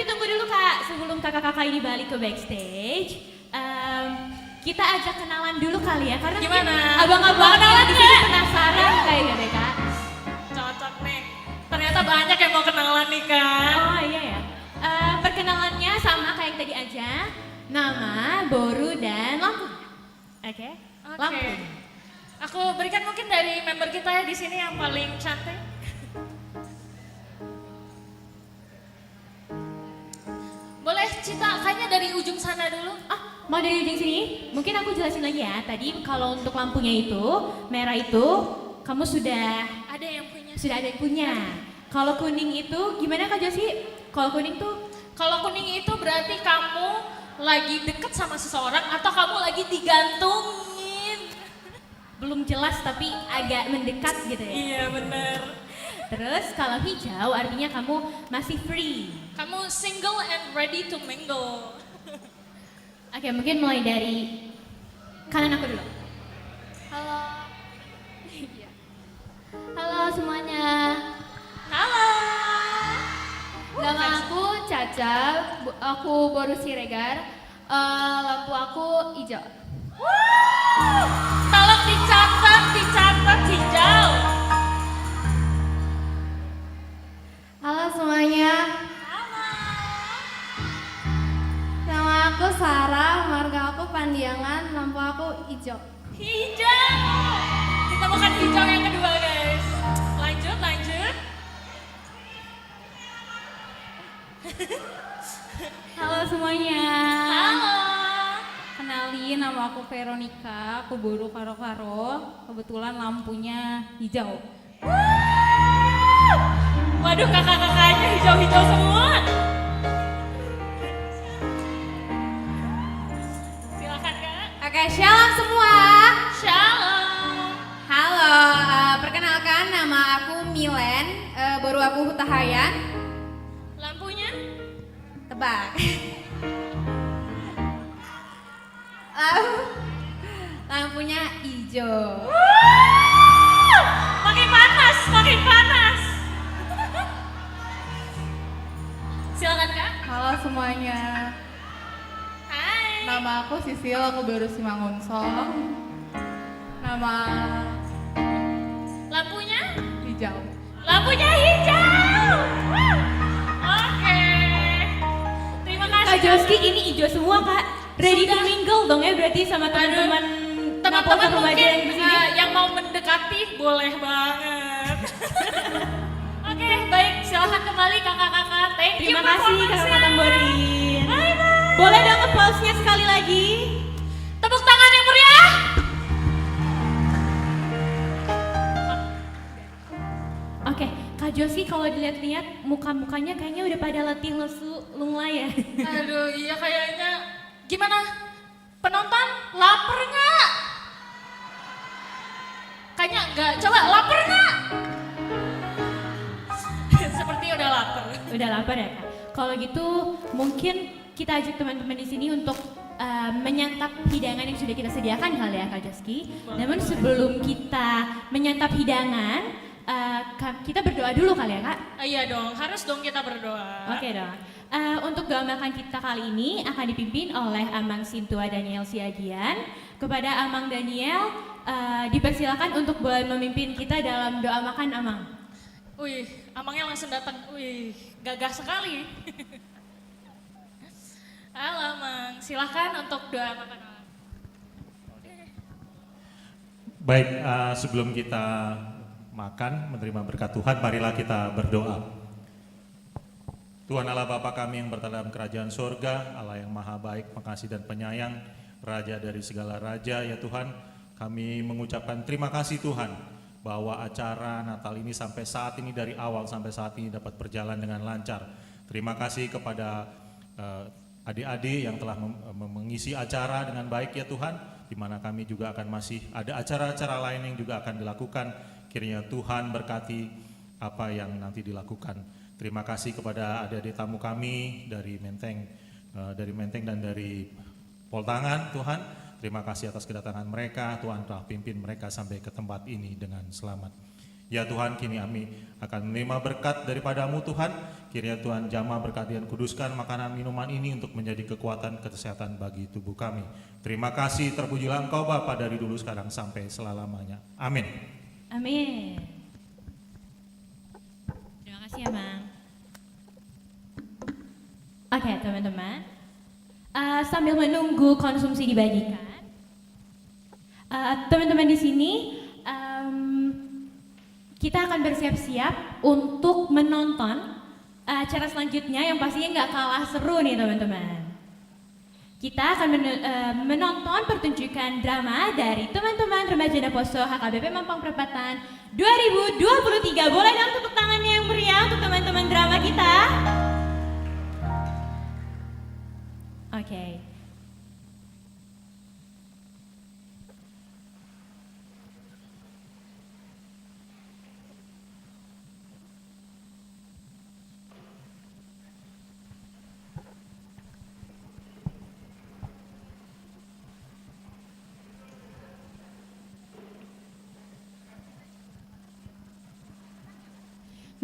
Tapi tunggu dulu Kak, sebelum kakak-kakak ini balik ke backstage, kita ajak kenalan dulu kali ya, karena Gimana? abang-abang Kenalan di sini nggak? penasaran kayaknya deh Kak. Cocok nih. Ternyata banyak yang mau kenalan nih kan. Oh iya ya. Perkenalannya sama kayak yang tadi aja, nama, boru, dan lampu. Oke. Lampu. Aku berikan mungkin dari member kita ya di sini yang paling cantik. Boleh Cita, kayaknya dari ujung sana dulu. Mau dari ujung sini? Mungkin aku jelasin lagi ya. Tadi kalau untuk lampunya itu, merah itu, kamu sudah Ada yang punya. sudah ada yang punya. Kalau kuning itu gimana Kak Josi? Kalau kuning tuh? Kalau kuning itu berarti kamu lagi deket sama seseorang atau kamu lagi digantungin. Belum jelas tapi agak mendekat gitu ya? Iya bener. Terus kalau hijau artinya kamu masih free. Kamu single and ready to mingle. Oke, mungkin mulai dari kanan aku dulu. Halo. Iya. Halo semuanya. Halo. Nama aku Caca, aku Boru Siregar. Lampu aku hijau. Tolong dicatat hijau. Halo semuanya. Nama aku Sarah, marga aku Pandiangan, lampu aku hijau. Hijau. Kita makan hijau yang kedua guys. Lanjut. Halo semuanya. Halo. Kenalin, nama aku Veronica, aku Boru Karo-Karo. Kebetulan lampunya hijau. Waduh kakak-kakaknya hijau-hijau semua. Silakan Kak. Oke, shalom semua. Shalom. Halo, perkenalkan nama aku Milen, baru aku Hutahayan. Lampunya? Tebak. Lampunya hijau. Makin panas. Silakan Kak. Halo semuanya. Hai. Nama aku Sisil, aku baru Simangunsong. Nama Lampunya? hijau. Lampunya hijau. Oke. Terima kasih. Kak Joski ini hijau semua Kak. Ready to mingle dong ya berarti sama teman-teman Teman-teman remaja mungkin yang di sini. yang mau mendekati boleh banget. Oke, baik. Silakan kembali kakak-kakak. Thank you Terima kasih performance-nya. kakak Tamborin. Bye-bye. Boleh dong applause-nya sekali lagi. Tepuk tangan yang meriah. Oke, Kak Josi kalau dilihat-lihat muka-mukanya kayaknya udah pada letih lesu lunglai ya. Aduh, iya kayaknya. Gimana? Penonton lapar nggak? Kayaknya enggak. Coba lapar nggak? Seperti udah lapar. Udah lapar ya Kak. Kalau gitu mungkin kita ajak teman-teman di sini untuk menyantap hidangan yang sudah kita sediakan kali ya Kak Joski. Namun sebelum kita menyantap hidangan, kita berdoa dulu kali ya Kak. Iya dong, harus dong kita berdoa. Oke dong. Untuk doa makan kita kali ini akan dipimpin oleh Amang Sintua Daniel Siagian. Kepada Amang Daniel, dipersilakan untuk boleh memimpin kita dalam doa makan Amang. Wih, Amangnya langsung datang. Wih, gagah sekali. Halo Amang, silahkan untuk doa makan Amang. Baik, sebelum kita makan, menerima berkat Tuhan, marilah kita berdoa. Tuhan Allah Bapa kami yang berada dalam kerajaan sorga, Allah yang maha baik, pengasih dan penyayang, Raja dari segala raja ya Tuhan, kami mengucapkan terima kasih Tuhan, bahwa acara Natal ini sampai saat ini dari awal sampai saat ini dapat berjalan dengan lancar. Terima kasih kepada adik-adik yang telah mengisi acara dengan baik ya Tuhan, di mana kami juga akan masih ada acara-acara lain yang juga akan dilakukan. Kiranya Tuhan berkati apa yang nanti dilakukan. Terima kasih kepada adik-adik tamu kami dari Menteng dan dari Poltangan Tuhan. Terima kasih atas kedatangan mereka, Tuhan telah pimpin mereka sampai ke tempat ini dengan selamat. Ya Tuhan, kini kami akan menerima berkat daripada-Mu Tuhan. Kiranya Tuhan jamah berkati dan kuduskan makanan minuman ini untuk menjadi kekuatan kesehatan bagi tubuh kami. Terima kasih, terpujilah Engkau Bapa dari dulu sekarang sampai selama-lamanya. Amin. Amin. Terima kasih ya Bang. Oke teman-teman, sambil menunggu konsumsi dibagikan, teman-teman di sini kita akan bersiap-siap untuk menonton acara selanjutnya yang pastinya nggak kalah seru nih teman-teman. Kita akan menonton pertunjukan drama dari teman-teman Remaja Naposo HKBP Mampang Perapatan 2023. Boleh dong tepuk tangannya yang meriah untuk teman-teman drama kita? Oke.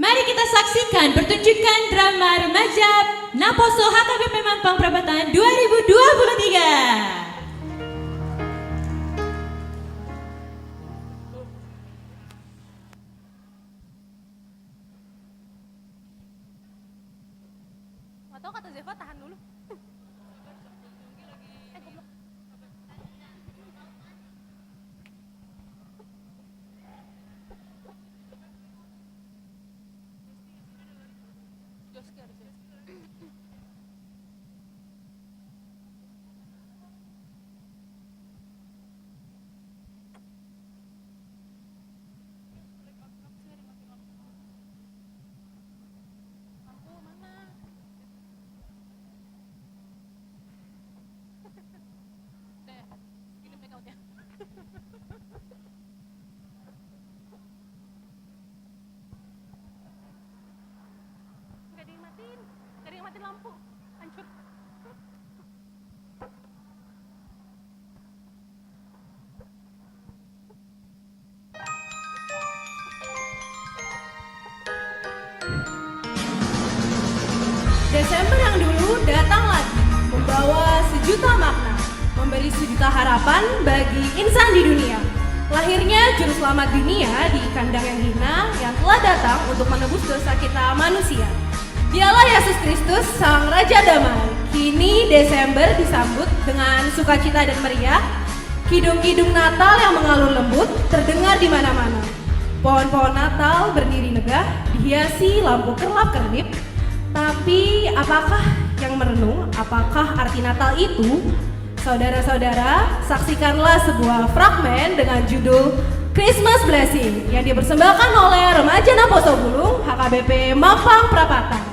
Mari kita saksikan pertunjukan drama Remaja Naposo HKBP Mampang Perapatan 2023. Nggak tahu kata Zeva, tahan dulu. Mati lampu, hancur. Desember yang dulu datang lagi, membawa sejuta makna, memberi sejuta harapan bagi insan di dunia. Lahirnya juru selamat dunia di kandang yang hina yang telah datang untuk menebus dosa kita manusia. Dialah Yesus Kristus, Sang Raja Damai. Kini Desember disambut dengan sukacita dan meriah. Kidung-kidung Natal yang mengalun lembut terdengar di mana-mana. Pohon-pohon Natal berdiri megah, dihiasi lampu kerlap-kerlip. Tapi apakah yang merenung? Apakah arti Natal itu? Saudara-saudara, saksikanlah sebuah fragmen dengan judul Christmas Blessing yang dipersembahkan oleh Remaja Naposo Bulung HKBP Mampang Perapatan.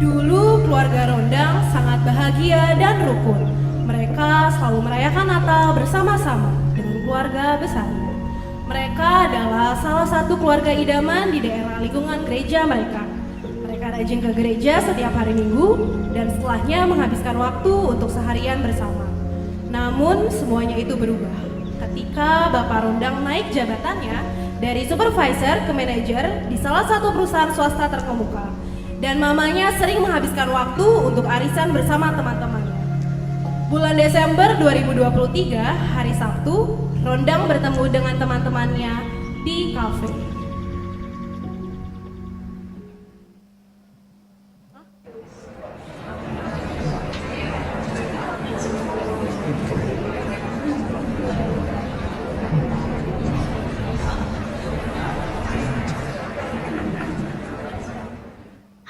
Dulu keluarga Rondang sangat bahagia dan rukun. Mereka selalu merayakan Natal bersama-sama dengan keluarga besarnya. Mereka adalah salah satu keluarga idaman di daerah lingkungan gereja mereka. Mereka rajin ke gereja setiap hari Minggu dan setelahnya menghabiskan waktu untuk seharian bersama. Namun semuanya itu berubah ketika Bapak Rondang naik jabatannya dari supervisor ke manajer di salah satu perusahaan swasta terkemuka. Dan mamanya sering menghabiskan waktu untuk arisan bersama teman-temannya. Bulan Desember 2023, hari Sabtu, Rondang bertemu dengan teman-temannya di kafe.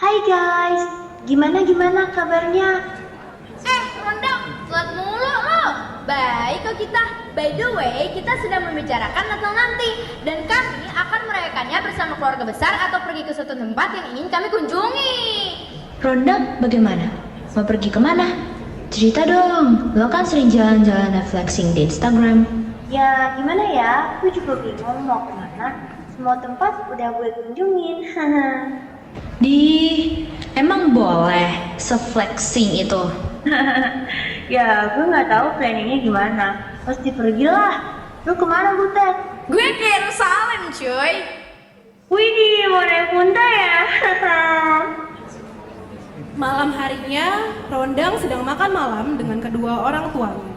Hai guys, gimana kabarnya? Rondang, telat mulu lo. Baik kok kita. By the way, kita sedang membicarakan Natal nanti dan kami akan merayakannya bersama keluarga besar atau pergi ke suatu tempat yang ingin kami kunjungi. Rondang, bagaimana? Mau pergi kemana? Cerita dong, lo kan sering jalan-jalan dan flexing di Instagram. Ya gimana ya, aku juga bingung mau kemana semua tempat udah gue kunjungin. Emang boleh se-flexing itu? Ya, gue nggak tahu planningnya gimana. Pasti pergilah. Lu kemana, Butet? Gue ke Yerusalem, cuy. Widih, mau naik unta ya? Malam harinya, Rondang sedang makan malam dengan kedua orang tuanya.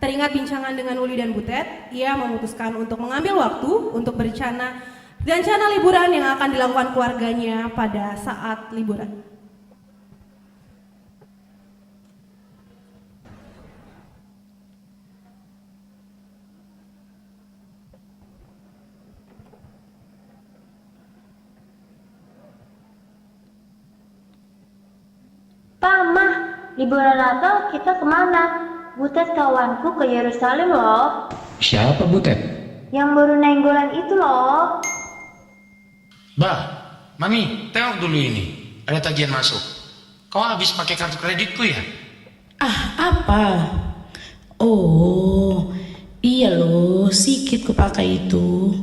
Teringat bincangan dengan Uli dan Butet, ia memutuskan untuk mengambil waktu untuk berencana liburan yang akan dilakukan keluarganya pada saat liburan. Mah, liburan Natal kita kemana? Butet kawanku ke Yerusalem loh. Siapa Butet? Yang baru nenggolan itu loh. Bah, Mami, tengok dulu ini. Ada tagihan masuk. Kau habis pakai kartu kreditku ya? Apa? Oh, iya loh, sikit kupakai itu.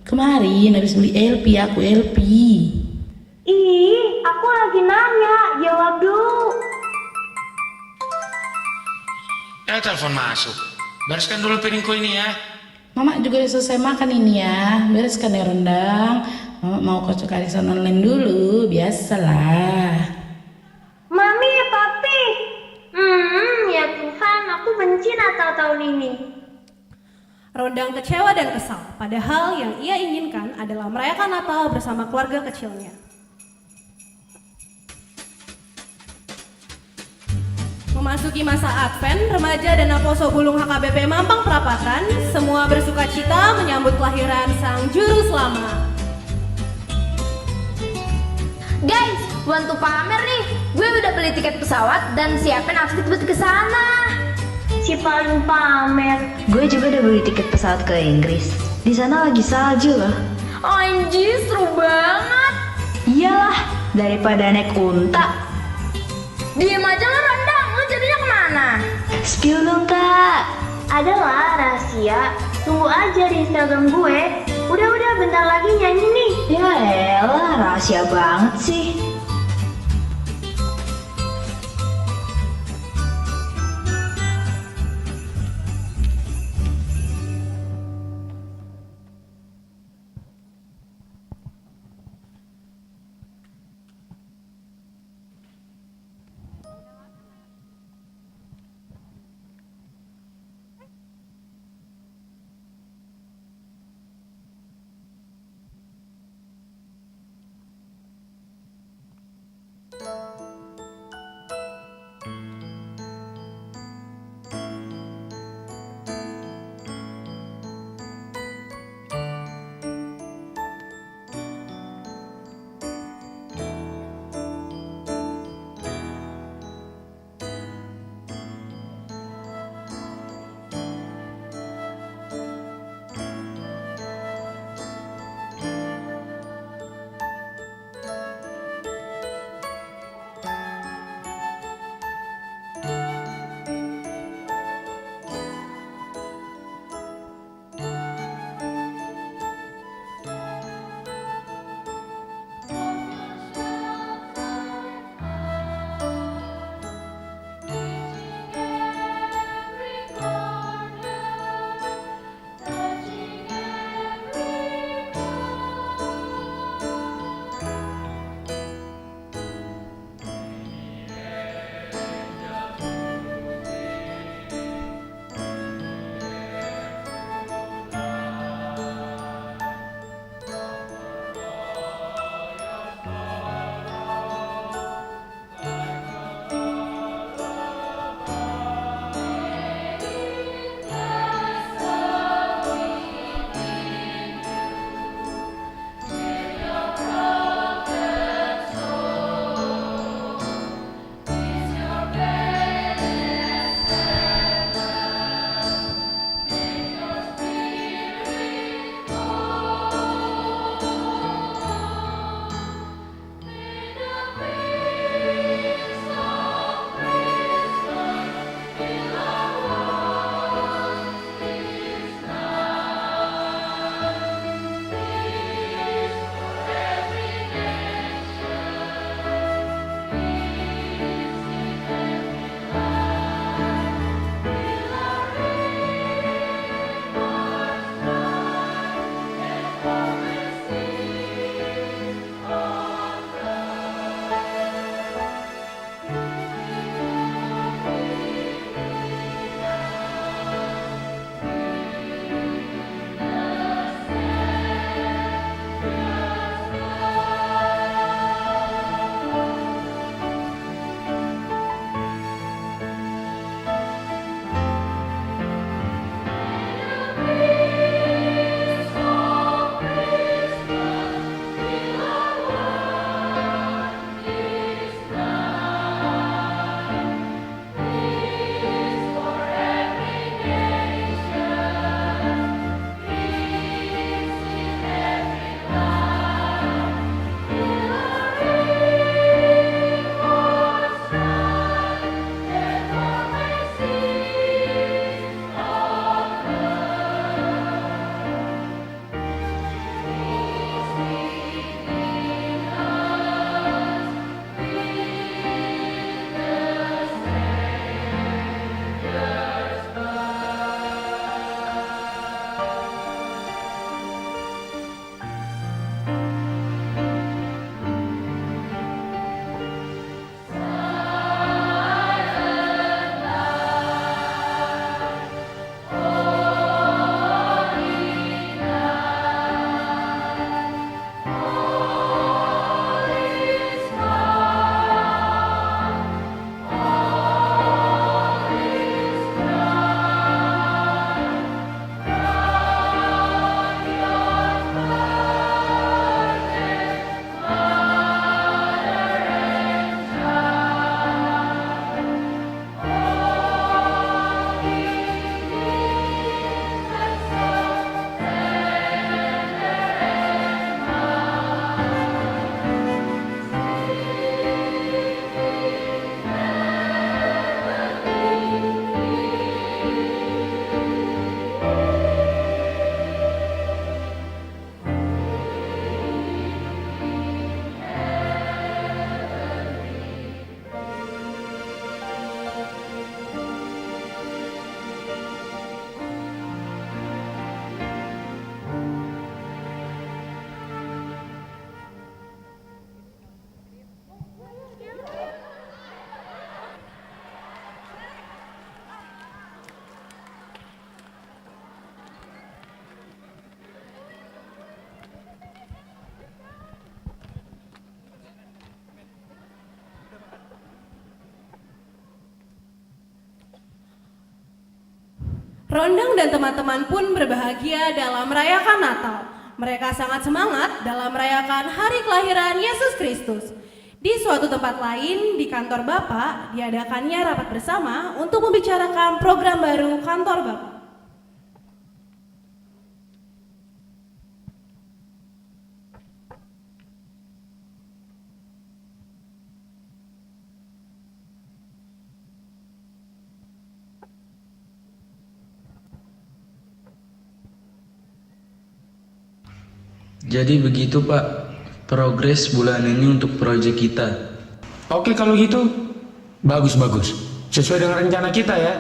Kemarin habis beli LP, aku LP. Ih, aku lagi nanya, jawab dulu. Telepon masuk. Bereskan dulu piringku ini ya. Mama juga udah selesai makan ini ya. Bereskan ya Rendang. Mama mau kocok arisan online dulu, biasalah. Mami, papi. Ya Tuhan, aku benci Natal tahun ini. Rondang kecewa dan kesal, padahal yang ia inginkan adalah merayakan Natal bersama keluarga kecilnya. Memasuki masa Advent, remaja dan Aposo Bulung HKBP Mampang Perapatan semua bersuka cita menyambut kelahiran Sang Juru Selamat. Guys, bantu pamer nih. Gue udah beli tiket pesawat dan siapin outfit buat ke sana. Si paling pamer. Gue juga udah beli tiket pesawat ke Inggris. Di sana lagi salju loh. Anjir, seru banget. Iyalah, daripada naik unta. Diem aja lo Rendang, lo jadinya kemana? Spill dong kak. Adalah rahasia. Tunggu aja di Instagram gue. Udah bentar lagi nyanyi nih. Ya elah, rahasia banget sih. Rondang dan teman-teman pun berbahagia dalam merayakan Natal. Mereka sangat semangat dalam merayakan hari kelahiran Yesus Kristus. Di suatu tempat lain, di kantor Bapak, diadakannya rapat bersama untuk membicarakan program baru kantor Bapak. Jadi begitu Pak, progres bulan ini untuk proyek kita. Oke kalau gitu, bagus-bagus. Sesuai dengan rencana kita ya.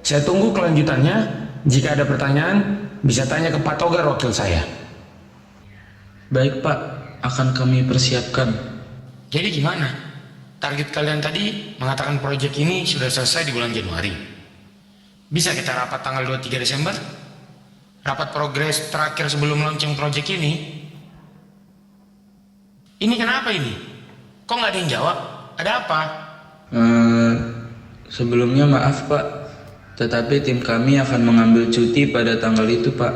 Saya tunggu kelanjutannya. Jika ada pertanyaan, bisa tanya ke Pak Togar wakil saya. Baik Pak, akan kami persiapkan. Jadi gimana? Target kalian tadi mengatakan proyek ini sudah selesai di bulan Januari. Bisa kita rapat tanggal 23 Desember? Rapat progres terakhir sebelum launching proyek ini. Ini kenapa ini? Kok nggak ada yang jawab? Ada apa? Sebelumnya maaf Pak, tetapi tim kami akan mengambil cuti pada tanggal itu Pak.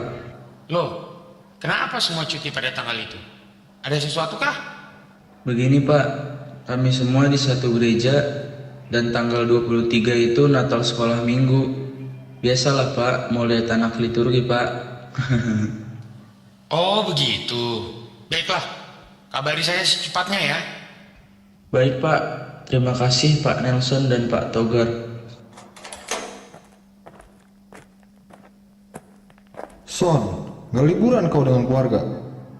Loh, kenapa semua cuti pada tanggal itu? Ada sesuatu kah? Begini Pak, kami semua di satu gereja dan tanggal 23 itu Natal sekolah minggu. Biasalah Pak, mau lihat anak liturgi Pak. Oh begitu. Baiklah. Kabari saya secepatnya ya. Baik Pak, terima kasih Pak Nelson dan Pak Togar. Son, nggak liburan kau dengan keluarga?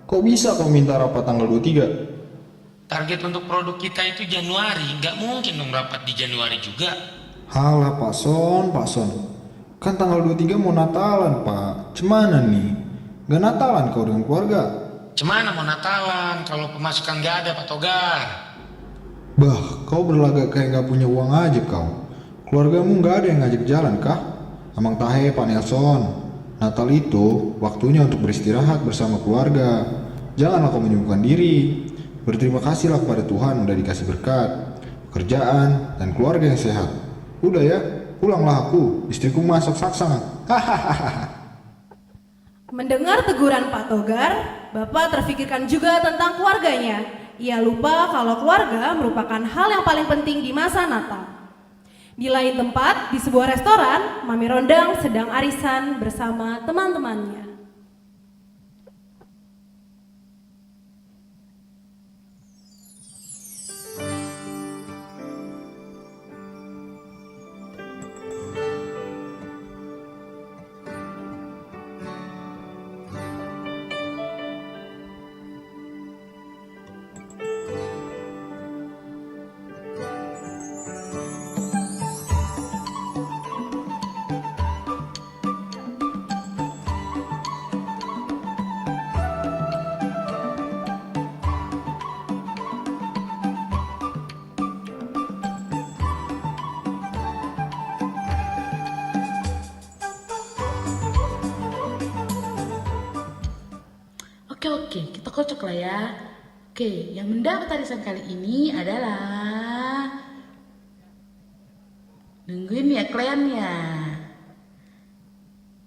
Kok bisa kau minta rapat tanggal 23? Target untuk produk kita itu Januari, nggak mungkin dong rapat di Januari juga. Halah Pak Son. Kan tanggal 23 mau Natalan Pak. Cemana nih? Nggak Natalan kau dengan keluarga? Cemana mau Natalan kalau pemasukan gak ada Pak Togar? Bah, kau berlagak kayak gak punya uang aja kau. Keluargamu gak ada yang ngajak jalan kah? Amang tahe Pak Nelson, Natal itu waktunya untuk beristirahat bersama keluarga. Janganlah kau menyibukkan diri. Berterima kasihlah kepada Tuhan udah dikasih berkat, pekerjaan, dan keluarga yang sehat. Udah ya, pulanglah aku, istriku masak saksang. Hahaha. Mendengar teguran Pak Togar, Bapak terfikirkan juga tentang keluarganya. Ia lupa kalau keluarga merupakan hal yang paling penting di masa Natal. Di lain tempat, di sebuah restoran, Mami Rondang sedang arisan bersama teman-temannya. Oke, kita kocok lah ya. Oke, yang mendapat arisan kali ini adalah... Nungguin ya kliennya.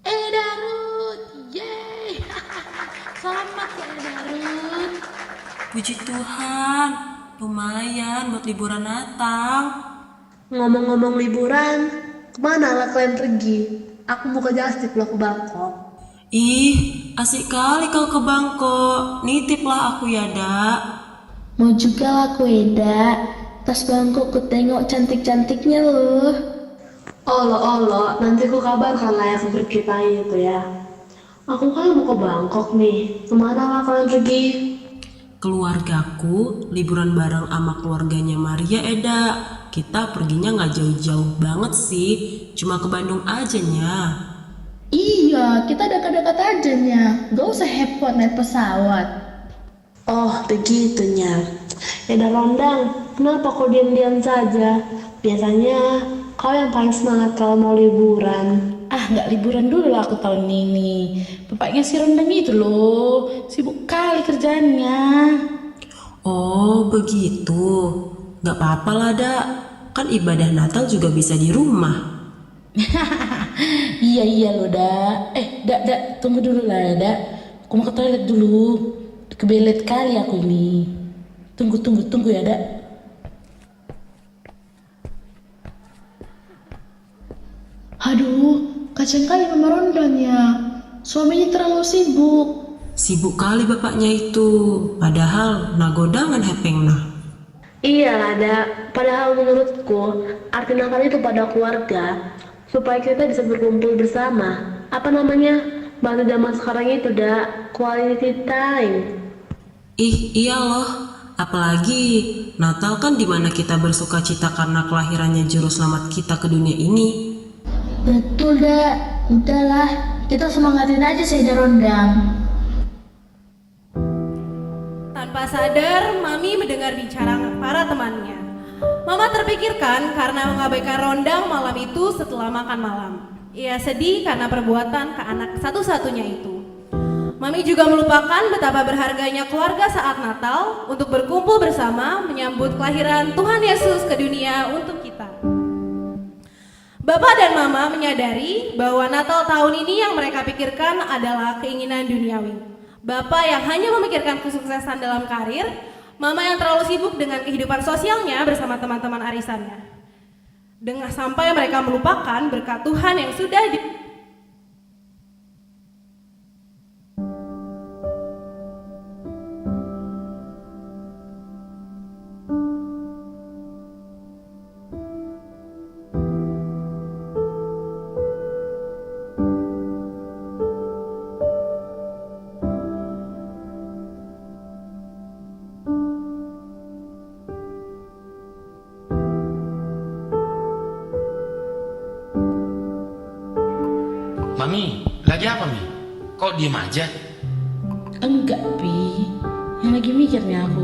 Darut, yeay. Selamat ya Darut. Puji Tuhan, lumayan buat liburan Natal. Ngomong-ngomong liburan, kemana lah kalian pergi? Aku mau ke Justip loh, ke Bangkok. Ih, asik kali kau ke Bangkok. Nitiplah aku ya, Dak. Mau juga lah aku Eda. Tas Bangkok ku tengok cantik-cantiknya loh. Olo, nanti ku kabarkan lah yang berkitanya itu ya. Aku kan mau ke Bangkok nih. Kemana lah kalian pergi? Keluargaku liburan bareng sama keluarganya Maria, Eda. Kita perginya nggak jauh-jauh banget sih, cuma ke Bandung aja nya. Iya, kita dekat-dekat aja nya. Gak usah hepot naik pesawat. Oh, begitunya. Ya udah Rondang, kenapa kau diam-diam saja? Biasanya kau yang paling semangat kalau mau liburan. Nggak liburan dulu lah aku tahun ini. Bapaknya si Rondang itu loh, sibuk kali kerjaannya. Oh, begitu. Nggak apa-apa lah, Dak. Kan ibadah Natal juga bisa di rumah. Iya lo, Dak. Dak, tunggu dulu lah ya, Dak. Aku mau ke toilet dulu. Kebelet kali aku ini. Tunggu ya, Dak. Aduh, kasihan kali Mama Rondangnya. Suaminya terlalu sibuk. Sibuk kali bapaknya itu, padahal nagodangan hepeng nah. Iya ada, padahal menurutku arti Natal itu pada keluarga supaya kita bisa berkumpul bersama. Apa namanya? Bahasa zaman sekarang itu quality time. Iya loh, apalagi Natal kan dimana kita bersuka cita karena kelahirannya juru selamat kita ke dunia ini. Betul udahlah, kita semangatin aja Seda Rondang. Tanpa sadar, Mami mendengar bicara para temannya. Mama terpikirkan karena mengabaikan Rondang malam itu setelah makan malam. Ia sedih karena perbuatan ke anak satu-satunya itu. Mami juga melupakan betapa berharganya keluarga saat Natal untuk berkumpul bersama menyambut kelahiran Tuhan Yesus ke dunia untuk kita. Bapak dan Mama menyadari bahwa Natal tahun ini yang mereka pikirkan adalah keinginan duniawi. Bapak yang hanya memikirkan kesuksesan dalam karir, Mama yang terlalu sibuk dengan kehidupan sosialnya bersama teman-teman arisannya. Dengan sampai mereka melupakan berkat Tuhan yang sudah Mami, lagi apa Mi? Kok diem aja? Enggak, Pi. Yang lagi mikirnya aku,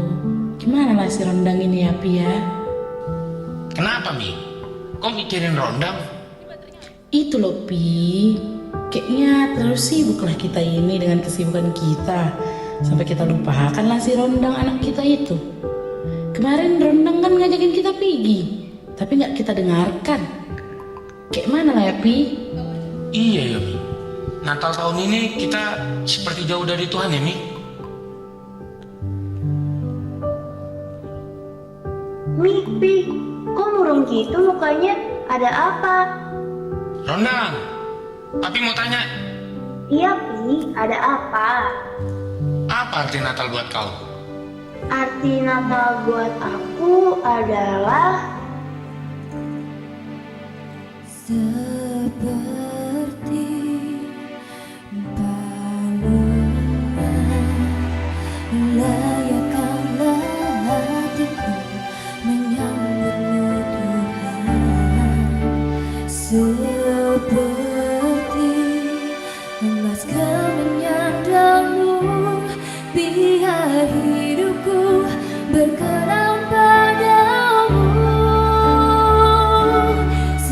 gimana lah si Rondang ini ya, Pi ya? Kenapa Mi? Kok mikirin Rondang? Itu loh, Pi. Kayaknya terlalu sibuk lah kita ini dengan kesibukan kita. Sampai kita lupakan lah si Rondang anak kita itu. Kemarin Rondang kan ngajakin kita pergi, tapi nggak kita dengarkan. Kayak mana lah ya, Pi? Iya ya Mi, Natal tahun ini kita seperti jauh dari Tuhan ya Mi. Pi, kok murung gitu mukanya? Ada apa? Rondang, Papi mau tanya. Iya Pi, ada apa? Apa arti Natal buat kau? Arti Natal buat aku adalah seperti balongan, layakkanlah hatiku menyambutmu Tuhan, seperti emas menyandangmu, biar hidupku berkenan padamu.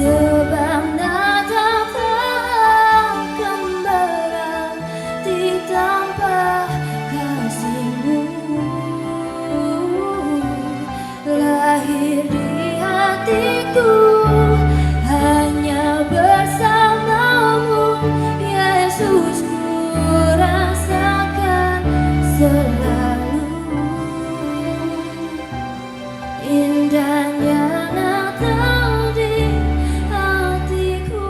Sebab Natal takkan berarti tanpa kasih-Mu, lahir di hatiku hanya bersamamu, Yesus ku rasakan selalu. Indahnya Natal di hatiku.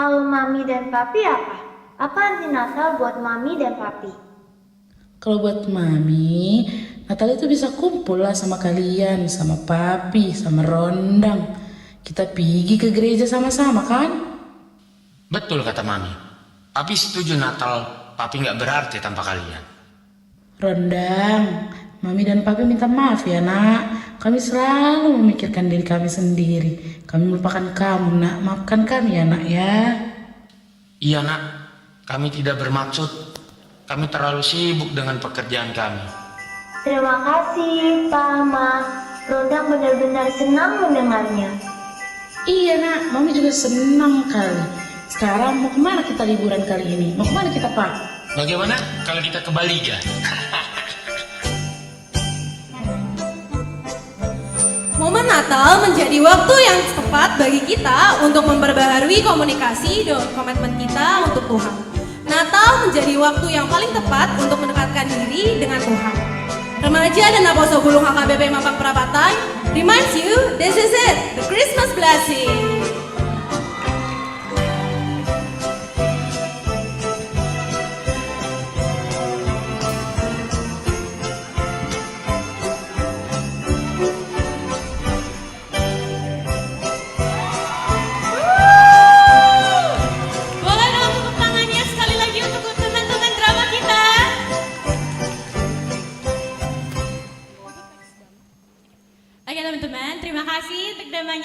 kalau Mami dan Papi apa? Apa arti Natal buat Mami dan Papi? Kalau buat Mami, Natal itu bisa kumpul lah sama kalian, sama Papi, sama Rondang. Kita pergi ke gereja sama-sama kan? Betul kata Mami. Papi setuju Natal Papi nggak berarti tanpa kalian. Rondang, Mami dan Papi minta maaf ya nak. Kami selalu memikirkan diri kami sendiri. Kami melupakan kamu nak. Maafkan kami ya nak ya. Iya nak, kami tidak bermaksud. Kami terlalu sibuk dengan pekerjaan kami. Terima kasih Pak Ma. Rondang benar-benar senang mendengarnya. Iya nak, Mami juga senang kali. Sekarang mau kemana kita liburan kali ini? Mau kemana kita, Pak? Bagaimana kalau kita ke Bali ya? Momen Natal menjadi waktu yang tepat bagi kita untuk memperbaharui komunikasi dan komitmen kita untuk Tuhan. Natal menjadi waktu yang paling tepat untuk mendekatkan diri dengan Tuhan. Remaja dan Aposo Bulung HKBP Mampang Perapatan reminds you this is it, the Christmas blessing.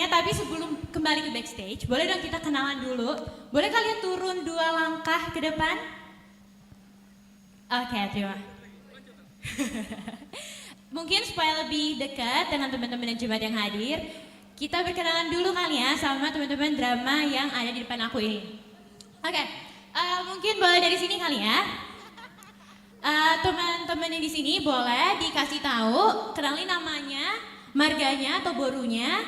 Tapi sebelum kembali ke backstage, boleh dong kita kenalan dulu? Boleh kalian turun 2 langkah ke depan? Oke, terima. Mungkin supaya lebih dekat dengan teman-teman dan jemaat yang hadir, kita berkenalan dulu kali ya sama teman-teman drama yang ada di depan aku ini. Oke, mungkin boleh dari sini kali ya. Teman-teman yang di sini boleh dikasih tahu, kenalin namanya, marganya atau borunya,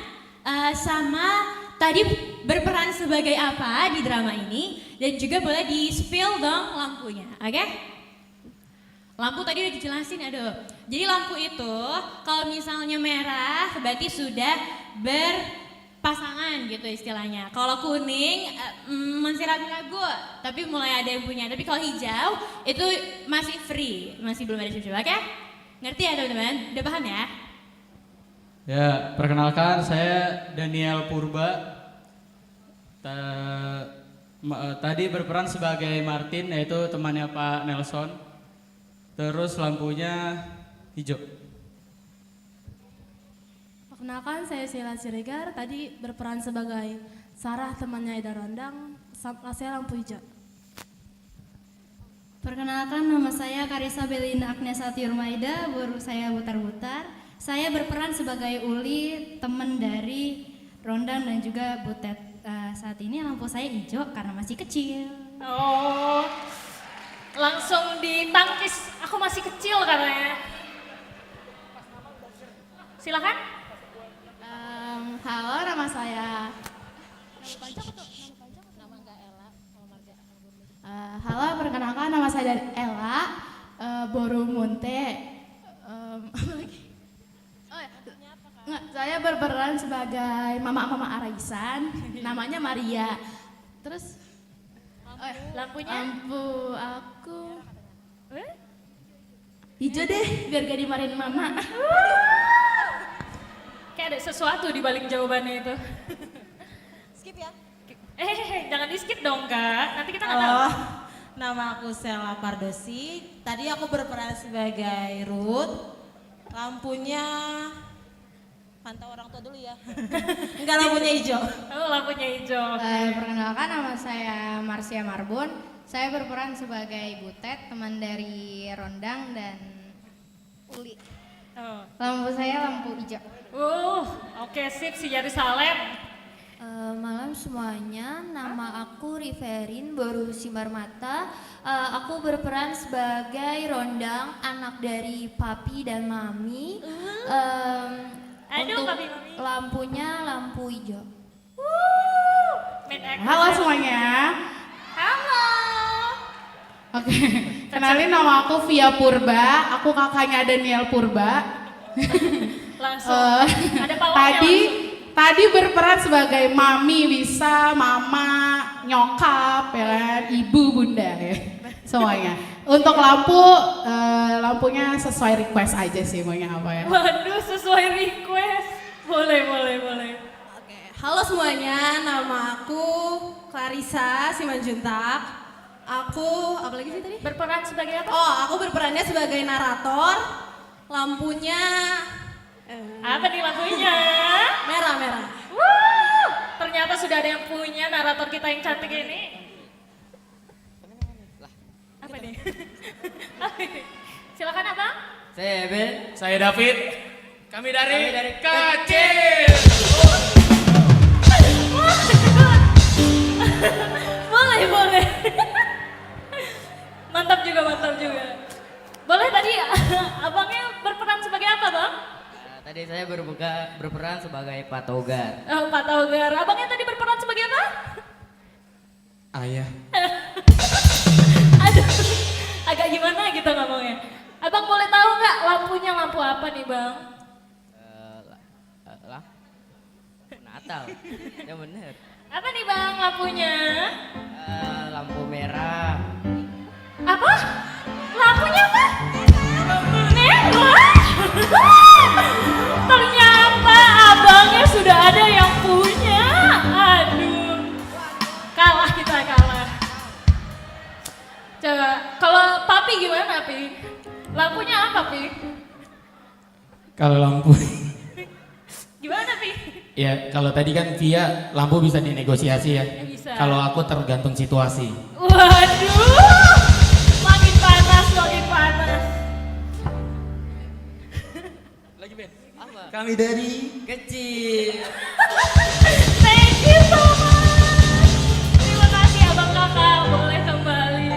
sama tadi berperan sebagai apa di drama ini, dan juga boleh di-spill dong lampunya, oke? Lampu tadi udah dijelasin, aduh. Jadi lampu itu kalau misalnya merah berarti sudah berpasangan gitu istilahnya. Kalau kuning masih ragu-ragu, tapi mulai ada yang punya. Tapi kalau hijau itu masih free, masih belum ada siapa-siapa, oke? Ngerti ya teman-teman? Udah paham ya? Ya, perkenalkan saya Daniel Purba. Tadi berperan sebagai Martin, yaitu temannya Pak Nelson. Terus lampunya hijau. Perkenalkan saya Sheila Siregar, tadi berperan sebagai Sarah temannya Ida Rondang, saya lampu hijau. Perkenalkan nama saya Karissa Belinda Agnes Atiurmaida, baru saya Butar-Butar. Saya berperan sebagai Uli, teman dari Rondang dan juga Butet. Saat ini lampu saya hijau karena masih kecil. Oh, langsung ditangkis. Aku masih kecil katanya. Silakan. Halo, nama saya. Halo, perkenalkan nama saya Ella Boru Munte. Saya berperan sebagai mama Araisan, namanya Maria. Terus lampunya? Lampu aku hijau deh, biar gak dimarahin mama. Kayak ada sesuatu di balik jawabannya itu. Skip ya? Jangan di skip dong Kak, nanti kita nggak tahu. Nama aku Sela Pardosi. Tadi aku berperan sebagai Ruth. Lampunya pantau orang tua dulu ya. Enggak, lampunya hijau. Oh, lampunya hijau. Perkenalkan nama saya Marcia Marbon. Saya berperan sebagai Butet, teman dari Rondang dan Uli. Lampu saya lampu hijau. Oke, sip, si Yerusalem. Malam semuanya, nama aku Riverin Boru Simbar Mata. Aku berperan sebagai Rondang, anak dari Papi dan Mami. Untuk Papi, Mami. lampunya lampu hijau. Halo semuanya. Halo. Oke, kenalin nama aku Via Purba. Aku kakaknya Daniel Purba. Langsung ada pawangnya Tadi berperan sebagai mami, bisa mama, nyokap, ya kan, ibu, bunda ya, semuanya. Untuk lampunya sesuai request aja sih maunya apa ya. Waduh, sesuai request. Boleh. Oke, halo semuanya, nama aku Clarissa Simanjuntak. Aku, apa lagi sih tadi? Berperan sebagai apa? Oh, aku berperannya sebagai narator. Lampunya apa nih lampunya? Merah. Ternyata sudah ada yang punya narator kita yang cantik ini. Apa nih? Silakan Abang. Saya Ebel. Saya David. Kami dari Kacil. Pak Togar. Oh, Pak Togar. Abangnya tadi berperan sebagai apa? Ayah. Aduh, agak gimana gitu ngomongnya. Abang boleh tahu nggak lampunya lampu apa nih bang? Natal. Ya bener. Apa nih bang lampunya? Lampu merah. Apa? Lampunya apa? Merah. Ternyata abangnya sudah ada yang punya. Aduh, kalah kita kalah. Coba, kalau Papi gimana Pi? Lampunya apa Pi? Kalau lampu, Gimana Pi? ya kalau tadi kan Via lampu bisa dinegosiasi ya. Bisa. Kalau aku tergantung situasi. Waduh, makin panas, makin panas. Lagi Ben. Apa? Kami dari Kecil. Thank you so much. Terima kasih abang kakak, boleh kembali.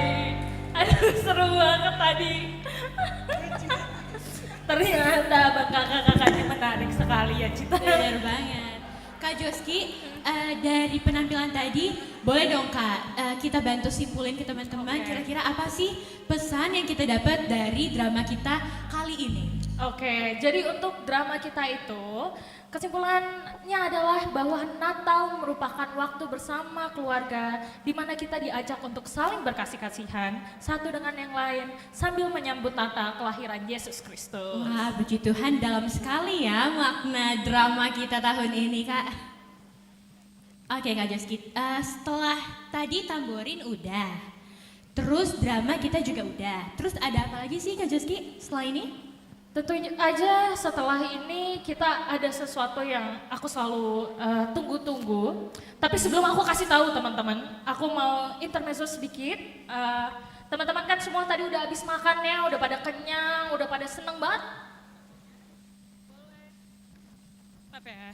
Aduh seru banget tadi. Ternyata abang kakak-kakaknya menarik sekali ya Cita. Benar banget. Kak Joski, dari penampilan tadi, boleh dong Kak, kita bantu simpulin ke teman-teman kira-kira apa sih pesan yang kita dapat dari drama kita kali ini? Oke, jadi untuk drama kita itu, kesimpulannya adalah bahwa Natal merupakan waktu bersama keluarga di mana kita diajak untuk saling berkasih-kasihan satu dengan yang lain sambil menyambut Natal kelahiran Yesus Kristus. Wah, puji Tuhan dalam sekali ya makna drama kita tahun ini Kak. Oke Kak Joski, setelah tadi tamborin udah, terus drama kita juga udah, terus ada apa lagi sih Kak Joski setelah ini? Tentunya aja setelah ini kita ada sesuatu yang aku selalu tunggu-tunggu. Tapi sebelum aku kasih tahu teman-teman, aku mau intermezzo sedikit. Teman-teman kan semua tadi udah habis makan ya, udah pada kenyang, udah pada seneng banget. Apa ya?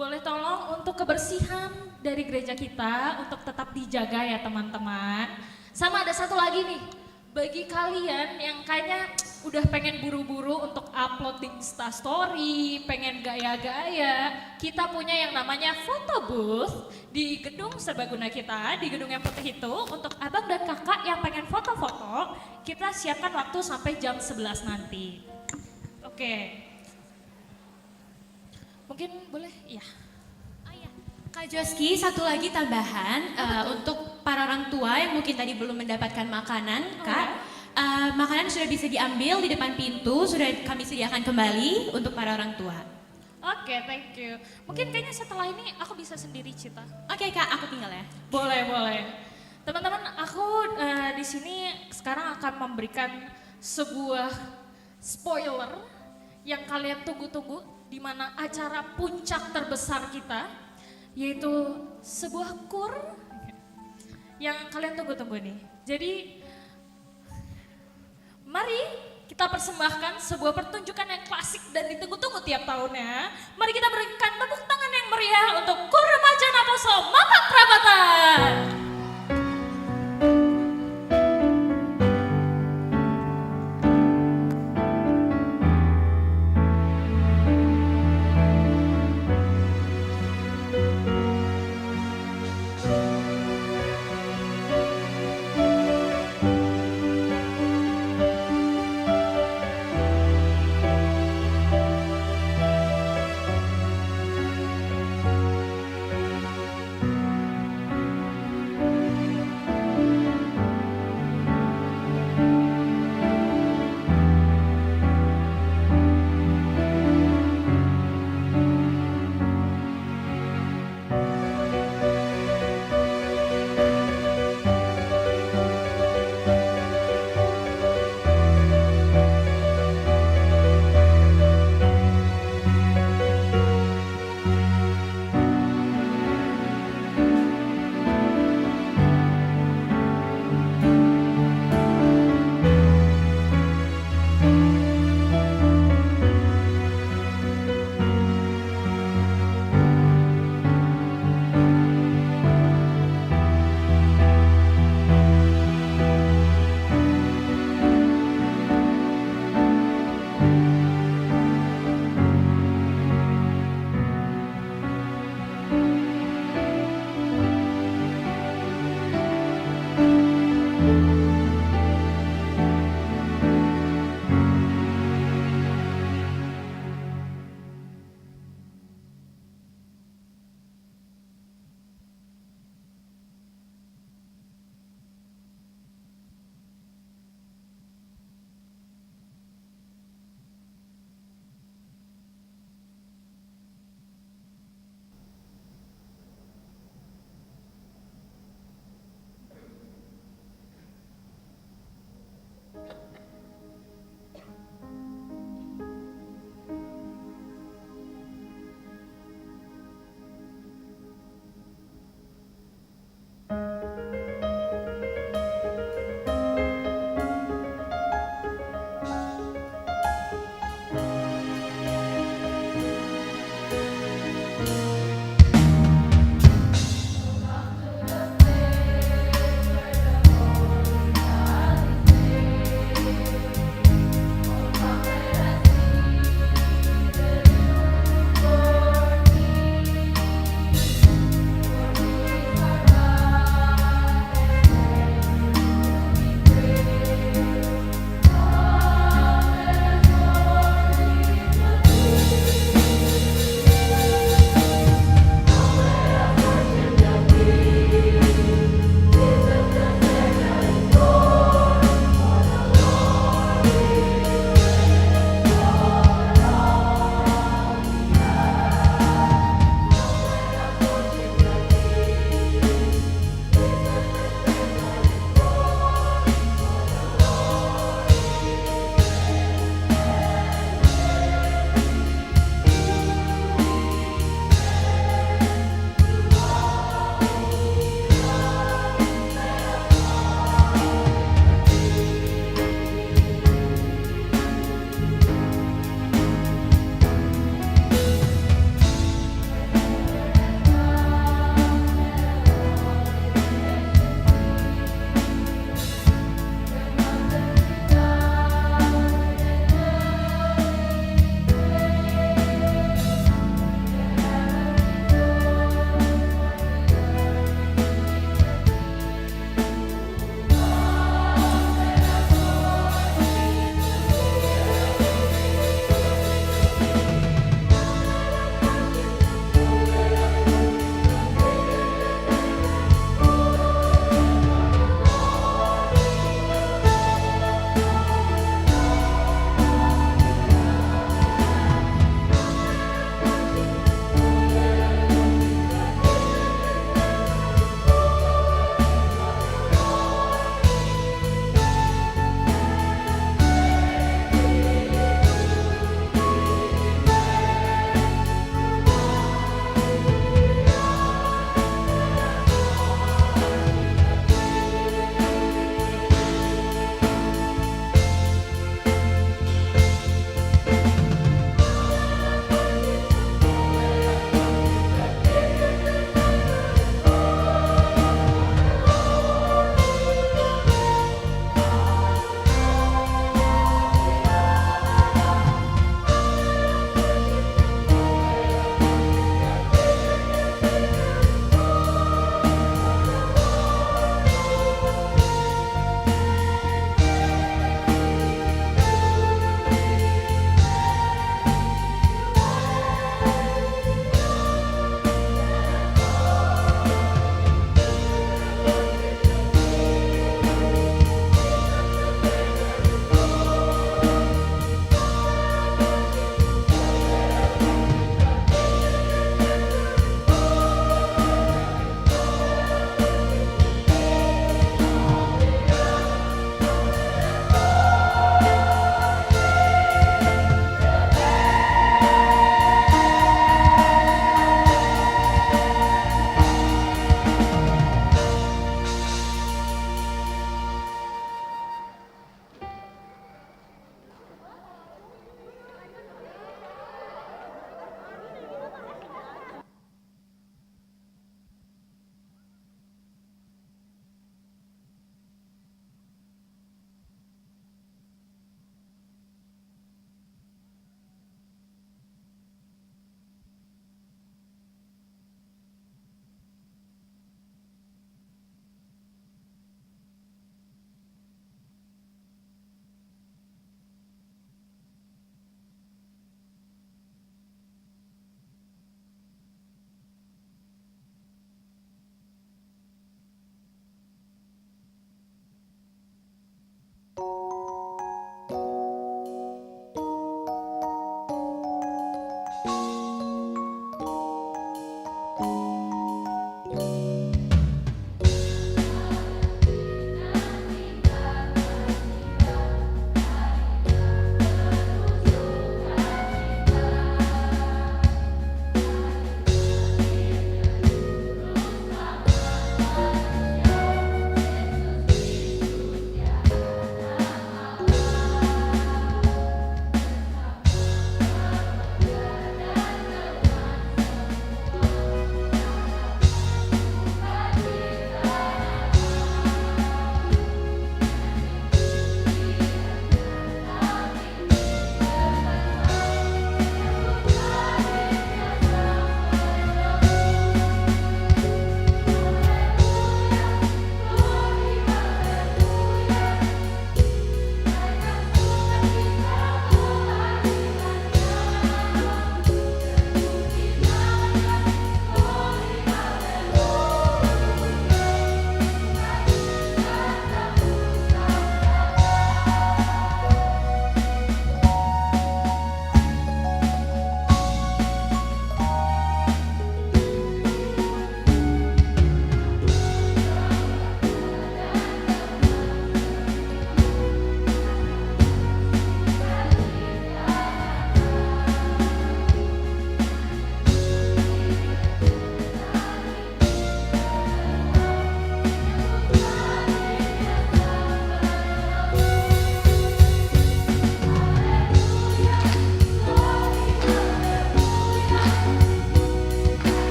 Boleh tolong untuk kebersihan dari gereja kita untuk tetap dijaga ya teman-teman. Sama ada satu lagi nih. Bagi kalian yang kayaknya udah pengen buru-buru untuk upload di Instastory, pengen gaya-gaya, kita punya yang namanya photo booth di gedung serbaguna kita, di gedung yang putih itu, untuk abang dan kakak yang pengen foto-foto, kita siapkan waktu sampai jam 11 nanti. Oke. Mungkin boleh? Iya. Kak Joski, satu lagi tambahan untuk para orang tua yang mungkin tadi belum mendapatkan makanan, Kak. Makanan sudah bisa diambil di depan pintu, sudah kami sediakan kembali untuk para orang tua. Oke, thank you. Mungkin kayaknya setelah ini aku bisa sendiri Cita. Oke Kak, aku tinggal ya. Boleh, boleh. Teman-teman, aku di sini sekarang akan memberikan sebuah spoiler yang kalian tunggu-tunggu, di mana acara puncak terbesar kita, yaitu sebuah kur yang kalian tunggu-tunggu nih. Jadi, mari kita persembahkan sebuah pertunjukan yang klasik dan ditunggu-tunggu tiap tahunnya. Mari kita berikan tepuk tangan yang meriah untuk Kur Remaja Naposo Mamak Prabatan.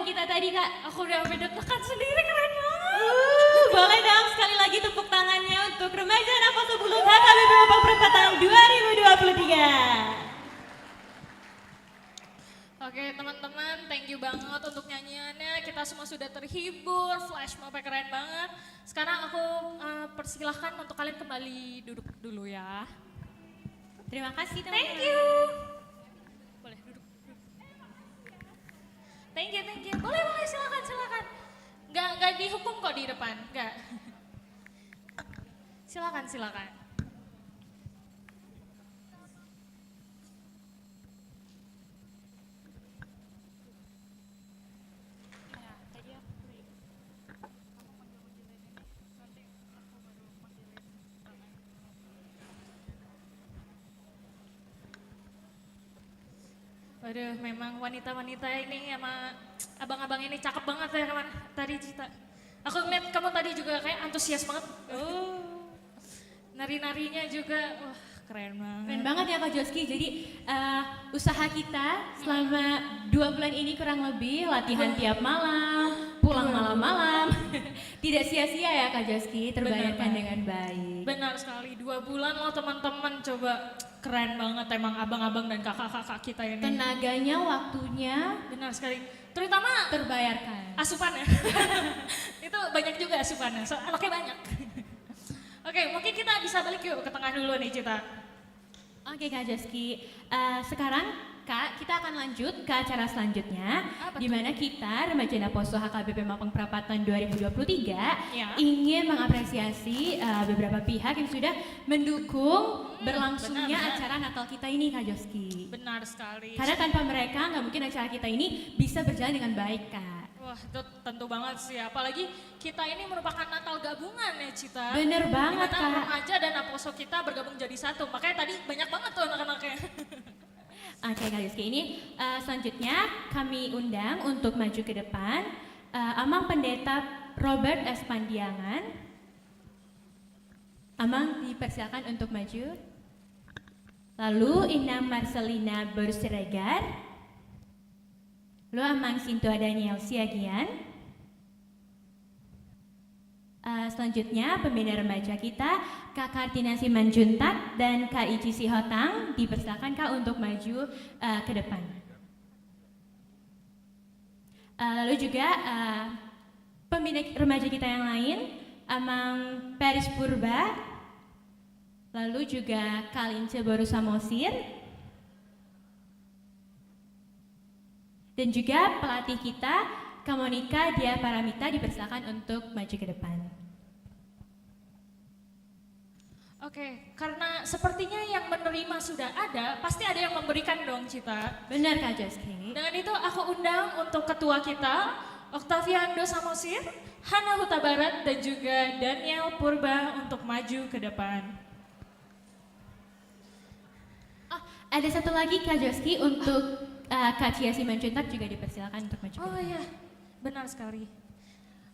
perform kita tadi Kak? Aku udah sampai deg-degan sendiri, keren banget. Boleh dong sekali lagi tepuk tangannya untuk Remaja Naposo Bulung HKBP Mampang Perapatan 2023. Oke teman-teman, thank you banget untuk nyanyiannya. Kita semua sudah terhibur, flash mobnya keren banget. Sekarang aku persilahkan untuk kalian kembali duduk dulu ya. Terima kasih teman-teman. Thank you. Boleh duduk. Thank you. Boleh, silakan. Nggak dihukum kok di depan, nggak. Silakan. Waduh, memang wanita-wanita ini sama abang-abang ini cakep banget ya kawan tadi Cita. Aku ngeliat kamu tadi juga kayak antusias banget. Nari-narinya juga, wah keren banget. Keren banget ya Kak Joski. Jadi usaha kita selama 2 bulan ini kurang lebih latihan tiap malam, pulang malam-malam. Tidak sia-sia ya Kak Joski, terbayarkan dengan baik. Benar sekali, 2 bulan loh teman-teman, coba keren banget emang abang-abang dan kakak-kakak kita ini. Tenaganya, waktunya. Benar sekali, terutama terbayarkan. Asupannya, itu banyak juga asupannya, so, anaknya banyak. Oke, mungkin kita bisa balik yuk ke tengah dulu nih Cita. Oke Kak Joski, sekarang Kak, kita akan lanjut ke acara selanjutnya, di mana kita Remaja Naposo HKBP Mampang Perapatan 2023 ingin mengapresiasi beberapa pihak yang sudah mendukung berlangsungnya acara Natal kita ini Kak Joski. Benar sekali. Karena tanpa mereka nggak mungkin acara kita ini bisa berjalan dengan baik Kak. Wah itu tentu banget sih, apalagi kita ini merupakan Natal gabungan ya Cita. Bener banget Kak. Kak. Remaja dan Naposo kita bergabung jadi satu, makanya tadi banyak banget tuh anak-anaknya. Oke Kak Rizky, ini selanjutnya kami undang untuk maju ke depan Amang Pendeta Robert S. Pandiangan. Amang dipersilakan untuk maju. Lalu Inam Marcelina Bersiregar. Lalu Amang Sintua Daniel Siagian. Selanjutnya pembina remaja kita Kak Kartina Simanjuntak dan Kak Ici Sihotang dipersilakan Kak untuk maju ke depan. Lalu juga pembina remaja kita yang lain Amang Paris Purba, lalu juga Kalince Boru Samosir, dan juga pelatih kita Kamonika Dia Paramita dipersilakan untuk maju ke depan. Oke, karena sepertinya yang menerima sudah ada, pasti ada yang memberikan dong Cita. Benar Kak Joski. Dengan itu aku undang untuk ketua kita, Octaviando Samosir, Hana Huta Barat, dan juga Daniel Purba untuk maju ke depan. Oh, ada satu lagi Kak Joski untuk Kak Cia Simanjuntak juga dipersilakan untuk maju ke depan. Oh iya, benar sekali.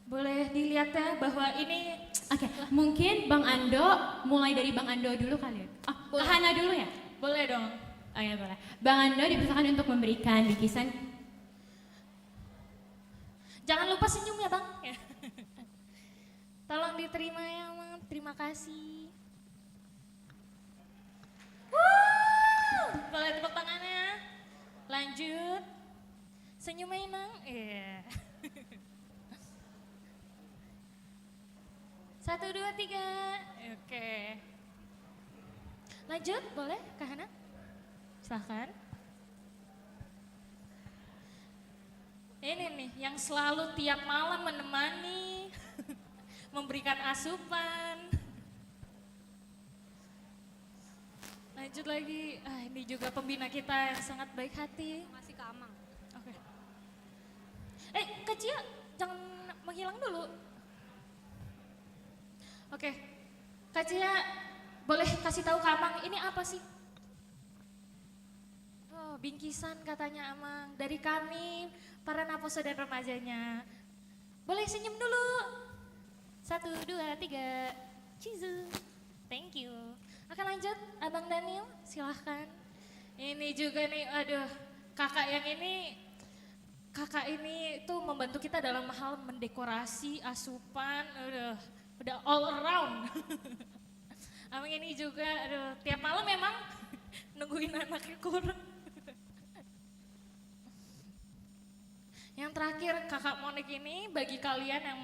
Boleh dilihat ya bahwa ini... Oke, mungkin Bang Ando, mulai dari Bang Ando dulu kali ya? Oh, Hana dulu ya? Boleh dong. Oh ya boleh. Bang Ando dipersilakan untuk memberikan bikisan. Jangan lupa senyum ya Bang. Tolong diterima ya Bang, terima kasih. Boleh tepuk tangannya. Lanjut. Senyumnya Nang. Iya. 1, 2, 3. Oke. Lanjut, boleh Kak Hana? Silahkan. Ini nih, yang selalu tiap malam menemani, memberikan asupan. Lanjut lagi, ini juga pembina kita yang sangat baik hati. Masih ke Amang. Oke. Kak Cia, jangan menghilang dulu. Oke, Kak Cia, boleh kasih tahu ke Amang, ini apa sih? Oh, bingkisan katanya Amang, dari kami, para Naposo dan remajanya. Boleh senyum dulu. 1, 2, 3, cizu. Thank you. Oke lanjut, Abang Daniel, silahkan. Ini juga nih, aduh, kakak yang ini kakak ini tuh membantu kita dalam hal mendekorasi, asupan, udah all around. Amang ini juga, tiap malam memang nungguin anaknya kurang. Yang terakhir kakak Monik ini bagi kalian yang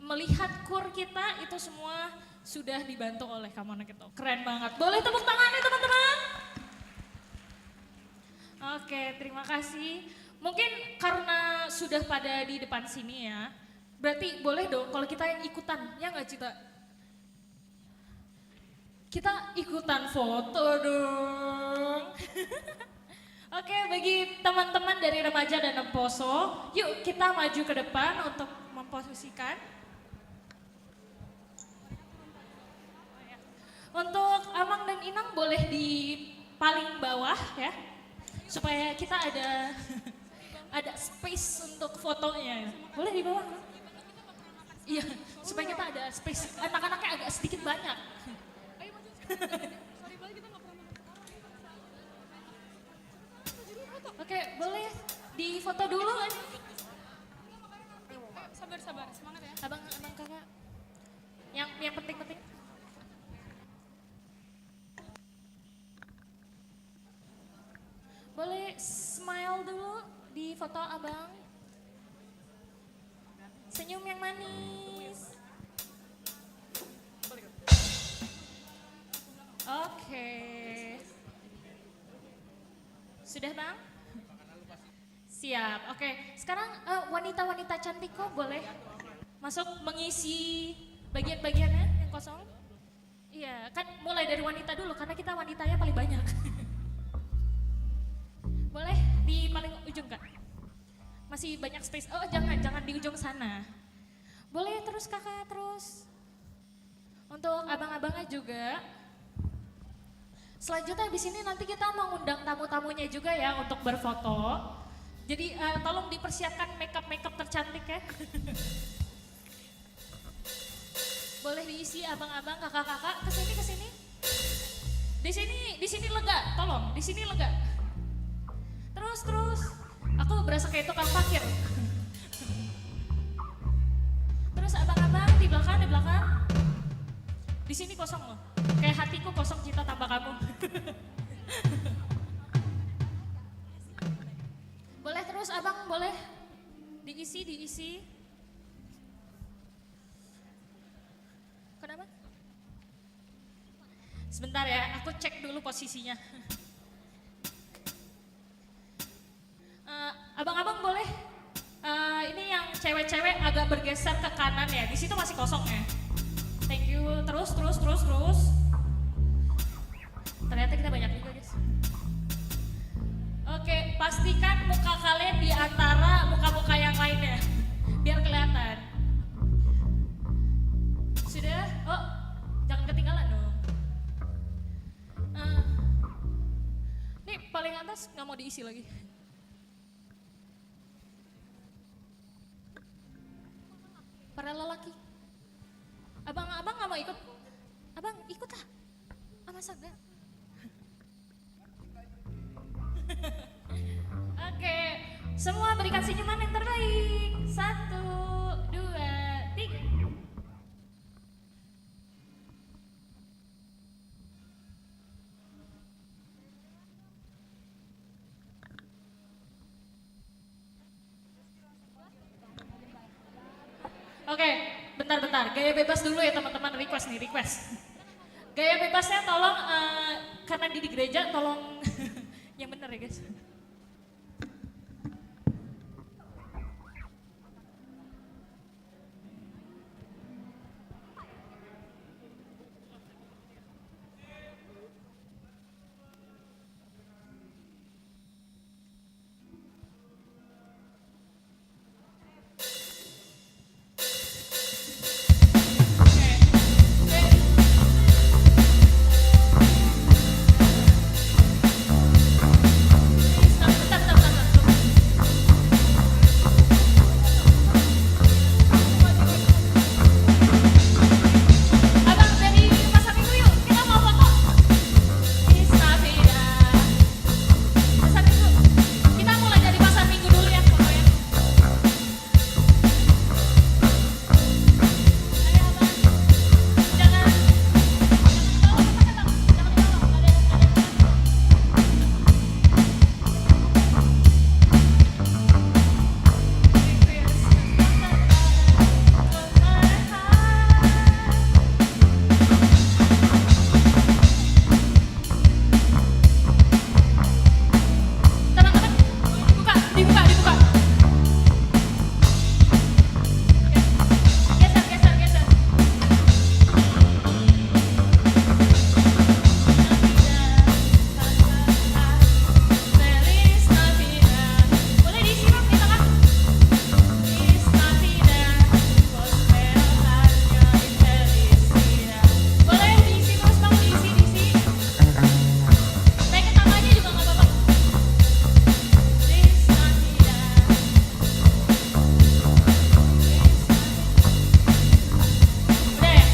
melihat kur kita itu semua sudah dibantu oleh Kak Monik itu. Keren banget. Boleh tepuk tangannya teman-teman? Oke, terima kasih. Mungkin karena sudah pada di depan sini ya, berarti boleh dong kalau kita yang ikutan, ya nggak Cita? Kita ikutan foto dong. Oke, bagi teman-teman dari remaja dan Nemposo, yuk kita maju ke depan untuk memposisikan. Untuk Amang dan Inang boleh di paling bawah ya, supaya kita ada space untuk fotonya. Boleh di bawah? Iya, supaya kita ada space. Anak-anaknya agak sedikit banyak. Oke, boleh di foto dulu kan? Sabar, semangat ya. Abang kakak. Yang penting-penting. Boleh smile dulu di foto abang. Senyum yang manis. Oke. Sudah bang? Siap, oke. Sekarang wanita-wanita cantik kok boleh masuk mengisi bagian-bagiannya yang kosong. Iya, kan mulai dari wanita dulu karena kita wanitanya paling banyak. Boleh di paling ujung Kak? Masih banyak space. Oh jangan di ujung sana. Boleh terus kakak terus. Untuk abang-abangnya juga. Selanjutnya di sini nanti kita mengundang tamu-tamunya juga ya untuk berfoto. Jadi tolong dipersiapkan makeup tercantik ya. Boleh diisi abang-abang, kakak-kakak kesini. Di sini lega, tolong di sini lega. Terus. Aku berasa kayak tukang parkir. Terus abang-abang di belakang. Di sini kosong loh. Kayak hatiku kosong cinta tanpa kamu. Boleh terus abang, boleh diisi. Kenapa? Sebentar ya, aku cek dulu posisinya. Abang-abang boleh, ini yang cewek-cewek agak bergeser ke kanan ya, di situ masih kosong ya. Thank you, terus. Ternyata kita banyak juga guys. Oke, pastikan muka kalian di antara muka-muka yang lainnya, biar kelihatan. Sudah? Oh, jangan ketinggalan dong. Nih paling atas nggak mau diisi lagi. Para lelaki. Abang nggak mau ikut? Abang ikut lah. Masa enggak? Oke, semua berikan senyuman yang terbaik. 1, 2, 3. Oke, bentar. Gaya bebas dulu ya teman-teman, request. Gaya bebasnya tolong, karena di gereja tolong yang benar ya guys. dibuka. Geser. Feliz Navidad. Boleh disimak di tengah. Feliz Navidad. Prospero año y felicidad. Boleh diisi terus bang, diisi. Naik ke tangannya juga nggak apa-apa. Feliz Navidad. Udah ya?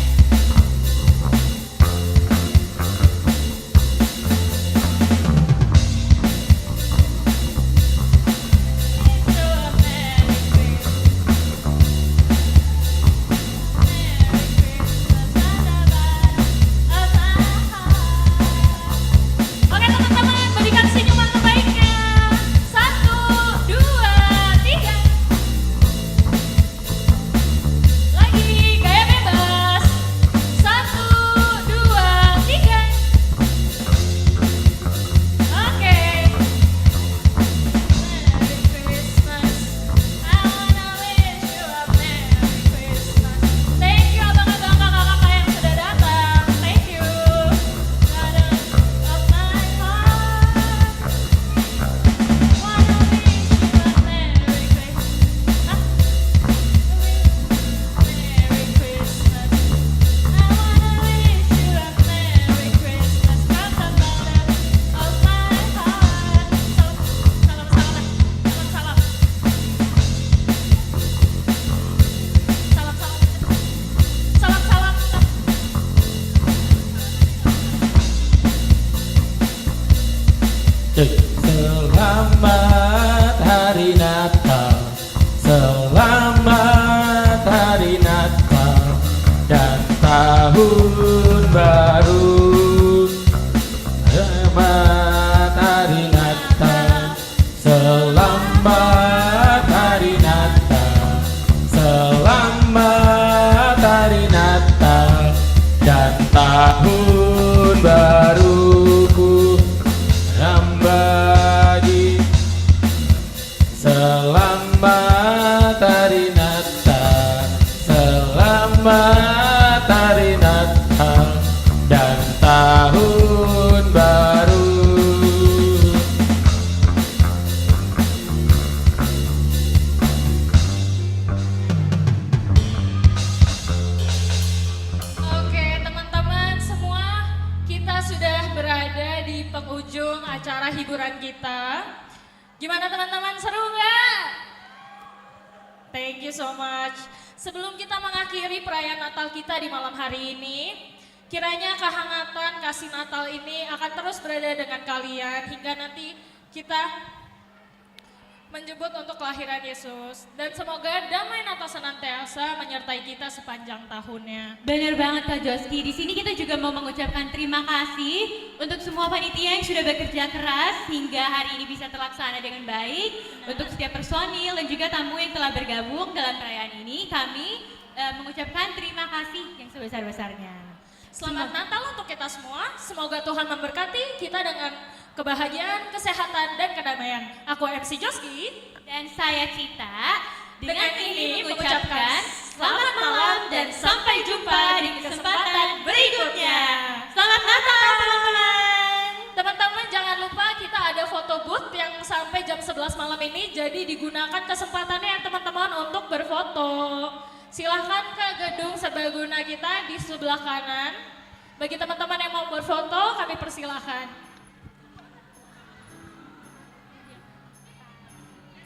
Oke teman-teman, berikan senyuman terbaiknya. 1, 2, 3. Lagi, gaya bebas. 1, 2, 3. Oke. Merry Christmas. I wanna wish you a Merry Christmas. Thank you abang-abang kakak-kakak yang sudah datang. Thank you. Bottom of my heart. Wanna wish you a Merry Christmas. Merry Christmas. I wanna wish you a Merry Christmas from the bottom of my heart. Salam. Selamat Hari Natal, selamat Hari Natal dan Tahun Baru. Selamat Hari Natal, selamat Hari Natal, selamat Hari Natal dan Tahun Baruku bagi. Selamat Hari Natal, selamat Hari Natal dan Tahun Baru. Oke teman-teman semua, kita sudah berada di penghujung acara hiburan kita. Gimana teman-teman, seru nggak? Thank you so much. Sebelum kita mengakhiri perayaan Natal kita di malam hari ini, kiranya kehangatan kasih Natal ini akan terus berada dengan kalian hingga nanti kita menjemput untuk kelahiran Yesus. Dan semoga damai Natal senantiasa menyertai kita sepanjang tahunnya. Bener banget Kak Joski. Di sini kita juga mau mengucapkan terima kasih untuk semua panitia yang sudah bekerja keras hingga hari ini bisa terlaksana dengan baik. Untuk setiap personil dan juga tamu yang telah bergabung dalam perayaan ini, kami mengucapkan terima kasih yang sebesar-besarnya. Selamat Natal untuk kita semua. Semoga Tuhan memberkati kita dengan kebahagiaan, kesehatan, dan kedamaian. Aku MC Joski. Dan saya Cita. Dengan ini mengucapkan selamat malam dan sampai jumpa di kesempatan berikutnya. Selamat Natal teman-teman. Teman-teman jangan lupa kita ada foto booth yang sampai jam 11 malam ini. Jadi digunakan kesempatannya teman-teman untuk berfoto. Silahkan ke gedung serbaguna kita di sebelah kanan. Bagi teman-teman yang mau berfoto, kami persilahkan.